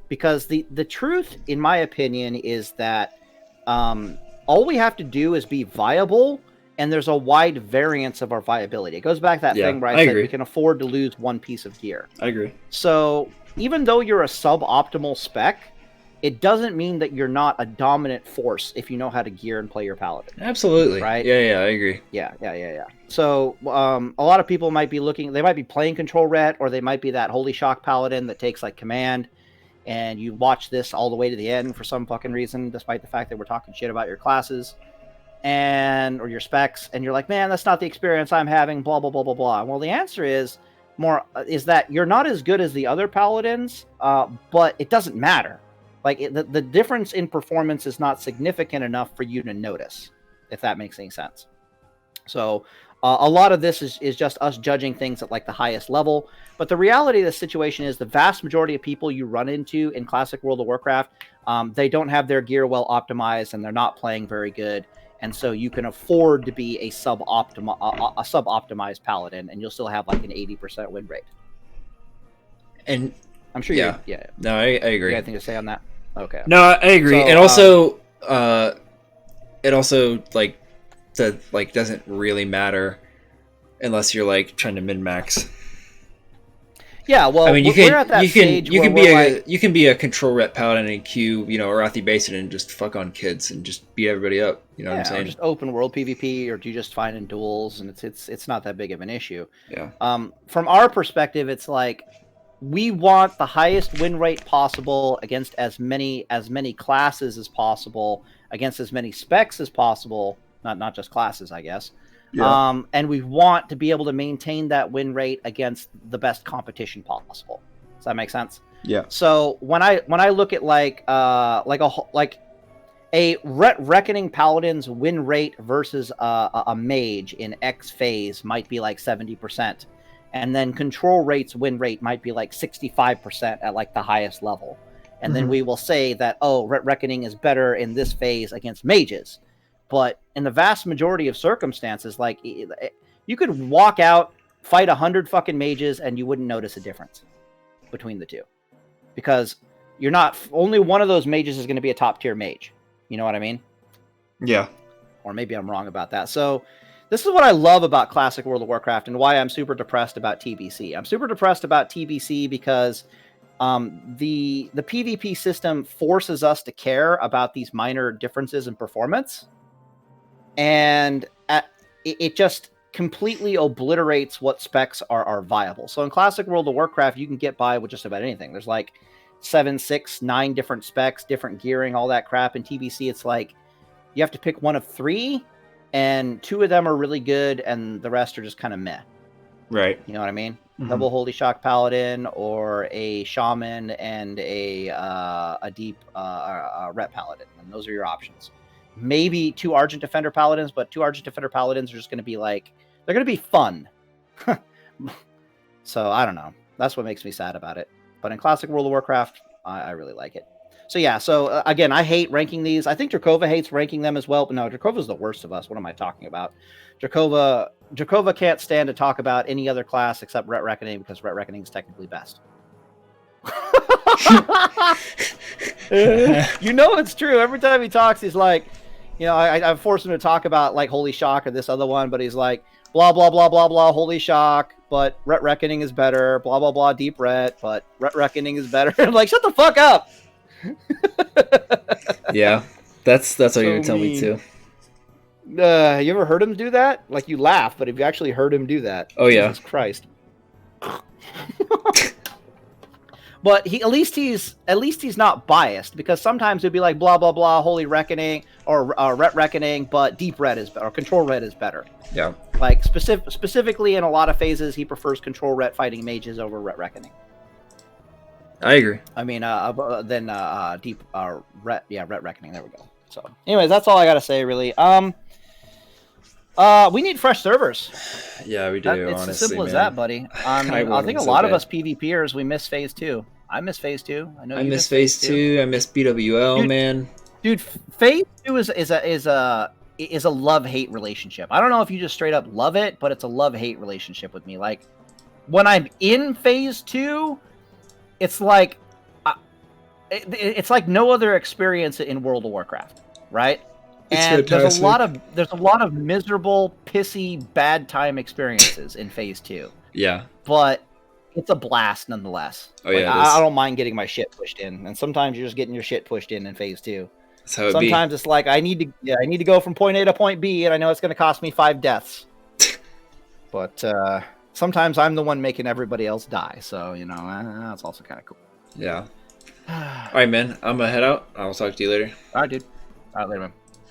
Because the truth, in my opinion, is that all we have to do is be viable, and there's a wide variance of our viability. It goes back to that thing where I said we can afford to lose one piece of gear. I agree. So even though you're a suboptimal spec, it doesn't mean that you're not a dominant force if you know how to gear and play your paladin. Absolutely. Right? Yeah, I agree. Yeah. So a lot of people might be they might be playing control ret, or they might be that holy shock paladin that takes like command, and you watch this all the way to the end for some fucking reason, despite the fact that we're talking shit about your classes or your specs, and you're like, man, that's not the experience I'm having, blah, blah, blah, blah, blah. Well, the answer is that you're not as good as the other paladins, but it doesn't matter. Like, the difference in performance is not significant enough for you to notice, if that makes any sense. So a lot of this is just us judging things at like the highest level. But the reality of the situation is the vast majority of people you run into in classic World of Warcraft, they don't have their gear well optimized, and they're not playing very good. And so you can afford to be a sub-optimized paladin, and you'll still have like an 80% win rate. And I'm sure No, I agree. You got anything to say on that? Okay. No, I agree. So, and also, it also doesn't really matter unless you're like trying to min-max. Yeah, well, I mean, you we're at that stage you can be a control ret paladin and queue, Arathi Basin and just fuck on kids and just beat everybody up. You know what I'm saying? Or just open world PvP, or do you just find in duels, and it's not that big of an issue. Yeah. From our perspective, it's like we want the highest win rate possible against as many classes as possible, against as many specs as possible, not just classes, I guess. Yeah. And we want to be able to maintain that win rate against the best competition possible. Does that make sense? Yeah. So when I look at like a Reckoning Paladin's win rate versus a mage in X phase might be like 70%, and then Control Rate's win rate might be like 65% at like the highest level, and then we will say that Reckoning is better in this phase against mages. But in the vast majority of circumstances, like, you could walk out, fight 100 fucking mages, and you wouldn't notice a difference between the two. Because only one of those mages is going to be a top tier mage. You know what I mean? Yeah. Or maybe I'm wrong about that. So this is what I love about classic World of Warcraft, and why I'm super depressed about TBC. I'm super depressed about TBC because the PvP system forces us to care about these minor differences in performance. And it just completely obliterates what specs are viable. So in classic World of Warcraft, you can get by with just about anything. There's like 7, 6, 9 different specs, different gearing, all that crap. In TBC, it's like you have to pick one of 3, and 2 of them are really good, and the rest are just kind of meh. Right. You know what I mean? Double Holy Shock Paladin, or a Shaman and a deep Ret Paladin, and those are your options. Maybe 2 Argent Defender Paladins, but 2 Argent Defender Paladins are just going to be like, they're going to be fun. So I don't know. That's what makes me sad about it. But in classic World of Warcraft, I really like it. So yeah, so again, I hate ranking these. I think Drakova hates ranking them as well. But no, Drakova's the worst of us. What am I talking about? Drakova can't stand to talk about any other class except Ret Reckoning, because Ret Reckoning is technically best. You know it's true. Every time he talks, he's like, you know, I forced him to talk about like Holy Shock or this other one, but he's like, blah, blah, blah, blah, blah, Holy Shock, but Ret Reckoning is better, blah, blah, blah, Deep Ret, but Ret Reckoning is better. I'm like, shut the fuck up! Yeah, that's what you're telling me too. You ever heard him do that? Like, you laugh, but have you actually heard him do that? Oh yeah. Jesus Christ. But at least he's not biased, because sometimes it'd be like blah blah blah Holy Reckoning or Ret Reckoning, but Deep Ret is better, or Control Ret is better. Yeah. Like specifically in a lot of phases, he prefers Control Ret fighting mages over Ret Reckoning. I agree. I mean, then Deep Ret, yeah, Ret Reckoning. There we go. So, anyways, that's all I gotta say, really. We need fresh servers. Yeah, we do. It's honestly, as simple man. as that, buddy. I think a lot of us PvPers, we miss Phase 2. I miss Phase 2. I know I you miss Phase 2. I miss BWL, Dude, man. Dude, Phase 2 is a love-hate relationship. I don't know if you just straight up love it, but it's a love-hate relationship with me. Like, when I'm in Phase 2, it's like it's like no other experience in World of Warcraft, right? And there's a lot of miserable, pissy, bad time experiences in Phase 2. Yeah. But it's a blast nonetheless. Oh yeah, I don't mind getting my shit pushed in, and sometimes you're just getting your shit pushed in Phase 2. That's how it Sometimes it's like I need to go from point A to point B, and I know it's going to cost me 5 deaths. But sometimes I'm the one making everybody else die, so you know that's also kind of cool. Yeah. All right, man. I'm gonna head out. I'll talk to you later. All right, dude. All right, later, man.